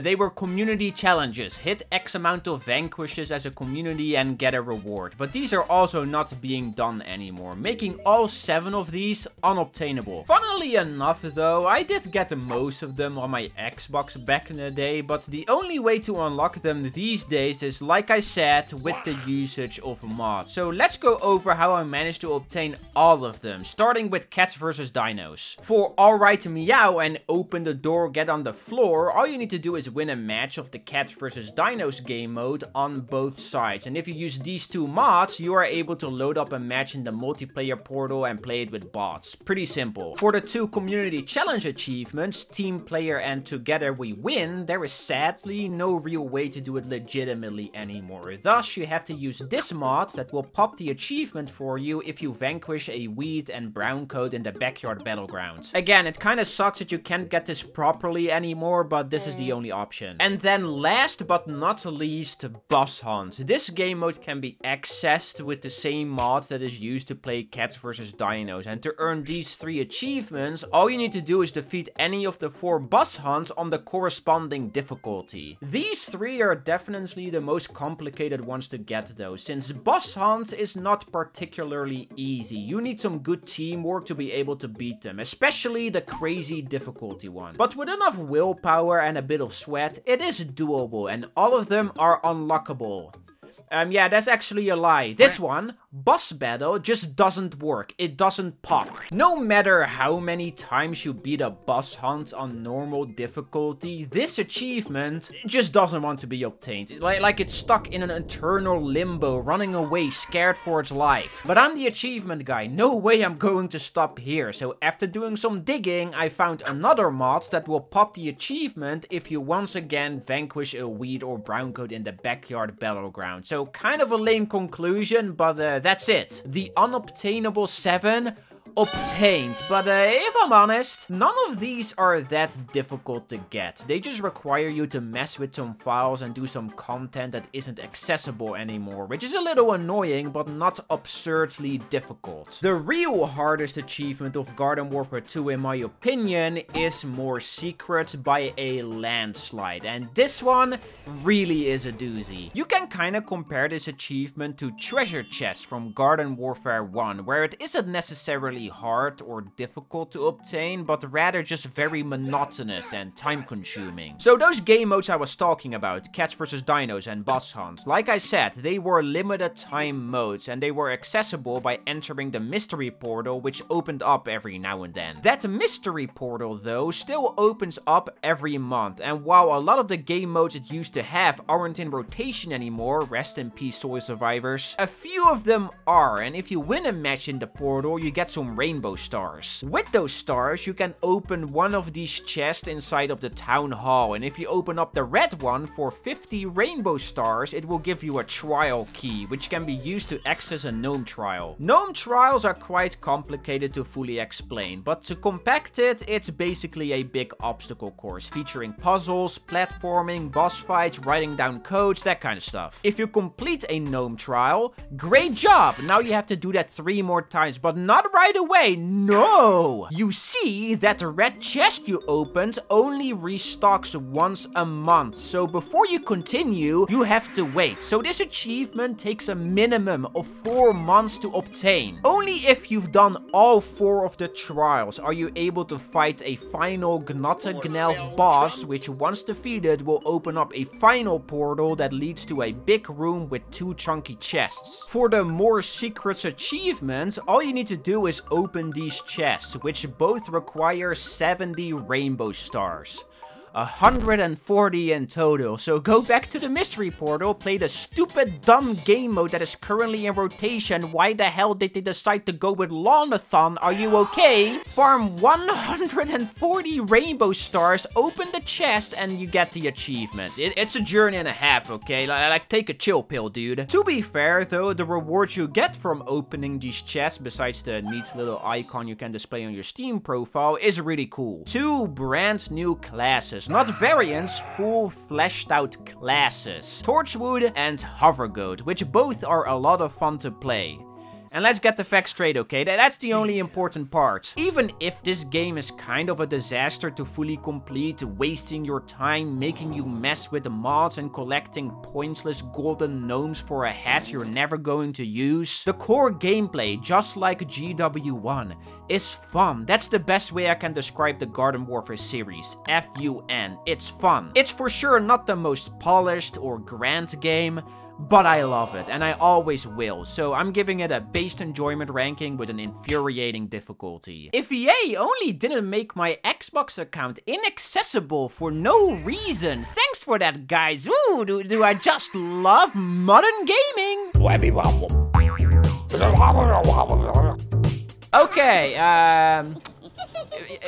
A: they were community challenges. Hit X amount of vanquishes as a community and get a reward. But these are also not being done anymore, making all 7 of these unobtainable. Funnily enough though, I did get most of them on my Xbox back in the day, but the only way to unlock them these days is, like I said, with the usage of mods. So let's go over how I managed to obtain all of them, starting with Cats vs Dinos. For Alright Meow and Open the Door, Get on the Floor, all you need to do is win a match of the Cats vs Dinos game mode on both sides. And if you use these 2 mods, you are able to load up a match in the multiplayer portal and play it with bots. Pretty simple. For the 2 community challenge achievements, Team Player and Together We Win, there is sadly no real way to do it legitimately anymore. Thus, you have to use this mod that will pop the achievement for you if you vanquish a wheat and brown coat in the backyard battleground. Again, it kinda sucks that you can't get this properly anymore, but this is the only option. And then last but not least, Boss Hunt. This game mode can be accessed with the same mods that is used to play Cats vs Dinos, and to earn these 3 achievements, all you need to do is defeat any of the 4 boss hunts on the corresponding difficulty. These 3 are definitely the most complicated ones to get though, since Boss Hunt is not particularly easy. You need some good teamwork to be able to beat them, especially the crazy difficulty one. But with enough willpower and a bit of sweat, it is doable, and all of them are unlockable. Yeah, that's actually a lie. This one, Boss Battle, just doesn't work. It doesn't pop. No matter how many times you beat a boss hunt on normal difficulty, this achievement just doesn't want to be obtained. Like it's stuck in an eternal limbo, running away, scared for its life. But I'm the achievement guy. No way I'm going to stop here. So after doing some digging, I found another mod that will pop the achievement if you once again vanquish a wheat or brown coat in the backyard battleground. So kind of a lame conclusion, but that's it. The unobtainable 7 obtained, but if I'm honest, none of these are that difficult to get. They just require you to mess with some files and do some content that isn't accessible anymore, which is a little annoying, but not absurdly difficult. The real hardest achievement of Garden Warfare 2, in my opinion, is More Secrets by a landslide, and this one really is a doozy. You can kinda compare this achievement to Treasure Chest from Garden Warfare 1, where it isn't necessarily hard or difficult to obtain, but rather just very monotonous and time-consuming. So those game modes I was talking about, Cats vs Dinos and Boss Hunts, like I said, they were limited time modes, and they were accessible by entering the mystery portal, which opened up every now and then. That mystery portal, though, still opens up every month, and while a lot of the game modes it used to have aren't in rotation anymore, rest in peace Soil Survivors, a few of them are, and if you win a match in the portal, you get some rainbow stars. With those stars, you can open one of these chests inside of the town hall, and if you open up the red one for 50 rainbow stars, it will give you a trial key, which can be used to access a gnome trial. Gnome trials are quite complicated to fully explain, but to compact it, it's basically a big obstacle course featuring puzzles, platforming, boss fights, writing down codes, that kind of stuff. If you complete a gnome trial, great job! Now you have to do that 3 more times, but not right away, no! You see that the red chest you opened only restocks once a month, so before you continue, you have to wait. So this achievement takes a minimum of 4 months to obtain. Only if you've done all 4 of the trials are you able to fight a final Gnottegnelf boss, which once defeated will open up a final portal that leads to a big room with 2 chunky chests. For the More Secrets achievement, all you need to do is open these chests, which both require 70 rainbow stars. 140 in total, so go back to the mystery portal, play the stupid dumb game mode that is currently in rotation. Why the hell did they decide to go with Launathon? Are you okay? Farm 140 rainbow stars, open the chest, and you get the achievement. It's a journey and a half, okay? Like take a chill pill, dude. To be fair though, the rewards you get from opening these chests, besides the neat little icon you can display on your Steam profile, is really cool. 2 brand new classes. Not variants, full fleshed out classes. Torchwood and Hovergoat, which both are a lot of fun to play. And let's get the facts straight, okay? That's the only important part. Even if this game is kind of a disaster to fully complete, wasting your time, making you mess with the mods and collecting pointless golden gnomes for a hat you're never going to use, the core gameplay, just like GW1, is fun. That's the best way I can describe the Garden Warfare series. F-U-N. It's fun. It's for sure not the most polished or grand game, but I love it, and I always will, so I'm giving it a based enjoyment ranking with an infuriating difficulty. If EA only didn't make my Xbox account inaccessible for no reason, thanks for that, guys. Ooh, do I just love modern gaming? Okay,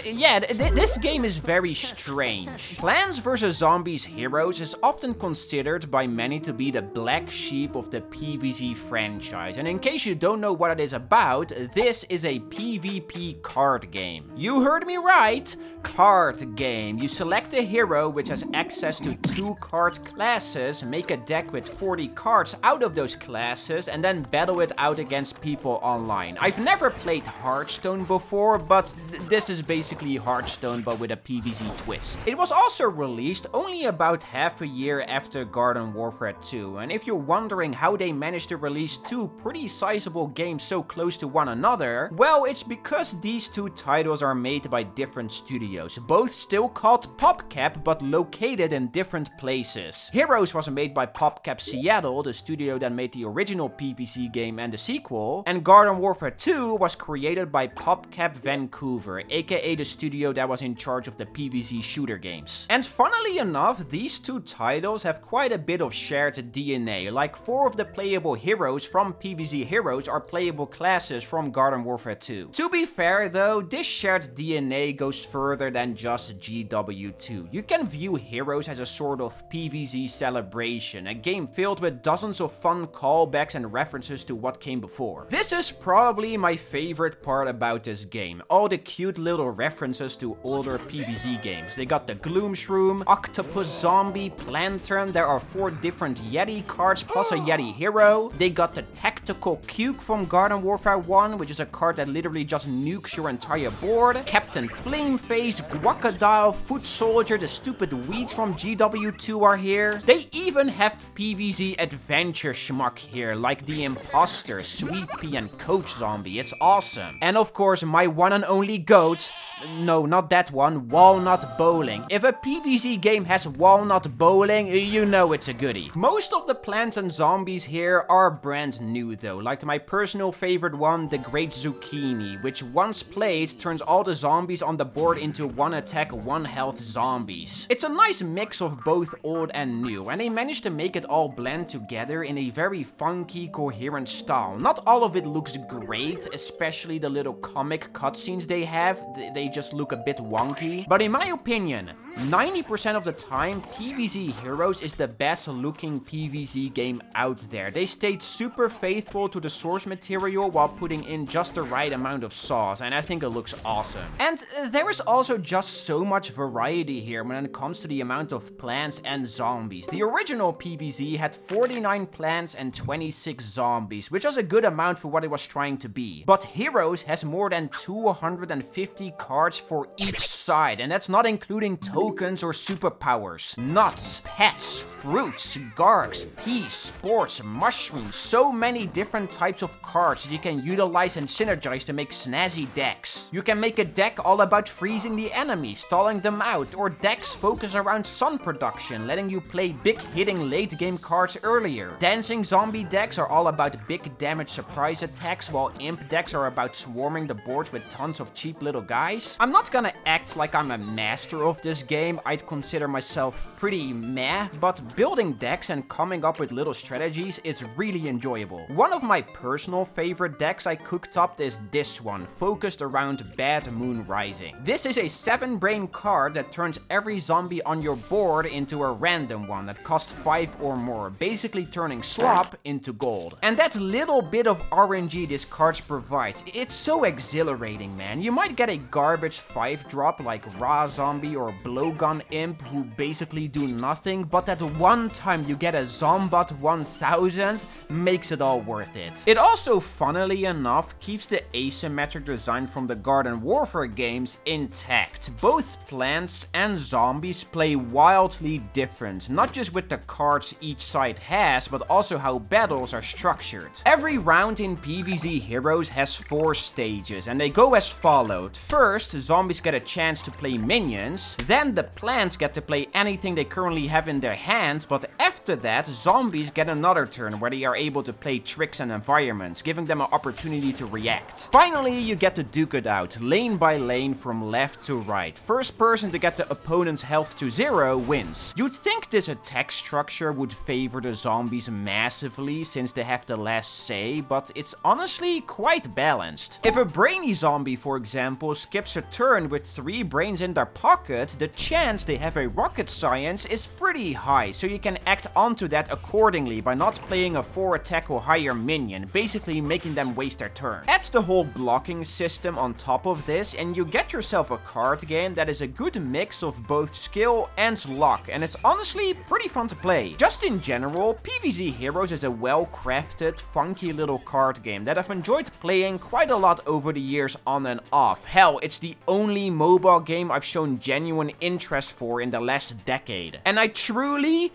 A: yeah, this game is very strange. Plants vs. Zombies Heroes is often considered by many to be the black sheep of the PvZ franchise. And in case you don't know what it is about, this is a PvP card game. You heard me right, card game. You select a hero which has access to 2 card classes, make a deck with 40 cards out of those classes, and then battle it out against people online. I've never played Hearthstone before, but this is basically Hearthstone but with a PvZ twist. It was also released only about half a year after Garden Warfare 2, and if you're wondering how they managed to release 2 pretty sizable games so close to one another, well, it's because these 2 titles are made by different studios, both still called PopCap but located in different places. Heroes was made by PopCap Seattle, the studio that made the original PvZ game and the sequel, and Garden Warfare 2 was created by PopCap Vancouver, aka the studio that was in charge of the PvZ shooter games. And funnily enough, these 2 titles have quite a bit of shared DNA, like 4 of the playable heroes from PvZ Heroes are playable classes from Garden Warfare 2. To be fair though, this shared DNA goes further than just GW2. You can view Heroes as a sort of PvZ celebration, a game filled with dozens of fun callbacks and references to what came before. This is probably my favorite part about this game, all the cute little references to older PvZ games. They got the Gloom Shroom, Octopus Zombie, Plantern, there are 4 different Yeti cards plus a Yeti hero. They got the Tactical Cuke from Garden Warfare 1, which is a card that literally just nukes your entire board. Captain Flameface, Guacadile, Foot Soldier, the stupid weeds from GW2 are here. They even have PvZ Adventure schmuck here, like the Imposter, Sweet Pea, and Coach Zombie. It's awesome. And of course, my one and only GOAT, no, not that one, Walnut Bowling. If a PvZ game has Walnut Bowling, you know it's a goodie. Most of the plants and zombies here are brand new though, like my personal favorite one, the Great Zucchini, which once played turns all the zombies on the board into 1 attack, 1 health zombies. It's a nice mix of both old and new, and they managed to make it all blend together in a very funky, coherent style. Not all of it looks great, especially the little comic cutscenes they have, they just look a bit wonky. But in my opinion, 90% of the time, PvZ Heroes is the best looking PvZ game out there. They stayed super faithful to the source material while putting in just the right amount of sauce, and I think it looks awesome. And there is also just so much variety here when it comes to the amount of plants and zombies. The original PvZ had 49 plants and 26 zombies, which was a good amount for what it was trying to be. But Heroes has more than 250 cards for each side, and that's not including tokens or superpowers. Nuts, pets, fruits, gargs, peas, sports, mushrooms, so many different types of cards that you can utilize and synergize to make snazzy decks. You can make a deck all about freezing the enemy, stalling them out, or decks focus around sun production, letting you play big hitting late game cards earlier. Dancing zombie decks are all about big damage surprise attacks, while imp decks are about swarming the boards with tons of cheap little guys. I'm not gonna act like I'm a master of this game, I'd consider myself pretty meh, but building decks and coming up with little strategies is really enjoyable. One of my personal favorite decks I cooked up is this one, focused around Bad Moon Rising. This is a 7-brain card that turns every zombie on your board into a random one that costs 5 or more, basically turning slop into gold. And that little bit of RNG this card provides, it's so exhilarating, man. You might get a garbage 5-drop like Raw Zombie or Blowgun Imp who basically do nothing, but that one time you get a Zombat 1000 makes it all worth it. It also, funnily enough, keeps the asymmetric design from the Garden Warfare games intact. Both plants and zombies play wildly different, not just with the cards each side has, but also how battles are structured. Every round in PvZ Heroes has 4 stages, and they go as followed. First, zombies get a chance to play minions, then the plants get to play anything they currently have in their hands, but After that, zombies get another turn where they are able to play tricks and environments, giving them an opportunity to react. Finally, you get to duke it out, lane by lane from left to right. First person to get the opponent's health to 0 wins. You'd think this attack structure would favor the zombies massively since they have the last say, but it's honestly quite balanced. If a brainy zombie, for example, skips a turn with 3 brains in their pocket, the chance they have a rocket science is pretty high, so you can act onto that accordingly by not playing a 4 attack or higher minion, basically making them waste their turn. Add the whole blocking system on top of this and you get yourself a card game that is a good mix of both skill and luck, and it's honestly pretty fun to play. Just in general, PvZ Heroes is a well-crafted, funky little card game that I've enjoyed playing quite a lot over the years on and off. Hell, it's the only mobile game I've shown genuine interest for in the last decade. And I truly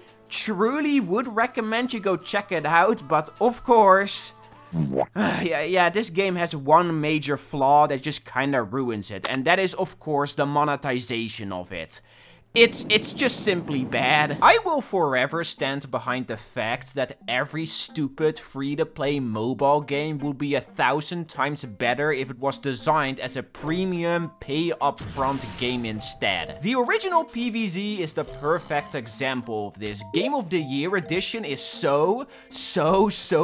A: would recommend you go check it out, but of course, yeah, this game has one major flaw that just kinda ruins it, and that is of course the monetization of it. It's just simply bad. I will forever stand behind the fact that every stupid free-to-play mobile game would be 1,000 times better if it was designed as a premium pay-upfront game instead. The original PvZ is the perfect example of this. Game of the Year edition is so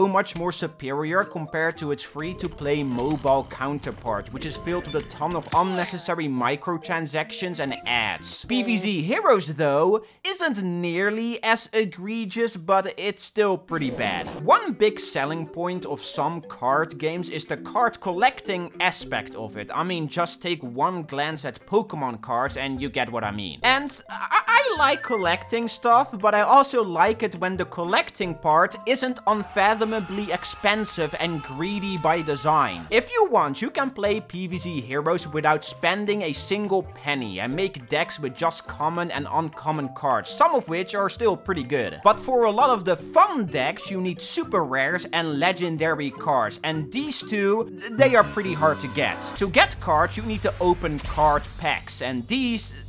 A: much more superior compared to its free-to-play mobile counterpart, which is filled with a ton of unnecessary microtransactions and ads. PvZ Heroes, though, isn't nearly as egregious, but it's still pretty bad. One big selling point of some card games is the card collecting aspect of it. I mean, just take one glance at Pokemon cards and you get what I mean. And I like collecting stuff, but I also like it when the collecting part isn't unfathomably expensive and greedy by design. If you want, you can play PvZ Heroes without spending a single penny and make decks with just common and uncommon cards, some of which are still pretty good. But for a lot of the fun decks, you need super rares and legendary cards, and these two, they are pretty hard to get. To get cards, you need to open card packs, and these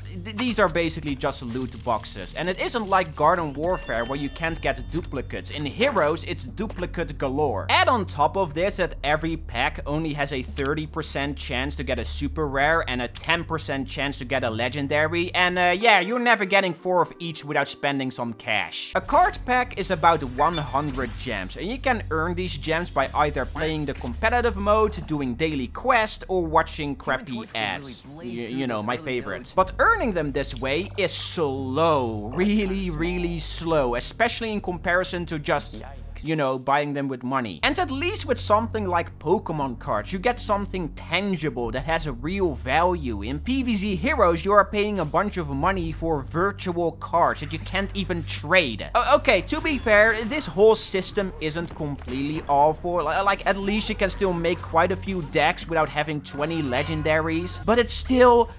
A: are basically just loot boxes. And it isn't like Garden Warfare where you can't get duplicates. In Heroes, it's duplicate galore. Add on top of this that every pack only has a 30% chance to get a super rare and a 10% chance to get a legendary. And yeah, you're never getting 4 of each without spending some cash. A card pack is about 100 gems, and you can earn these gems by either playing the competitive mode, doing daily quests, or watching crappy ads. You know, my favorites. But earning them this way is slow, really slow, especially in comparison to just, you know, buying them with money. And at least with something like Pokemon cards, you get something tangible that has a real value. In PvZ Heroes, you are paying a bunch of money for virtual cards that you can't even trade. Okay, to be fair, this whole system isn't completely awful. Like, at least you can still make quite a few decks without having 20 legendaries, but it's still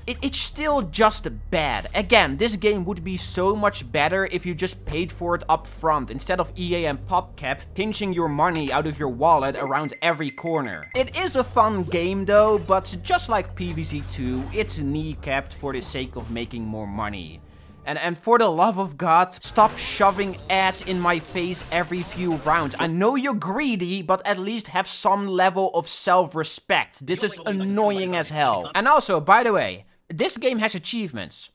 A: just bad. Again, this game would be so much better if you just paid for it up front, instead of EA and PopCap pinching your money out of your wallet around every corner. It is a fun game though, but just like PvZ 2, it's kneecapped for the sake of making more money. And for the love of God, stop shoving ads in my face every few rounds. I know you're greedy, but at least have some level of self-respect. This is annoying as hell. And also, by the way, this game has achievements.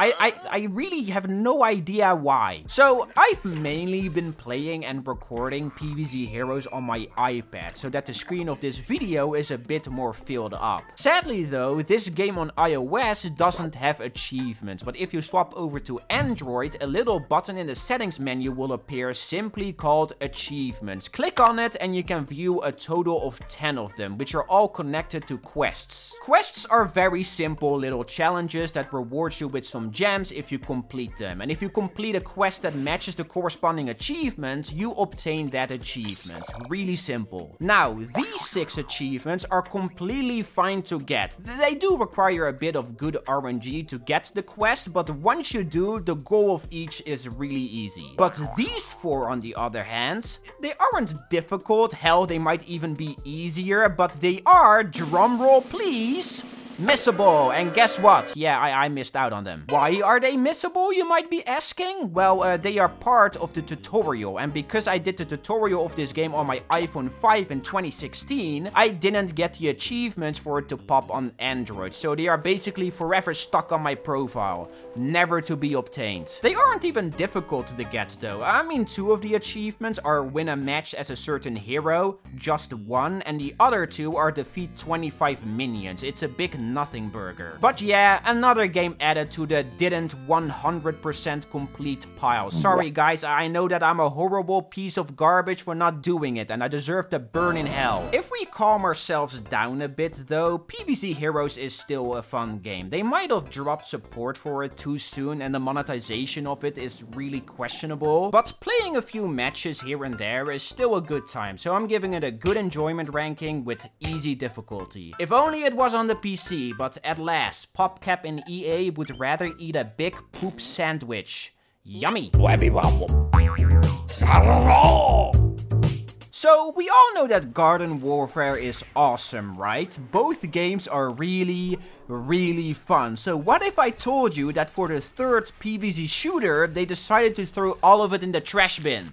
A: I really have no idea why. So, I've mainly been playing and recording PvZ Heroes on my iPad, so that the screen of this video is a bit more filled up. Sadly though, this game on iOS doesn't have achievements, but if you swap over to Android, a little button in the settings menu will appear simply called Achievements. Click on it and you can view a total of 10 of them, which are all connected to quests. Quests are very simple little challenges that reward you with some gems if you complete them, and if you complete a quest that matches the corresponding achievement, you obtain that achievement. Really simple. Now, these 6 achievements are completely fine to get. They do require a bit of good RNG to get the quest, but once you do, the goal of each is really easy. But these 4, on the other hand, they aren't difficult. Hell, they might even be easier, but they are, drumroll please, Missable, and guess what? Yeah, I missed out on them. Why are they missable, you might be asking? Well, they are part of the tutorial, and because I did the tutorial of this game on my iPhone 5 in 2016, I didn't get the achievements for it to pop on Android, so they are basically forever stuck on my profile, never to be obtained. They aren't even difficult to get though. I mean, 2 of the achievements are win a match as a certain hero, just 1, and the other 2 are defeat 25 minions. It's a big nothing burger. But yeah, another game added to the didn't 100% complete pile. Sorry guys, I know that I'm a horrible piece of garbage for not doing it, and I deserve to burn in hell. If we calm ourselves down a bit though, PvZ Heroes is still a fun game. They might have dropped support for it too soon, and the monetization of it is really questionable, but playing a few matches here and there is still a good time, so I'm giving it a good enjoyment ranking with easy difficulty. If only it was on the PC, but at last, PopCap and EA would rather eat a big poop sandwich. Yummy! So, we all know that Garden Warfare is awesome, right? Both games are really fun. So what if I told you that for the 3rd PvZ shooter, they decided to throw all of it in the trash bin?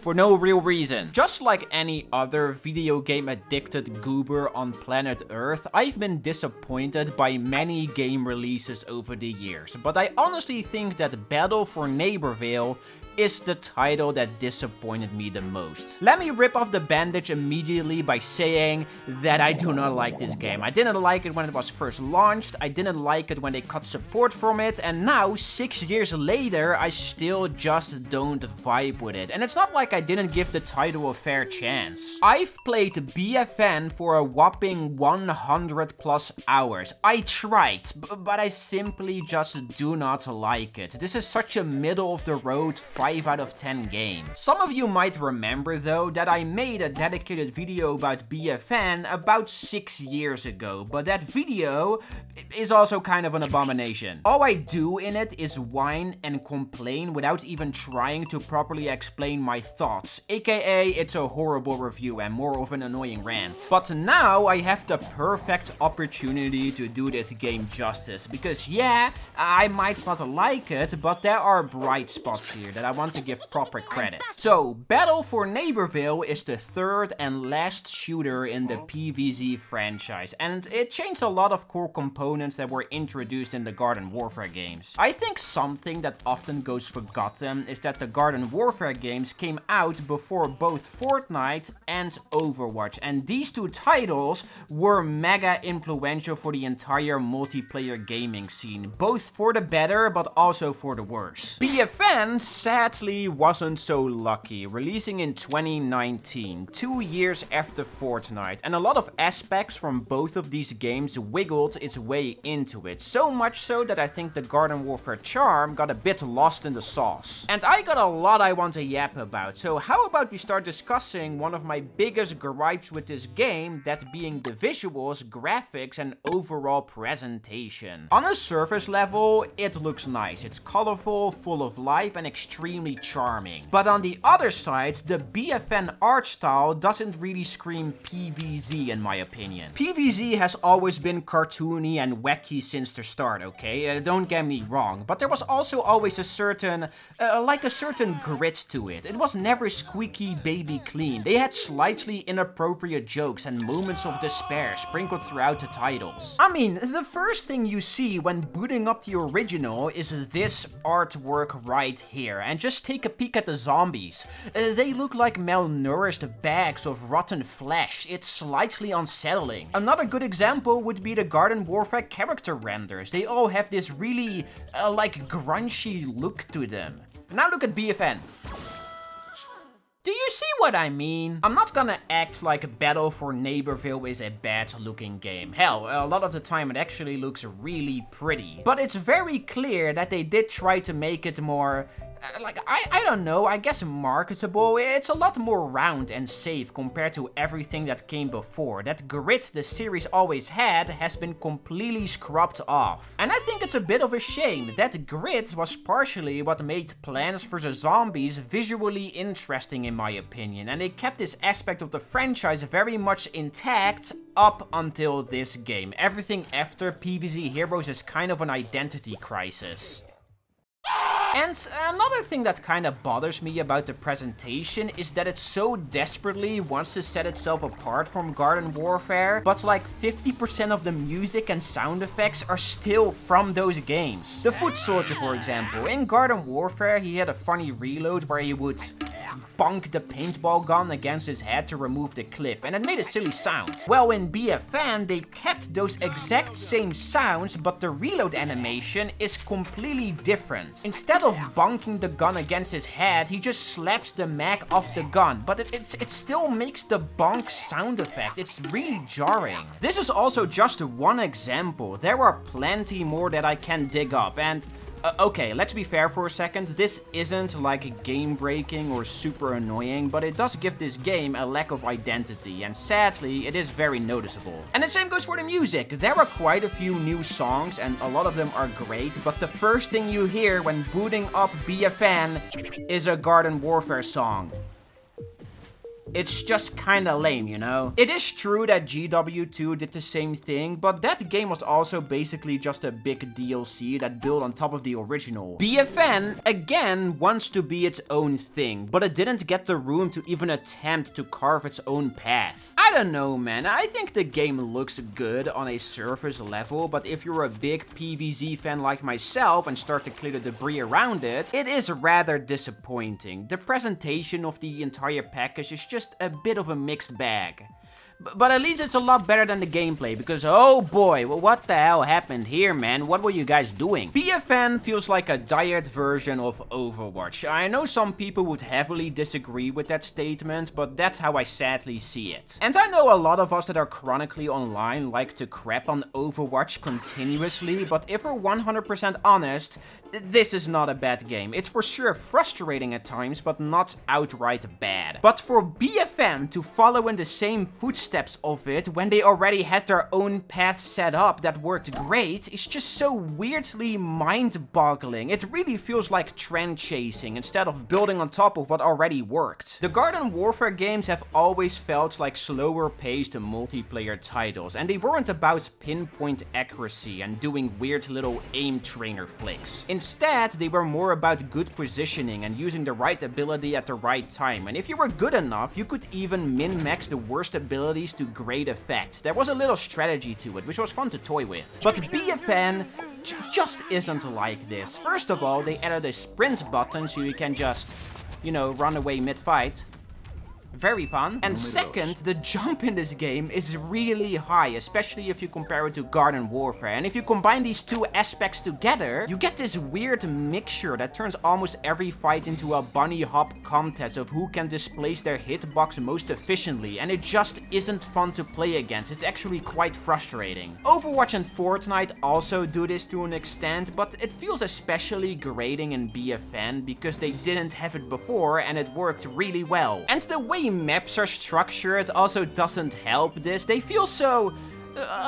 A: For no real reason. Just like any other video game addicted goober on planet Earth, I've been disappointed by many game releases over the years, but I honestly think that Battle for Neighborville is the title that disappointed me the most. Let me rip off the bandage immediately by saying that I do not like this game. I didn't like it when it was first launched, I didn't like it when they cut support from it, and now, 6 years later, I still just don't vibe with it. And it's not like I didn't give the title a fair chance. I've played BFN for a whopping 100 plus hours. I tried, but I simply just do not like it. This is such a middle of the road 5 out of 10 game. Some of you might remember though that I made a dedicated video about BFN about 6 years ago, but that video is also kind of an abomination. All I do in it is whine and complain without even trying to properly explain my thoughts, aka it's a horrible review and more of an annoying rant. But now I have the perfect opportunity to do this game justice, because yeah, I might not like it, but there are bright spots here that I want to give proper credit. So, Battle for Neighborville is the 3rd and last shooter in the PvZ franchise, and it changed a lot of core components that were introduced in the Garden Warfare games. I think something that often goes forgotten is that the Garden Warfare games came out before both Fortnite and Overwatch, and these 2 titles were mega influential for the entire multiplayer gaming scene, both for the better but also for the worse. BFN sadly wasn't so lucky, releasing in 2019, 2 years after Fortnite, and a lot of aspects from both of these games wiggled its way into it, so much so that I think the Garden Warfare charm got a bit lost in the sauce. And I got a lot I want to yap about, so how about we start discussing one of my biggest gripes with this game, that being the visuals, graphics, and overall presentation. On a surface level, it looks nice. It's colorful, full of life, and extremely charming. But on the other side, the BFN art style doesn't really scream PvZ in my opinion. PvZ has always been cartoony and wacky since the start, okay? Don't get me wrong, but there was also always a certain, grit to it. It was never squeaky baby clean. They had slightly inappropriate jokes and moments of despair sprinkled throughout the titles. I mean, the first thing you see when booting up the original is this artwork right here, and just take a peek at the zombies. They look like malnourished bags of rotten flesh. It's slightly unsettling. Another good example would be the Garden Warfare character renders. They all have this really, grungy look to them. Now look at BFN. Do you see what I mean? I'm not gonna act like Battle for Neighborville is a bad looking game. Hell, a lot of the time it actually looks really pretty. But it's very clear that they did try to make it more I don't know, I guess marketable. It's a lot more round and safe compared to everything that came before. That grit the series always had has been completely scrubbed off. And I think it's a bit of a shame. That grit was partially what made Plants vs. Zombies visually interesting in my opinion, and they kept this aspect of the franchise very much intact up until this game. Everything after PvZ Heroes is kind of an identity crisis. And another thing that kind of bothers me about the presentation is that it so desperately wants to set itself apart from Garden Warfare, but like 50% of the music and sound effects are still from those games. The Foot Soldier, for example. In Garden Warfare, he had a funny reload where he would bonk the paintball gun against his head to remove the clip, and it made a silly sound. Well, in BFN, they kept those exact same sounds, but the reload animation is completely different. Instead of bonking the gun against his head, he just slaps the mag off the gun, but it still makes the bonk sound effect. It's really jarring. This is also just one example. There are plenty more that I can dig up, and okay, let's be fair for a second. This isn't like game-breaking or super annoying, but it does give this game a lack of identity, and sadly, it is very noticeable. And the same goes for the music. There are quite a few new songs, and a lot of them are great, but the first thing you hear when booting up BFN is a Garden Warfare song. It's just kinda lame, you know? It is true that GW2 did the same thing, but that game was also basically just a big DLC that built on top of the original. BFN, again, wants to be its own thing, but it didn't get the room to even attempt to carve its own path. I don't know, man. I think the game looks good on a surface level, but if you're a big PvZ fan like myself and start to clear the debris around it, it is rather disappointing. The presentation of the entire package is just a bit of a mixed bag. But at least it's a lot better than the gameplay, because oh boy, well, what the hell happened here, man? What were you guys doing? BFN feels like a diet version of Overwatch. I know some people would heavily disagree with that statement, but that's how I sadly see it. And I know a lot of us that are chronically online like to crap on Overwatch continuously, but if we're 100% honest, this is not a bad game. It's for sure frustrating at times, but not outright bad. But for BFN to follow in the same footsteps of it when they already had their own path set up that worked great is just so weirdly mind-boggling. It really feels like trend chasing instead of building on top of what already worked. The Garden Warfare games have always felt like slower paced multiplayer titles, and they weren't about pinpoint accuracy and doing weird little aim trainer flicks. Instead, they were more about good positioning and using the right ability at the right time, and if you were good enough, you could even min-max the worst ability to great effect. There was a little strategy to it, which was fun to toy with. But BFN just isn't like this. First of all, they added a sprint button so you can just, you know, run away mid-fight. Very fun. And second, the jump in this game is really high, especially if you compare it to Garden Warfare. And if you combine these two aspects together, you get this weird mixture that turns almost every fight into a bunny hop contest of who can displace their hitbox most efficiently, and it just isn't fun to play against. It's actually quite frustrating. Overwatch and Fortnite also do this to an extent, but it feels especially grating in BFN because they didn't have it before and it worked really well. And the way maps are structured also doesn't help this. They feel so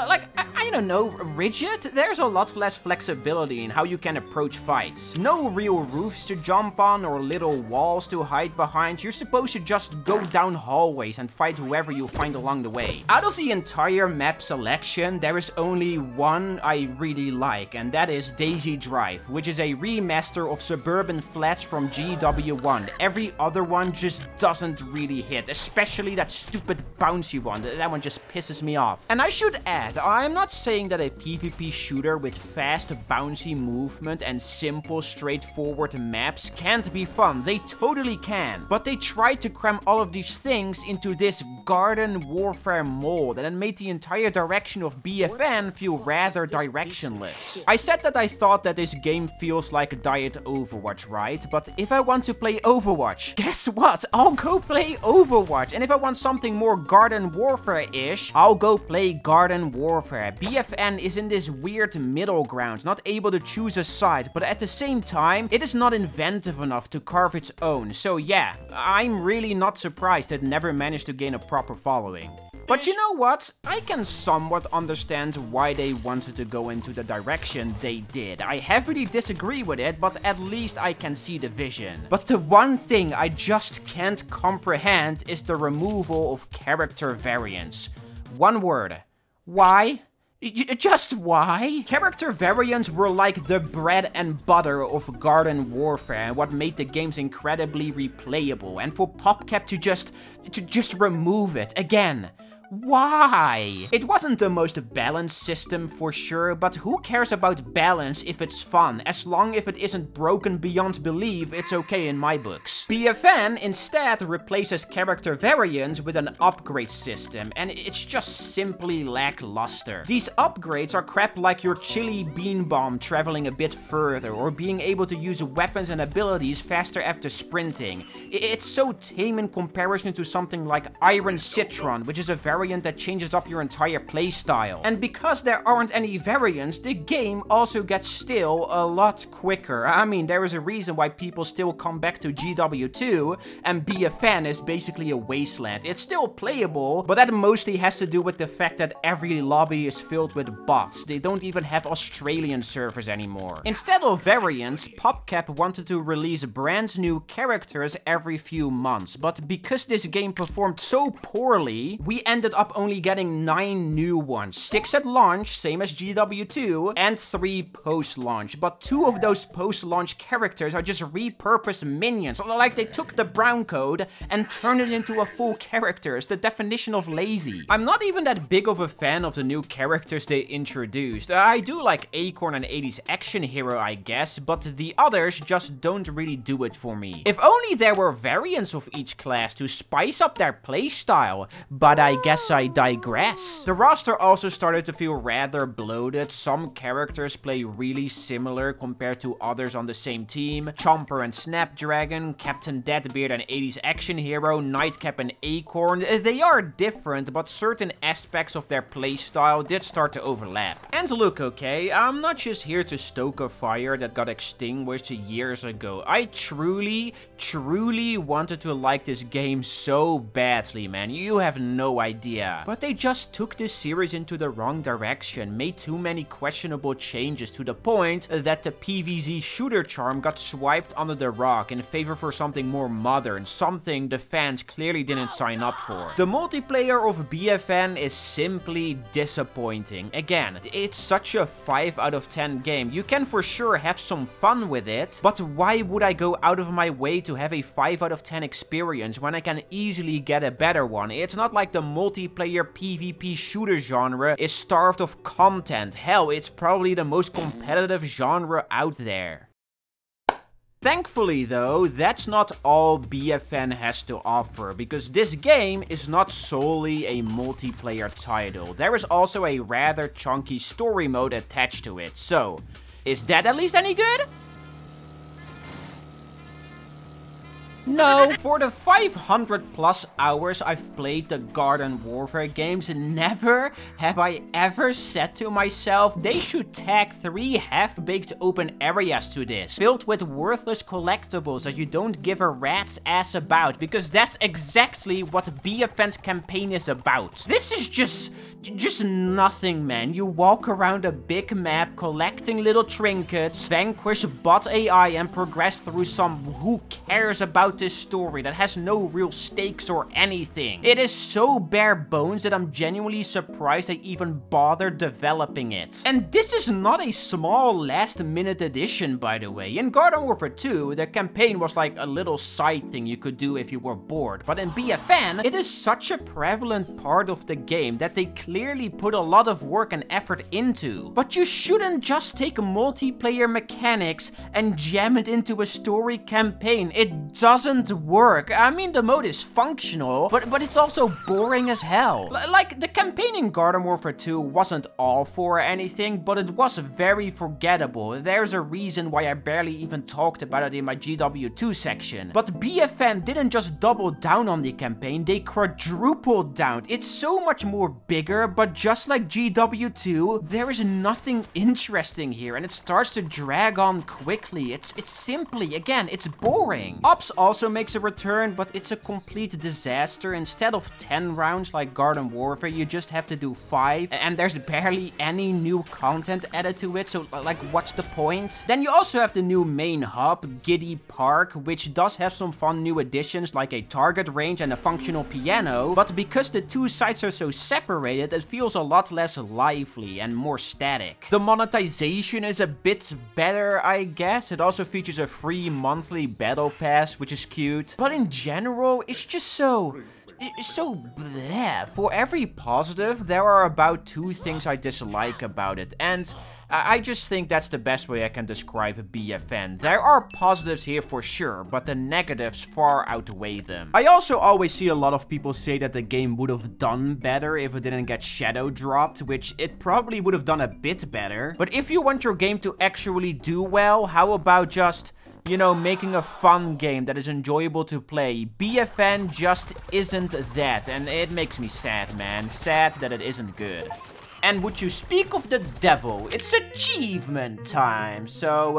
A: like, I don't know, rigid? There's a lot less flexibility in how you can approach fights. No real roofs to jump on or little walls to hide behind. You're supposed to just go down hallways and fight whoever you find along the way. Out of the entire map selection, there is only one I really like, and that is Daisy Drive, which is a remaster of Suburban Flats from GW1. Every other one just doesn't really hit, especially that stupid bouncy one. That one just pisses me off. And I should add, I'm not saying that a PvP shooter with fast, bouncy movement and simple, straightforward maps can't be fun. They totally can. But they tried to cram all of these things into this Garden Warfare mold, and it made the entire direction of BFN feel rather directionless. I said that I thought that this game feels like Diet Overwatch, right? But if I want to play Overwatch, guess what? I'll go play Overwatch. And if I want something more Garden Warfare-ish, I'll go play Garden Garden Warfare, BFN is in this weird middle ground, not able to choose a side, but at the same time, it is not inventive enough to carve its own. So yeah, I'm really not surprised it never managed to gain a proper following. But you know what? I can somewhat understand why they wanted to go into the direction they did. I heavily disagree with it, but at least I can see the vision. But the one thing I just can't comprehend is the removal of character variants. One word. Why? Just why? Character variants were like the bread and butter of Garden Warfare and what made the games incredibly replayable. And for PopCap to just remove it again. Why? It wasn't the most balanced system for sure, but who cares about balance if it's fun? As long as it isn't broken beyond belief, it's okay in my books. BFN instead replaces character variants with an upgrade system, and it's just simply lackluster. These upgrades are crap like your chili bean bomb traveling a bit further, or being able to use weapons and abilities faster after sprinting. It's so tame in comparison to something like Iron Citron, which is a variant that changes up your entire playstyle. And because there aren't any variants, the game also gets stale a lot quicker. I mean, there is a reason why people still come back to GW2, and BFN is basically a wasteland. It's still playable, but that mostly has to do with the fact that every lobby is filled with bots. They don't even have Australian servers anymore. Instead of variants, PopCap wanted to release brand new characters every few months, but because this game performed so poorly, we ended up only getting 9 new ones. 6 at launch, same as GW2, and 3 post-launch. But 2 of those post-launch characters are just repurposed minions. Like they took the brown code and turned it into a full character. It's the definition of lazy. I'm not even that big of a fan of the new characters they introduced. I do like Acorn and 80s Action Hero, I guess, but the others just don't really do it for me. If only there were variants of each class to spice up their playstyle, but I guess I digress. The roster also started to feel rather bloated. Some characters play really similar compared to others on the same team. Chomper and Snapdragon, Captain Deadbeard and 80s Action Hero, Nightcap and Acorn. They are different, but certain aspects of their playstyle did start to overlap. And look, okay, I'm not just here to stoke a fire that got extinguished years ago. I truly wanted to like this game so badly, man. You have no idea. But they just took this series into the wrong direction, made too many questionable changes to the point that the PvZ shooter charm got swiped under the rug in favor for something more modern, something the fans clearly didn't sign up for. The multiplayer of BFN is simply disappointing. Again, it's such a 5 out of 10 game. You can for sure have some fun with it, but why would I go out of my way to have a 5 out of 10 experience when I can easily get a better one? It's not like the multiplayer PvP shooter genre is starved of content. Hell, it's probably the most competitive genre out there. Thankfully though, that's not all BFN has to offer, because this game is not solely a multiplayer title. There is also a rather chunky story mode attached to it, so is that at least any good? No, for the 500 plus hours I've played the Garden Warfare games, never have I ever said to myself they should tag 3 half-baked open areas to this, filled with worthless collectibles that you don't give a rat's ass about, because that's exactly what BFN's campaign is about. This is just nothing, man. You walk around a big map collecting little trinkets, vanquish bot AI and progress through some who cares about this story that has no real stakes or anything. It is so bare bones that I'm genuinely surprised they even bothered developing it. And this is not a small last minute addition, by the way. In Garden Warfare 2, the campaign was like a little side thing you could do if you were bored. But in BFN, it is such a prevalent part of the game that they clearly put a lot of work and effort into. But you shouldn't just take multiplayer mechanics and jam it into a story campaign. It doesn't doesn't work. I mean, the mode is functional, but it's also boring as hell. Like, the campaign in Garden Warfare 2 wasn't awful or anything, but it was very forgettable. There's a reason why I barely even talked about it in my GW2 section. But BFN didn't just double down on the campaign, they quadrupled down. It's so much more bigger, but just like GW2, there is nothing interesting here, and it starts to drag on quickly. It's simply, again, it's boring. Ops also makes a return, but it's a complete disaster. Instead of 10 rounds like Garden Warfare, you just have to do 5, and there's barely any new content added to it, so like, what's the point? Then you also have the new main hub, Giddy Park, which does have some fun new additions like a target range and a functional piano, but because the two sites are so separated, it feels a lot less lively and more static. The monetization is a bit better, I guess. It also features a free monthly battle pass, which is cute, but in general, it's just so bleh. For every positive, there are about 2 things I dislike about it, and I just think that's the best way I can describe BFN. There are positives here for sure, but the negatives far outweigh them. I also always see a lot of people say that the game would have done better if it didn't get shadow dropped, which it probably would have done a bit better. But if you want your game to actually do well, how about just, you know, making a fun game that is enjoyable to play? BFN just isn't that, and it makes me sad, man. Sad that it isn't good. And would you speak of the devil, it's achievement time. So,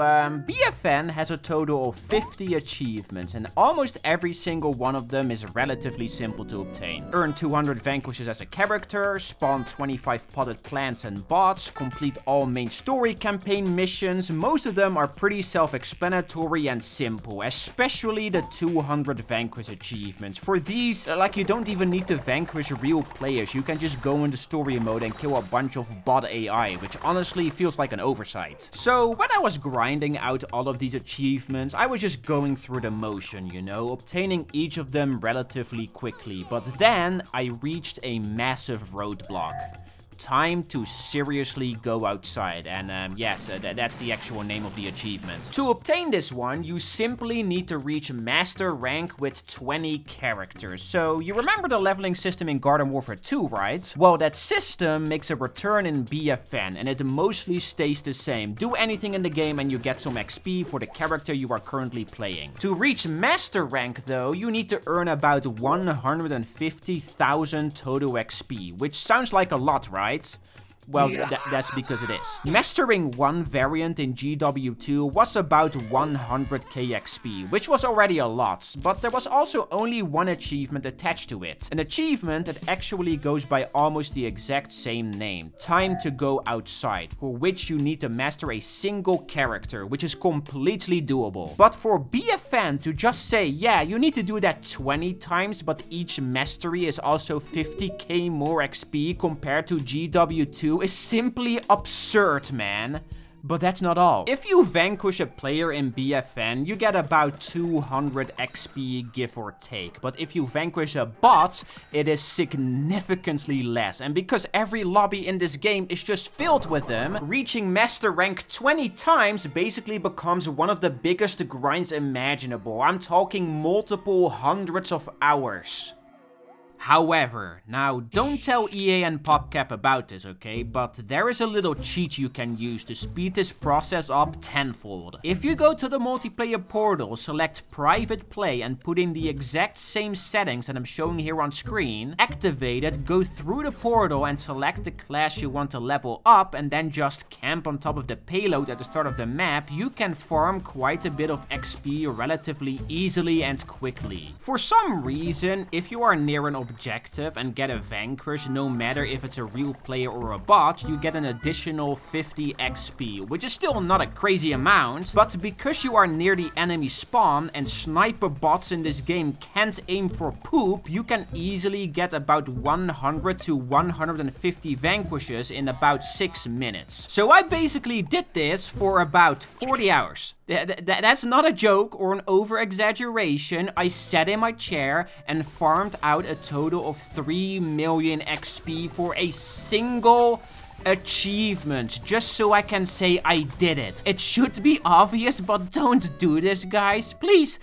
A: BFN has a total of 50 achievements, and almost every single one of them is relatively simple to obtain. Earn 200 vanquishes as a character, spawn 25 potted plants and bots, complete all main story campaign missions. Most of them are pretty self-explanatory and simple, especially the 200 vanquish achievements. For these, like, you don't even need to vanquish real players, you can just go into story mode and kill a bunch of bot AI, which honestly feels like an oversight. So when I was grinding out all of these achievements, I was just going through the motion, you know, obtaining each of them relatively quickly, but then I reached a massive roadblock. Time to seriously go outside, and yes, that's the actual name of the achievement. To obtain this one, you simply need to reach master rank with 20 characters. So you remember the leveling system in Garden Warfare 2, right? Well, that system makes a return in BFN, and it mostly stays the same. Do anything in the game and you get some XP for the character you are currently playing. To reach master rank though, you need to earn about 150,000 total XP, which sounds like a lot, right? Well, yeah. That's because it is. Mastering one variant in GW2 was about 100k XP, which was already a lot, but there was also only one achievement attached to it. An achievement that actually goes by almost the exact same name, Time to Go Outside, for which you need to master a single character, which is completely doable. But for BFN to just say, yeah, you need to do that 20 times, but each mastery is also 50k more XP compared to GW2 is simply absurd, man. But that's not all. If you vanquish a player in BFN, you get about 200 XP, give or take. But if you vanquish a bot, it is significantly less. And because every lobby in this game is just filled with them, reaching master rank 20 times basically becomes one of the biggest grinds imaginable. I'm talking multiple hundreds of hours. However, now don't tell EA and PopCap about this, okay? But there is a little cheat you can use to speed this process up tenfold. If you go to the multiplayer portal, select private play and put in the exact same settings that I'm showing here on screen, activate it, go through the portal and select the class you want to level up, and then just camp on top of the payload at the start of the map, you can farm quite a bit of XP relatively easily and quickly. For some reason, if you are near an objective and get a vanquish, no matter if it's a real player or a bot, you get an additional 50 XP, which is still not a crazy amount, but because you are near the enemy spawn and sniper bots in this game can't aim for poop, you can easily get about 100 to 150 vanquishes in about 6 minutes. So I basically did this for about 40 hours. That's not a joke or an over-exaggeration. I sat in my chair and farmed out a total of 3 million XP for a single achievements, just so I can say I did it. It should be obvious, but don't do this, guys. Please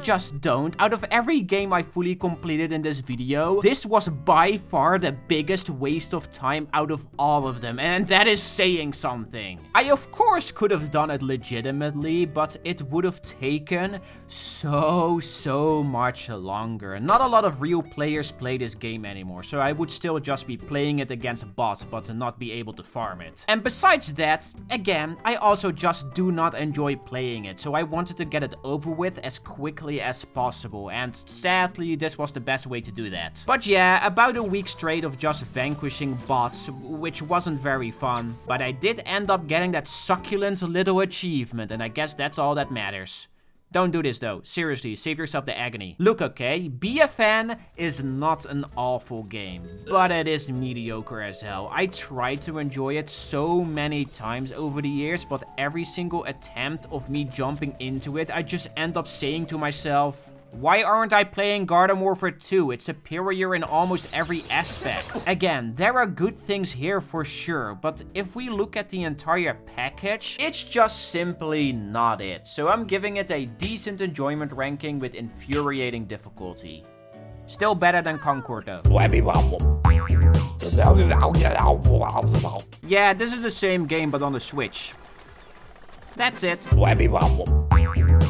A: just don't. Out of every game I fully completed in this video, this was by far the biggest waste of time out of all of them, and that is saying something. I of course could have done it legitimately, but it would have taken so much longer. Not a lot of real players play this game anymore, so I would still just be playing it against bots, but not be able to farm it. And besides that, again, I also just do not enjoy playing it, so I wanted to get it over with as quickly as possible, and sadly, this was the best way to do that. But yeah, about a week straight of just vanquishing bots, which wasn't very fun, but I did end up getting that succulent little achievement, and I guess that's all that matters. Don't do this though, seriously, save yourself the agony. Look, okay, BFN is not an awful game, but it is mediocre as hell. I tried to enjoy it so many times over the years, but every single attempt of me jumping into it, I just end up saying to myself, why aren't I playing Garden Warfare 2? It's superior in almost every aspect. Again, there are good things here for sure, but if we look at the entire package, it's just simply not it. So I'm giving it a decent enjoyment ranking with infuriating difficulty. Still better than Concord though. Yeah, this is the same game but on the Switch. That's it.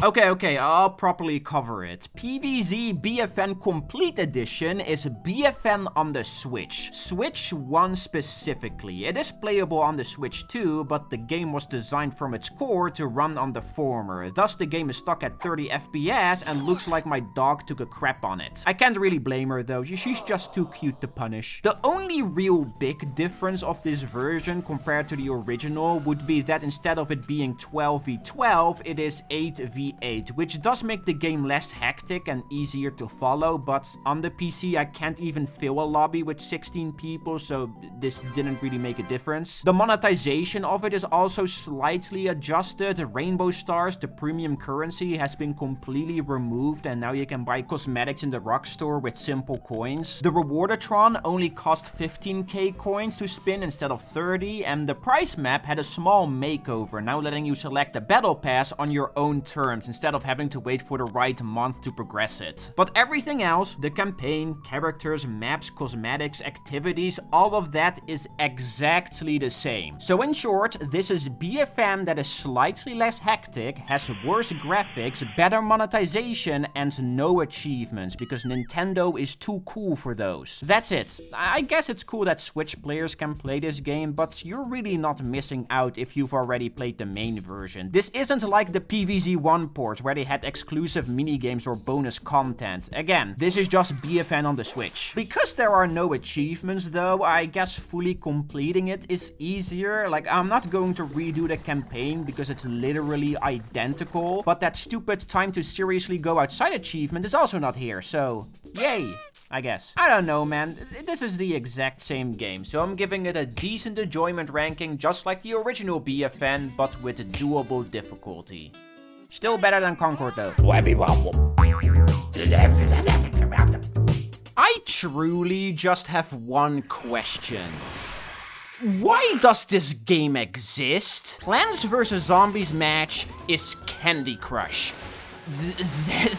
A: Okay, I'll properly cover it. PvZ BFN Complete Edition is BFN on the Switch. Switch 1 specifically. It is playable on the Switch too, but the game was designed from its core to run on the former. Thus, the game is stuck at 30 FPS and looks like my dog took a crap on it. I can't really blame her though, she's just too cute to punish. The only real big difference of this version compared to the original would be that instead of it being 12v12, it is 8v8, which does make the game less hectic and easier to follow, but on the PC I can't even fill a lobby with 16 people, so this didn't really make a difference. The monetization of it is also slightly adjusted. Rainbow Stars, the premium currency, has been completely removed, and now you can buy cosmetics in the Rock Store with simple coins. The Rewardatron only cost 15k coins to spin instead of 30, and the price map had a small makeover, now letting you select a battle pass on your own terms instead of having to wait for the right month to progress it. But everything else, the campaign, characters, maps, cosmetics, activities, all of that is exactly the same. So in short, this is BFN that is slightly less hectic, has worse graphics, better monetization, and no achievements, because Nintendo is too cool for those. That's it. I guess it's cool that Switch players can play this game, but you're really not missing out if you've already played the main version. This isn't like the PvZ 1 ports where they had exclusive minigames or bonus content. Again, this is just BFN on the Switch. Because there are no achievements though, I guess fully completing it is easier. Like, I'm not going to redo the campaign because it's literally identical, but that stupid time to seriously go outside achievement is also not here, so yay, I guess. I don't know, man. This is the exact same game, so I'm giving it a decent enjoyment ranking just like the original BFN, but with a doable difficulty. Still better than Concord though. I truly just have one question. Why does this game exist? Plants vs. Zombies match is Candy Crush.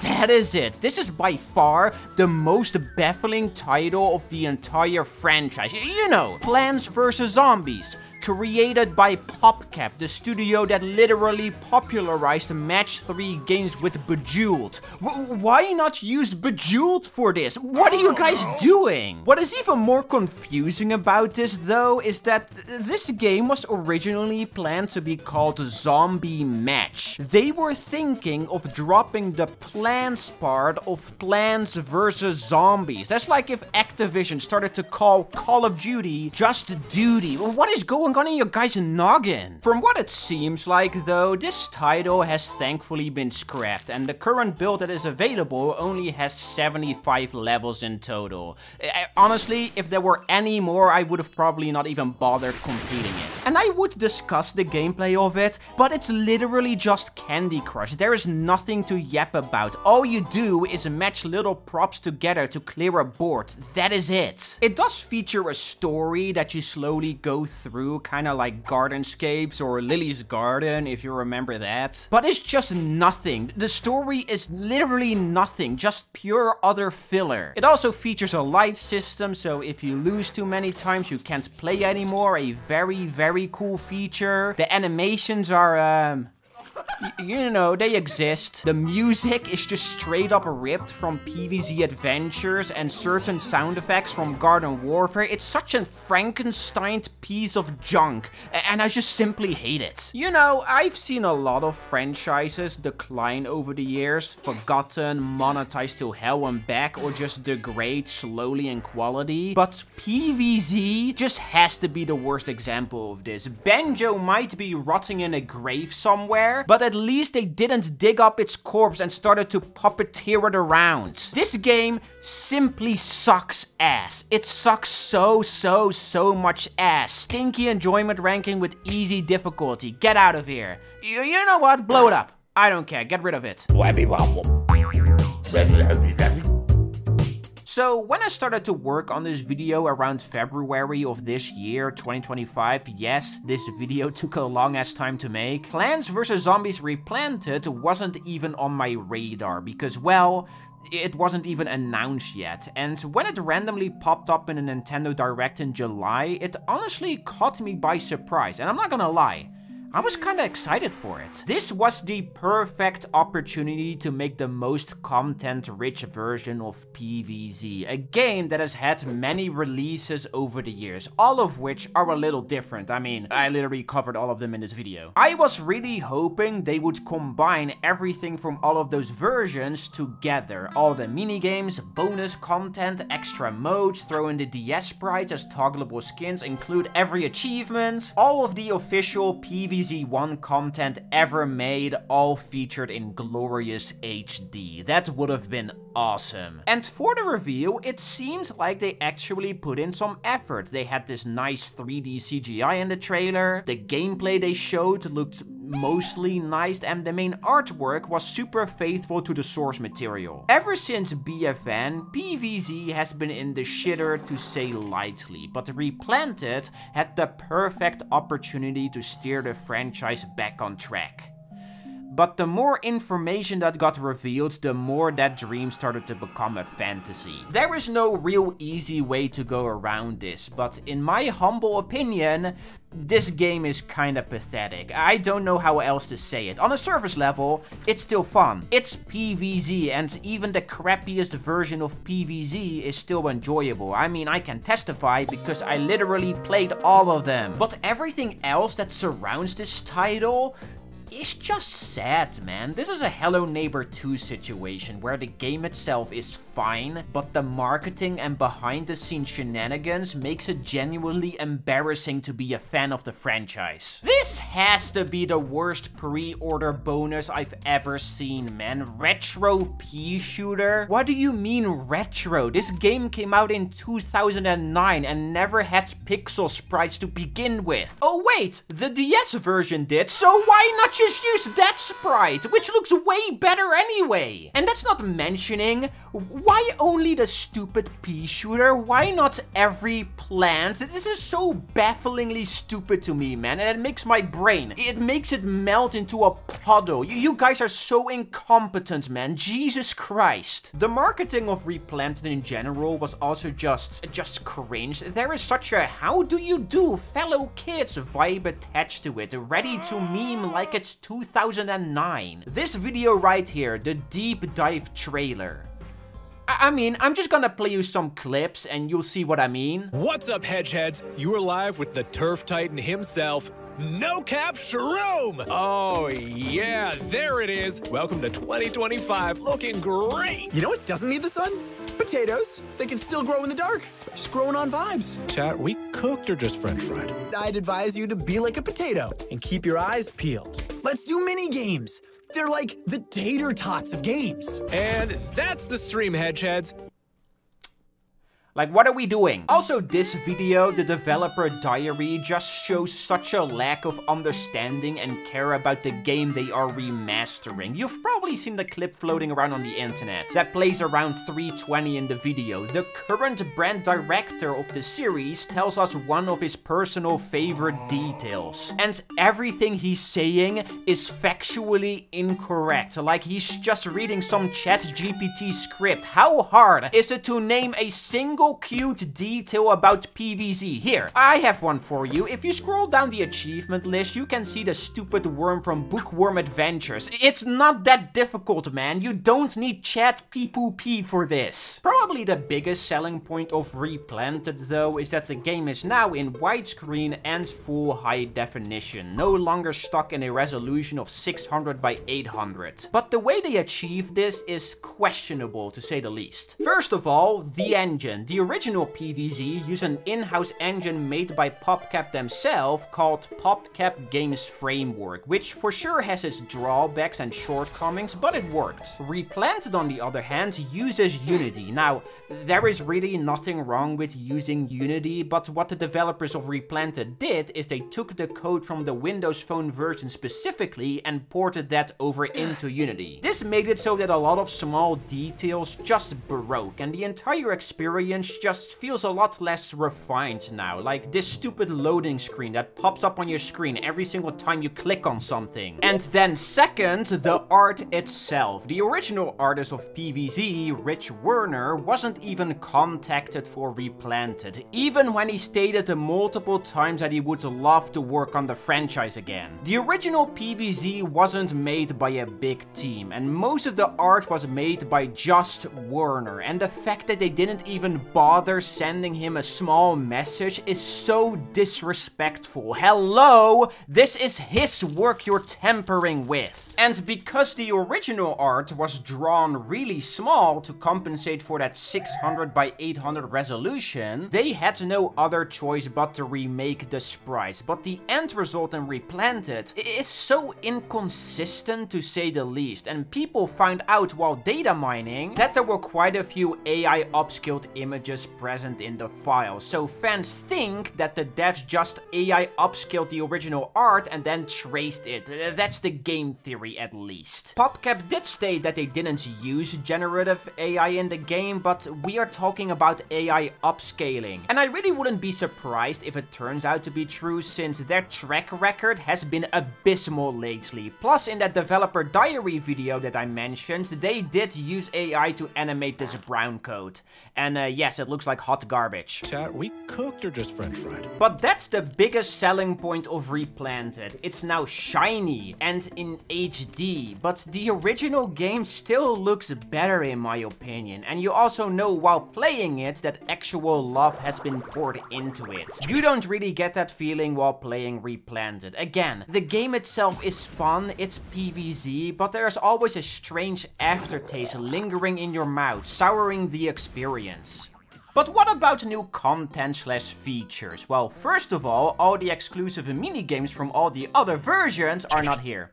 A: That is it. This is by far the most baffling title of the entire franchise. You know, Plants vs. Zombies. Created by PopCap, the studio that literally popularized match 3 games with Bejeweled. Why not use Bejeweled for this? What are you guys doing? What is even more confusing about this though is that this game was originally planned to be called Zombie Match. They were thinking of dropping the Plants part of Plants vs. Zombies. That's like if Activision started to call Call of Duty Just Duty. What is going going on in your guys' noggin? From what it seems like though, this title has thankfully been scrapped, and the current build that is available only has 75 levels in total. Honestly, if there were any more, I would have probably not even bothered completing it. And I would discuss the gameplay of it, but it's literally just Candy Crush. There is nothing to yap about. All you do is match little props together to clear a board. That is it. It does feature a story that you slowly go through, kind of like Gardenscapes or Lily's Garden, if you remember that. But it's just nothing. The story is literally nothing, just pure utter filler. It also features a life system, so if you lose too many times, you can't play anymore. A very, very cool feature. The animations are, you know, they exist. The music is just straight up ripped from PvZ Adventures and certain sound effects from Garden Warfare. It's such a Frankenstein piece of junk, and I just simply hate it. You know, I've seen a lot of franchises decline over the years, forgotten, monetized to hell and back, or just degrade slowly in quality. But PvZ just has to be the worst example of this. Banjo might be rotting in a grave somewhere, but at least they didn't dig up its corpse and started to puppeteer it around. This game simply sucks ass. It sucks so much ass. Stinky enjoyment ranking with easy difficulty. Get out of here. You know what? Blow it up. I don't care. Get rid of it. So when I started to work on this video around February of this year, 2025, yes, this video took a long ass time to make, Plants vs. Zombies Replanted wasn't even on my radar because, well, it wasn't even announced yet, and when it randomly popped up in a Nintendo Direct in July, it honestly caught me by surprise, and I'm not gonna lie, I was kinda excited for it. This was the perfect opportunity to make the most content-rich version of PvZ, a game that has had many releases over the years, all of which are a little different. I mean, I literally covered all of them in this video. I was really hoping they would combine everything from all of those versions together. All the minigames, bonus content, extra modes, throw in the DS sprites as toggleable skins, include every achievement, all of the official PvZ 1 content ever made, all featured in glorious HD. That would have been awesome. And for the reveal, it seemed like they actually put in some effort. They had this nice 3D CGI in the trailer, the gameplay they showed looked mostly nice, and the main artwork was super faithful to the source material. Ever since BFN, PvZ has been in the shitter to say lightly, but Replanted had the perfect opportunity to steer the franchise back on track. But the more information that got revealed, the more that dream started to become a fantasy. There is no real easy way to go around this, but in my humble opinion, this game is kinda pathetic. I don't know how else to say it. On a surface level, it's still fun. It's PvZ, and even the crappiest version of PvZ is still enjoyable. I mean, I can testify because I literally played all of them. But everything else that surrounds this title, it's just sad, man. This is a Hello Neighbor 2 situation where the game itself is fine, but the marketing and behind the scenes shenanigans makes it genuinely embarrassing to be a fan of the franchise. This has to be the worst pre-order bonus I've ever seen, man. Retro pea shooter? What do you mean retro? This game came out in 2009 and never had pixel sprites to begin with. Oh wait, the DS version did, so why not just use that sprite, which looks way better anyway? And that's not mentioning, why only the stupid pea shooter? Why not every plant? This is so bafflingly stupid to me, man, and it makes my brain, it makes it melt into a puddle. You guys are so incompetent, man. Jesus Christ. The marketing of Replanted in general was also just cringe. There is such a how do you do fellow kids vibe attached to it, ready to meme like it's 2009. This video right here, the deep dive trailer. I mean, I'm just gonna play you some clips and you'll see what I mean.
D: What's up, Hedgeheads? You are live with the Turf Titan himself, No Cap Shroom! Oh, yeah, there it is. Welcome to 2025, looking great.
E: You know what doesn't need the sun? Potatoes. They can still grow in the dark, just growing on vibes.
D: Chat, we cooked or just French fried?
E: I'd advise you to be like a potato and keep your eyes peeled. Let's do mini games. They're like the tater tots of games.
D: And that's the stream, Hedgeheads.
A: Like, what are we doing? Also, this video, the developer diary, just shows such a lack of understanding and care about the game they are remastering. You've probably seen the clip floating around on the internet. That plays around 3:20 in the video. The current brand director of the series tells us one of his personal favorite details. And everything he's saying is factually incorrect. Like he's just reading some ChatGPT script. How hard is it to name a single cute detail about PvZ? Here, I have one for you. If you scroll down the achievement list, you can see the stupid worm from Bookworm Adventures. It's not that difficult, man. You don't need ChatGPT for this. Probably the biggest selling point of Replanted, though, is that the game is now in widescreen and full high definition, no longer stuck in a resolution of 600 by 800. But the way they achieve this is questionable, to say the least. First of all, the engine. The original PvZ used an in-house engine made by PopCap themselves called PopCap Games Framework, which for sure has its drawbacks and shortcomings, but it worked. Replanted, on the other hand, uses Unity. Now, there is really nothing wrong with using Unity, but what the developers of Replanted did is they took the code from the Windows Phone version specifically and ported that over into Unity. This made it so that a lot of small details just broke, and the entire experience just feels a lot less refined now. Like this stupid loading screen that pops up on your screen every single time you click on something. And then second, the art itself. The original artist of PvZ, Rich Werner, wasn't even contacted for Replanted, even when he stated multiple times that he would love to work on the franchise again. The original PvZ wasn't made by a big team, and most of the art was made by just Werner, and the fact that they didn't even bother sending him a small message is so disrespectful. Hello, this is his work you're tampering with. And because the original art was drawn really small to compensate for that 600 by 800 resolution, they had no other choice but to remake the sprites. But the end result in Replanted is so inconsistent, to say the least, and people found out while data mining that there were quite a few AI upscaled images present in the file. So fans think that the devs just AI upscaled the original art and then traced it. That's the game theory, at least. PopCap did state that they didn't use generative AI in the game, but we are talking about AI upscaling. And I really wouldn't be surprised if it turns out to be true, since their track record has been abysmal lately. Plus, in that developer diary video that I mentioned, they did use AI to animate this brown coat. And yes, it looks like hot garbage.
D: Chat, we cooked or just French fried?
A: But that's the biggest selling point of Replanted. It's now shiny and in HD, but the original game still looks better in my opinion. And you also know while playing it that actual love has been poured into it. You don't really get that feeling while playing Replanted. Again, the game itself is fun, it's PvZ, but there's always a strange aftertaste lingering in your mouth, souring the experience. But what about new content/features? Well, first of all the exclusive minigames from all the other versions are not here.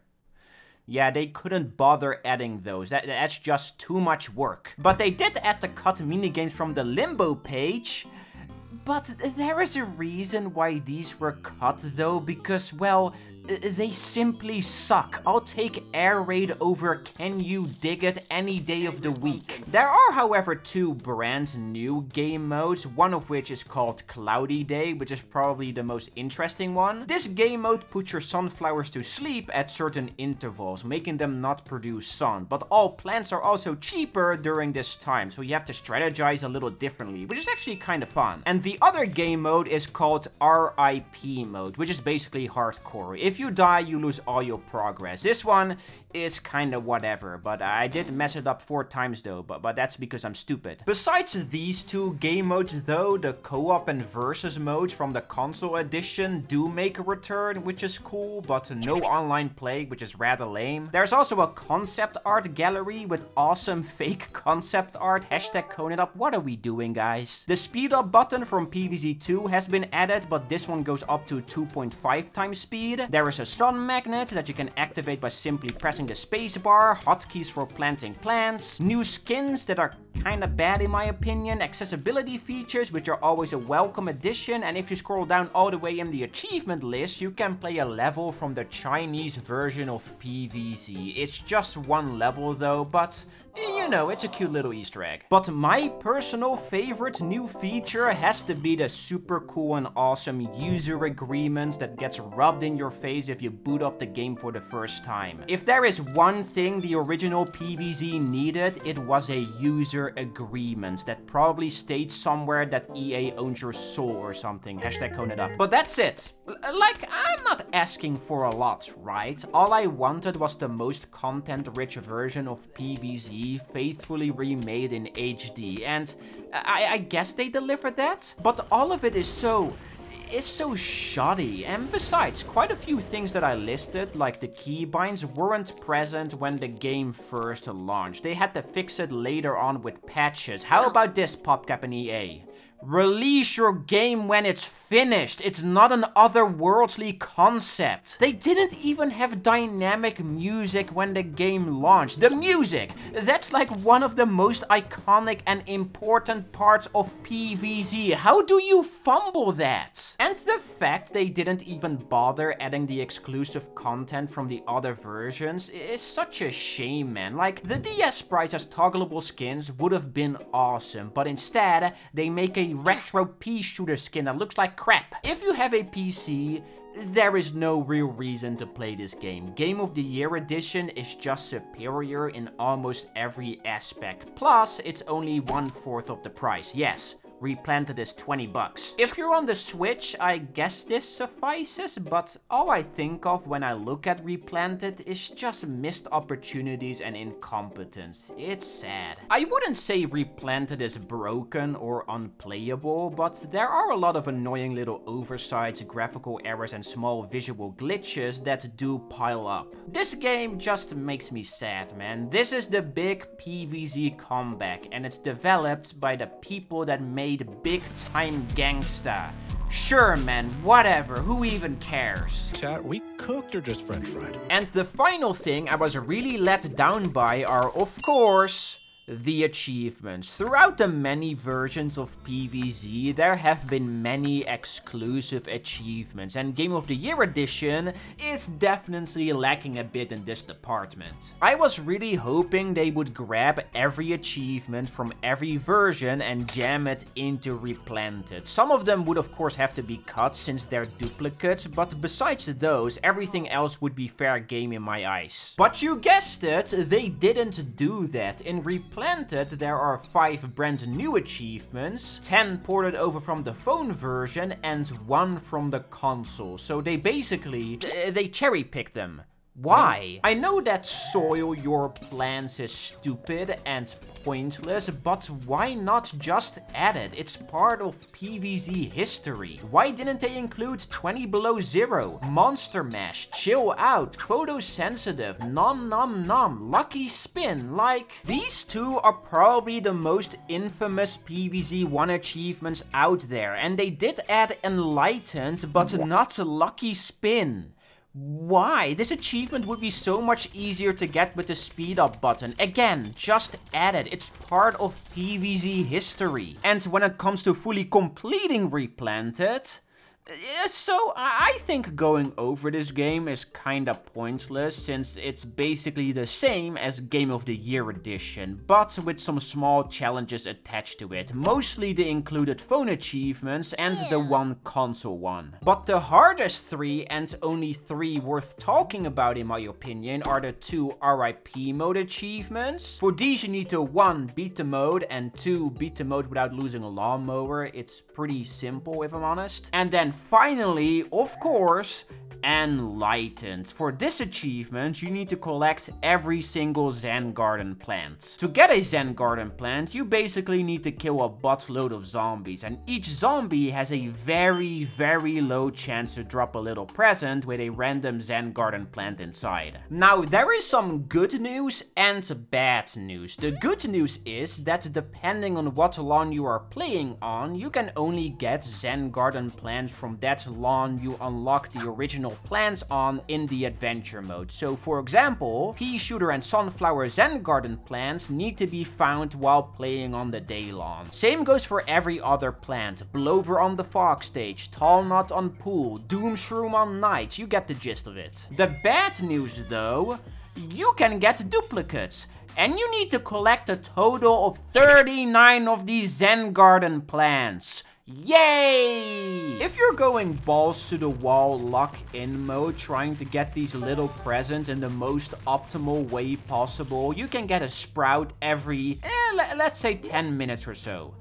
A: Yeah, they couldn't bother adding those. That's just too much work. But they did add the cut minigames from the Limbo page. But there is a reason why these were cut though, because, well, they simply suck. I'll take Air Raid over Can You Dig It any day of the week. There are, however, two brand new game modes, one of which is called Cloudy Day, which is probably the most interesting one. This game mode puts your sunflowers to sleep at certain intervals, making them not produce sun. But all plants are also cheaper during this time, so you have to strategize a little differently, which is actually kind of fun. And the other game mode is called RIP mode, which is basically hardcore. If If you die, you lose all your progress. This one is kinda whatever, but I did mess it up 4 times though, but that's because I'm stupid. Besides these 2 game modes though, the co-op and versus modes from the console edition do make a return, which is cool, but no online play, which is rather lame. There's also a concept art gallery with awesome fake concept art, hashtag cone it up. What are we doing, guys? The speed up button from PvZ 2 has been added, but this one goes up to 2.5 times speed. There is a sun magnet that you can activate by simply pressing the spacebar, hotkeys for planting plants, new skins that are kinda bad in my opinion, accessibility features which are always a welcome addition, and if you scroll down all the way in the achievement list, you can play a level from the Chinese version of PvZ. It's just 1 level though, but you know, it's a cute little Easter egg. But my personal favorite new feature has to be the super cool and awesome user agreement that gets rubbed in your face if you boot up the game for the first time. If there is one thing the original PvZ needed, it was a user agreement that probably states somewhere that EA owns your soul or something. Hashtag cone it up. But that's it. Like, I'm not asking for a lot, right? All I wanted was the most content-rich version of PvZ faithfully remade in HD, and I guess they delivered that? But all of it is so shoddy, and besides, quite a few things that I listed, like the keybinds, weren't present when the game first launched. They had to fix it later on with patches. How about this, PopCap and EA? Release your game when it's finished. It's not an otherworldly concept. They didn't even have dynamic music when the game launched. The music! That's like one of the most iconic and important parts of PvZ. How do you fumble that? And the fact they didn't even bother adding the exclusive content from the other versions is such a shame, man. Like, the DS sprites as toggleable skins would have been awesome, but instead, they make a retro pea shooter skin that looks like crap. If you have a PC, there is no real reason to play this game. Game of the Year edition is just superior in almost every aspect. Plus, it's only 1/4 of the price. Yes, Replanted is 20 bucks. If you're on the Switch, I guess this suffices, but all I think of when I look at Replanted is just missed opportunities and incompetence. It's sad. I wouldn't say Replanted is broken or unplayable, but there are a lot of annoying little oversights, graphical errors, and small visual glitches that do pile up. This game just makes me sad, man. This is the big PvZ comeback, and it's developed by the people that made Big Time Gangsta. Sure, man, whatever, who even cares?
D: Chat, we cooked or just french fried?
A: And the final thing I was really let down by are, of course, the achievements. Throughout the many versions of PvZ, there have been many exclusive achievements, and Game of the Year edition is definitely lacking a bit in this department. I was really hoping they would grab every achievement from every version and jam it into Replanted. Some of them would of course have to be cut since they're duplicates, but besides those, everything else would be fair game in my eyes. But you guessed it, they didn't do that. In Replanted, there are 5 brand new achievements, 10 ported over from the phone version and 1 from the console. So they basically, they cherry-picked them. Why? I know that soil your plants is stupid and pointless, but why not just add it? It's part of PvZ history. Why didn't they include 20 Below Zero, Monster Mash, Chill Out, Photosensitive, Nom Nom Nom, Lucky Spin? Like, these 2 are probably the most infamous PvZ 1 achievements out there, and they did add Enlightened, but not Lucky Spin. Why? This achievement would be so much easier to get with the speed up button. Again, just add it. It's part of PvZ history. And when it comes to fully completing Replanted, so I think going over this game is kinda pointless, since it's basically the same as Game of the Year edition, but with some small challenges attached to it, mostly the included phone achievements and the 1 console one. But the hardest 3, and only 3 worth talking about in my opinion, are the 2 RIP mode achievements. For these you need to 1 beat the mode and 2 beat the mode without losing a lawnmower. It's pretty simple if I'm honest. And then finally, of course, Enlightened. For this achievement, you need to collect every single Zen Garden plant. To get a Zen Garden plant, you basically need to kill a buttload of zombies, and each zombie has a very, very low chance to drop a little present with a random Zen Garden plant inside. Now, there is some good news and bad news. The good news is that depending on what lawn you are playing on, you can only get Zen Garden plants from that lawn you unlock the original plants on in the adventure mode. So for example, pea shooter and sunflower Zen Garden plants need to be found while playing on the day lawn. Same goes for every other plant. Blover on the fog stage, tall nut on pool, doom shroom on night, you get the gist of it. The bad news though, you can get duplicates. And you need to collect a total of 39 of these Zen Garden plants. Yay! If you're going balls to the wall lock-in mode, trying to get these little presents in the most optimal way possible, you can get a sprout every, let's say 10 minutes or so.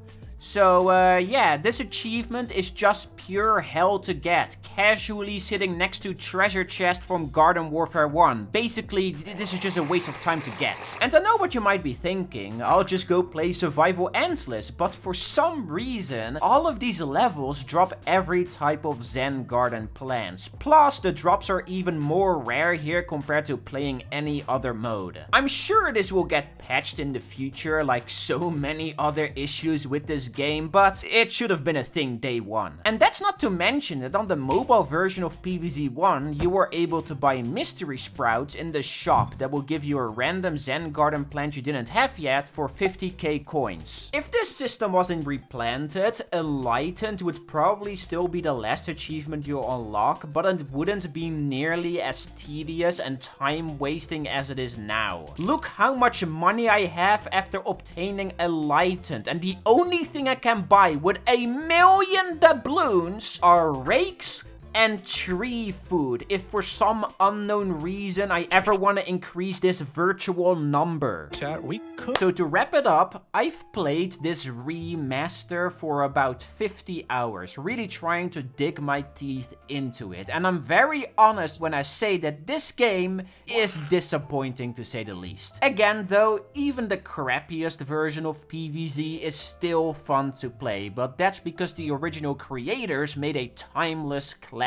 A: So, yeah, this achievement is just pure hell to get, casually sitting next to treasure chest from Garden Warfare 1. Basically, this is just a waste of time to get. And I know what you might be thinking, I'll just go play Survival Endless, but for some reason, all of these levels drop every type of Zen Garden plants. Plus, the drops are even more rare here compared to playing any other mode. I'm sure this will get patched in the future, like so many other issues with this game, but it should have been a thing day one. And that's not to mention that on the mobile version of PvZ1, you were able to buy mystery sprouts in the shop that will give you a random Zen Garden plant you didn't have yet for 50k coins. If this system wasn't replanted, Enlightened would probably still be the last achievement you'll unlock, but it wouldn't be nearly as tedious and time wasting as it is now. Look how much money I have after obtaining Enlightened, and the only thing I can buy with 1,000,000 doubloons are rakes and tree food, if for some unknown reason I ever want to increase this virtual number.
D: Chat, we could.
A: So to wrap it up, I've played this remaster for about 50 hours, really trying to dig my teeth into it. And I'm very honest when I say that this game is disappointing to say the least. Again though, even the crappiest version of PvZ is still fun to play, but that's because the original creators made a timeless classic.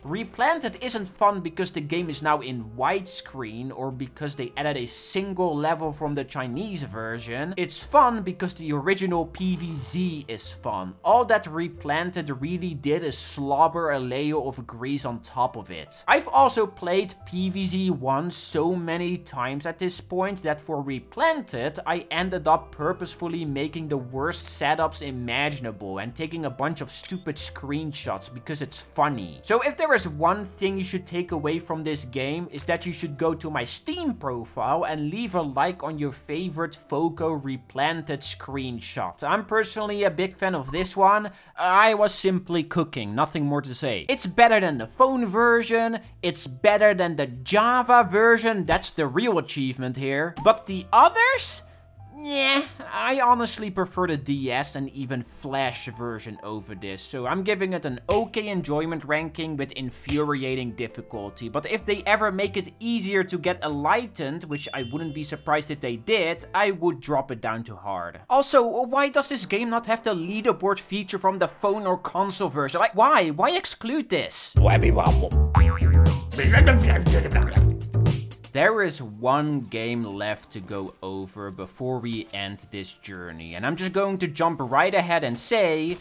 A: Replanted isn't fun because the game is now in widescreen or because they added a single level from the Chinese version. It's fun because the original PvZ is fun. All that Replanted really did is slobber a layer of grease on top of it. I've also played PvZ1 so many times at this point that for Replanted, I ended up purposefully making the worst setups imaginable and taking a bunch of stupid screenshots because it's funny. So if there is one thing you should take away from this game, is that you should go to my Steam profile and leave a like on your favorite Foco Replanted screenshot. I'm personally a big fan of this one. I was simply cooking, nothing more to say. It's better than the phone version, it's better than the Java version, that's the real achievement here. But the others? Yeah, I honestly prefer the DS and even Flash version over this, so I'm giving it an okay enjoyment ranking with infuriating difficulty. But if they ever make it easier to get Enlightened, which I wouldn't be surprised if they did, I would drop it down to hard. Also, why does this game not have the leaderboard feature from the phone or console version? Like, why? Why exclude this? There is one game left to go over before we end this journey, and I'm just going to jump right ahead and say,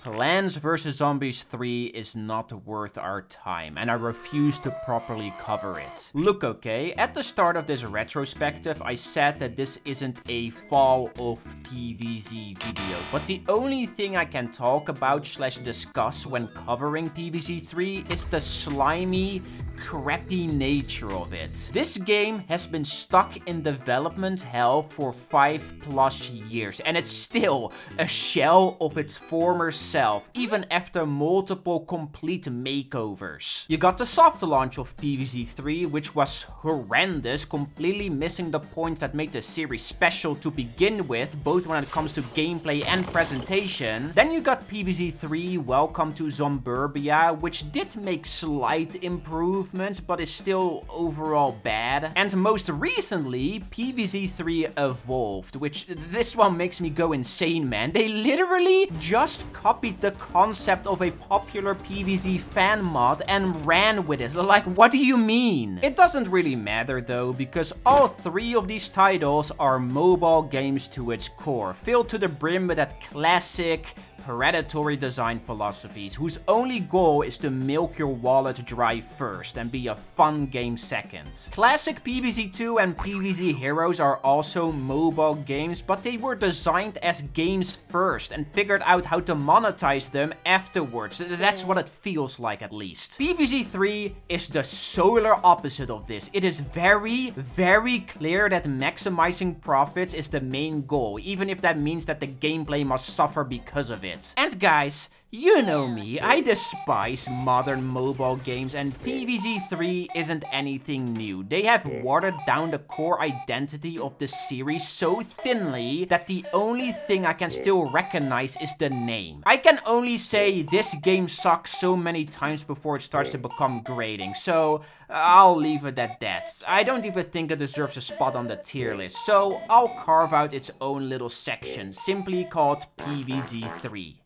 A: Plants vs. Zombies 3 is not worth our time, and I refuse to properly cover it. Look, okay, at the start of this retrospective, I said that this isn't a fall of PvZ video, but the only thing I can talk about / discuss when covering PvZ 3 is the slimy, crappy nature of it. This game has been stuck in development hell for 5+ years, and it's still a shell of its former self, even after multiple complete makeovers. You got the soft launch of PvZ 3, which was horrendous, completely missing the points that made the series special to begin with, both when it comes to gameplay and presentation. Then you got PvZ 3, Welcome to Zomburbia, which did make slight improvements, but is still overall bad. And most recently, PvZ 3 Evolved, which this one makes me go insane, man. They literally just copied the concept of a popular PvZ fan mod and ran with it. Like, what do you mean? It doesn't really matter though, because all 3 of these titles are mobile games to its core, filled to the brim with that classic predatory design philosophies, whose only goal is to milk your wallet dry first and be a fun game second. Classic PvZ 2 and PvZ Heroes are also mobile games, but they were designed as games first and figured out how to monetize them afterwards. That's what it feels like, at least. PvZ 3 is the solar opposite of this. It is very, very clear that maximizing profits is the main goal, even if that means that the gameplay must suffer because of it. And guys, you know me, I despise modern mobile games, and PvZ 3 isn't anything new. They have watered down the core identity of the series so thinly that the only thing I can still recognize is the name. I can only say this game sucks so many times before it starts to become grating, so I'll leave it at that. I don't even think it deserves a spot on the tier list, so I'll carve out its own little section, simply called PvZ 3.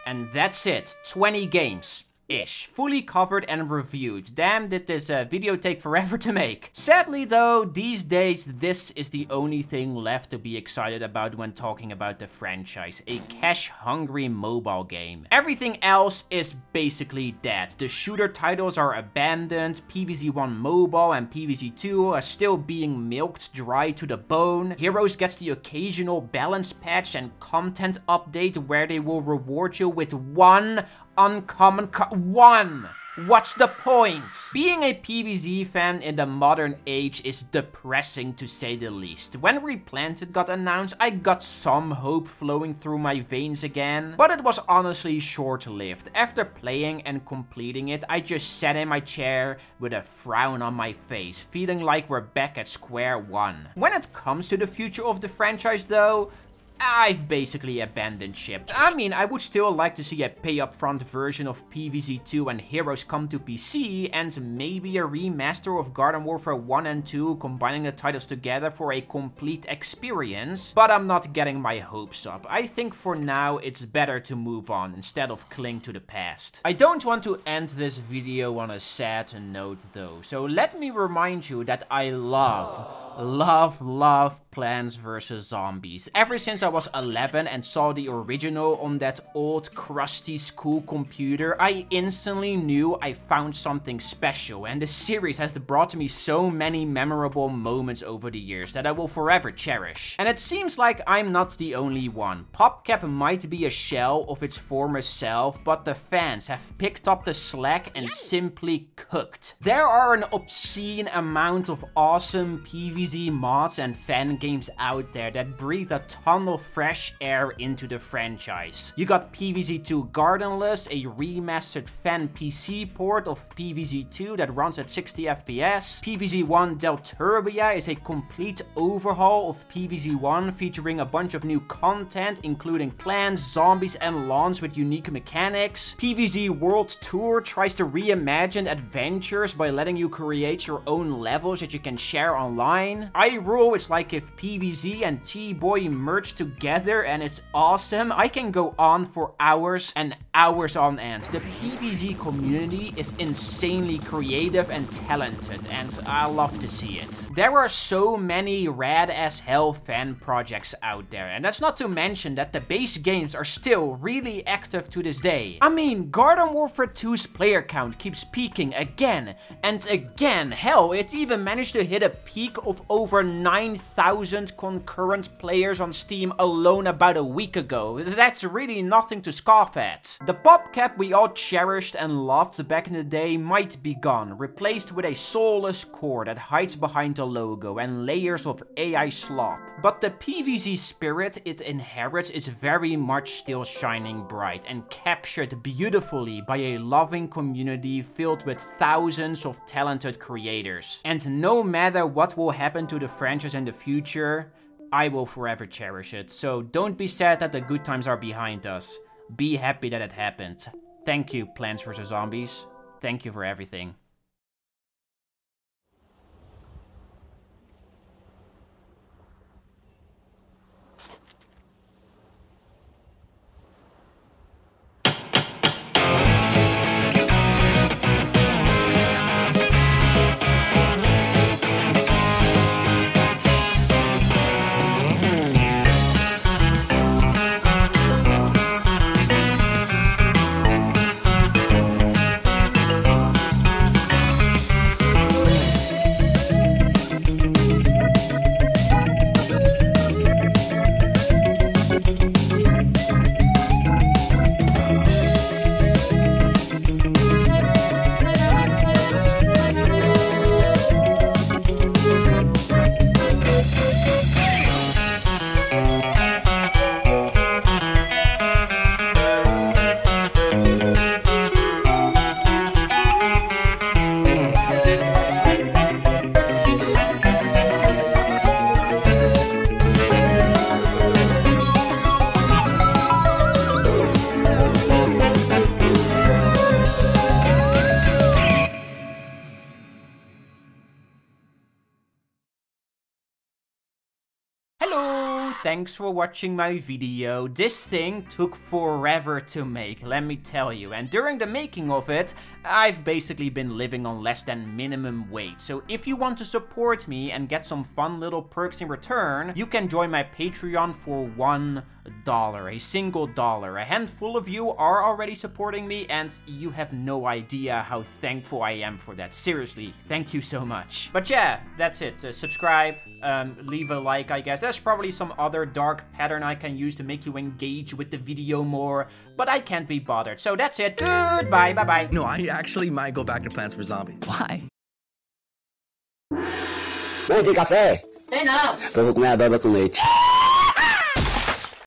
A: And that's it, 20 games-ish, fully covered and reviewed. Damn, did this video take forever to make. Sadly though, these days this is the only thing left to be excited about when talking about the franchise, a cash-hungry mobile game. Everything else is basically dead. The shooter titles are abandoned, PvZ 1 Mobile and PvZ 2 are still being milked dry to the bone. Heroes gets the occasional balance patch and content update where they will reward you with one uncommon one! What's the point? Being a PvZ fan in the modern age is depressing to say the least. When Replanted got announced, I got some hope flowing through my veins again, but it was honestly short-lived. After playing and completing it, I just sat in my chair with a frown on my face, feeling like we're back at square one. When it comes to the future of the franchise though, I've basically abandoned ship. I mean, I would still like to see a pay-up-front version of PvZ 2 and Heroes come to PC, and maybe a remaster of Garden Warfare 1 and 2, combining the titles together for a complete experience, but I'm not getting my hopes up. I think for now, it's better to move on, instead of cling to the past. I don't want to end this video on a sad note though, so let me remind you that I love Plants vs. Zombies. Ever since I was 11 and saw the original on that old crusty school computer, I instantly knew I found something special, and the series has brought me so many memorable moments over the years that I will forever cherish. And it seems like I'm not the only one. PopCap might be a shell of its former self, but the fans have picked up the slack and simply cooked. There are an obscene amount of awesome PvZ mods and fan games out there that breathe a ton of fresh air into the franchise. You got PvZ 2 Gardenless, a remastered fan PC port of PvZ 2 that runs at 60 FPS. PvZ 1 Delturbia is a complete overhaul of PvZ 1 featuring a bunch of new content including plants, zombies and lawns with unique mechanics. PvZ World Tour tries to reimagine adventures by letting you create your own levels that you can share online. iRule is like if PvZ and T-Boy merged together and it's awesome. I can go on for hours and hours on end. The PvZ community is insanely creative and talented, and I love to see it. There are so many rad as hell fan projects out there, and that's not to mention that the base games are still really active to this day. I mean, Garden Warfare 2's player count keeps peaking again and again. Hell, it even managed to hit a peak of over 9,000 concurrent players on Steam alone about a week ago. That's really nothing to scoff at. The PopCap we all cherished and loved back in the day might be gone, replaced with a soulless core that hides behind the logo and layers of AI slop. But the PvZ spirit it inherits is very much still shining bright and captured beautifully by a loving community filled with thousands of talented creators. And no matter what will happen to the franchise in the future, I will forever cherish it. So don't be sad that the good times are behind us. Be happy that it happened. Thank you, Plants vs. Zombies. Thank you for everything. Thanks for watching my video. This thing took forever to make, let me tell you. And during the making of it, I've basically been living on less than minimum wage. So if you want to support me and get some fun little perks in return, you can join my Patreon for $1. A single dollar. A handful of you are already supporting me and you have no idea how thankful I am for that. Seriously, thank you so much. But yeah, that's it. Subscribe, leave a like, I guess. There's probably some other dark pattern I can use to make you engage with the video more, but I can't be bothered. So that's it. Goodbye, bye-bye.
F: No, I actually might go back to Plants vs. Zombies.
G: Why?
H: Vou de café?
G: Tem não.
H: Eu vou comer a baba com leite.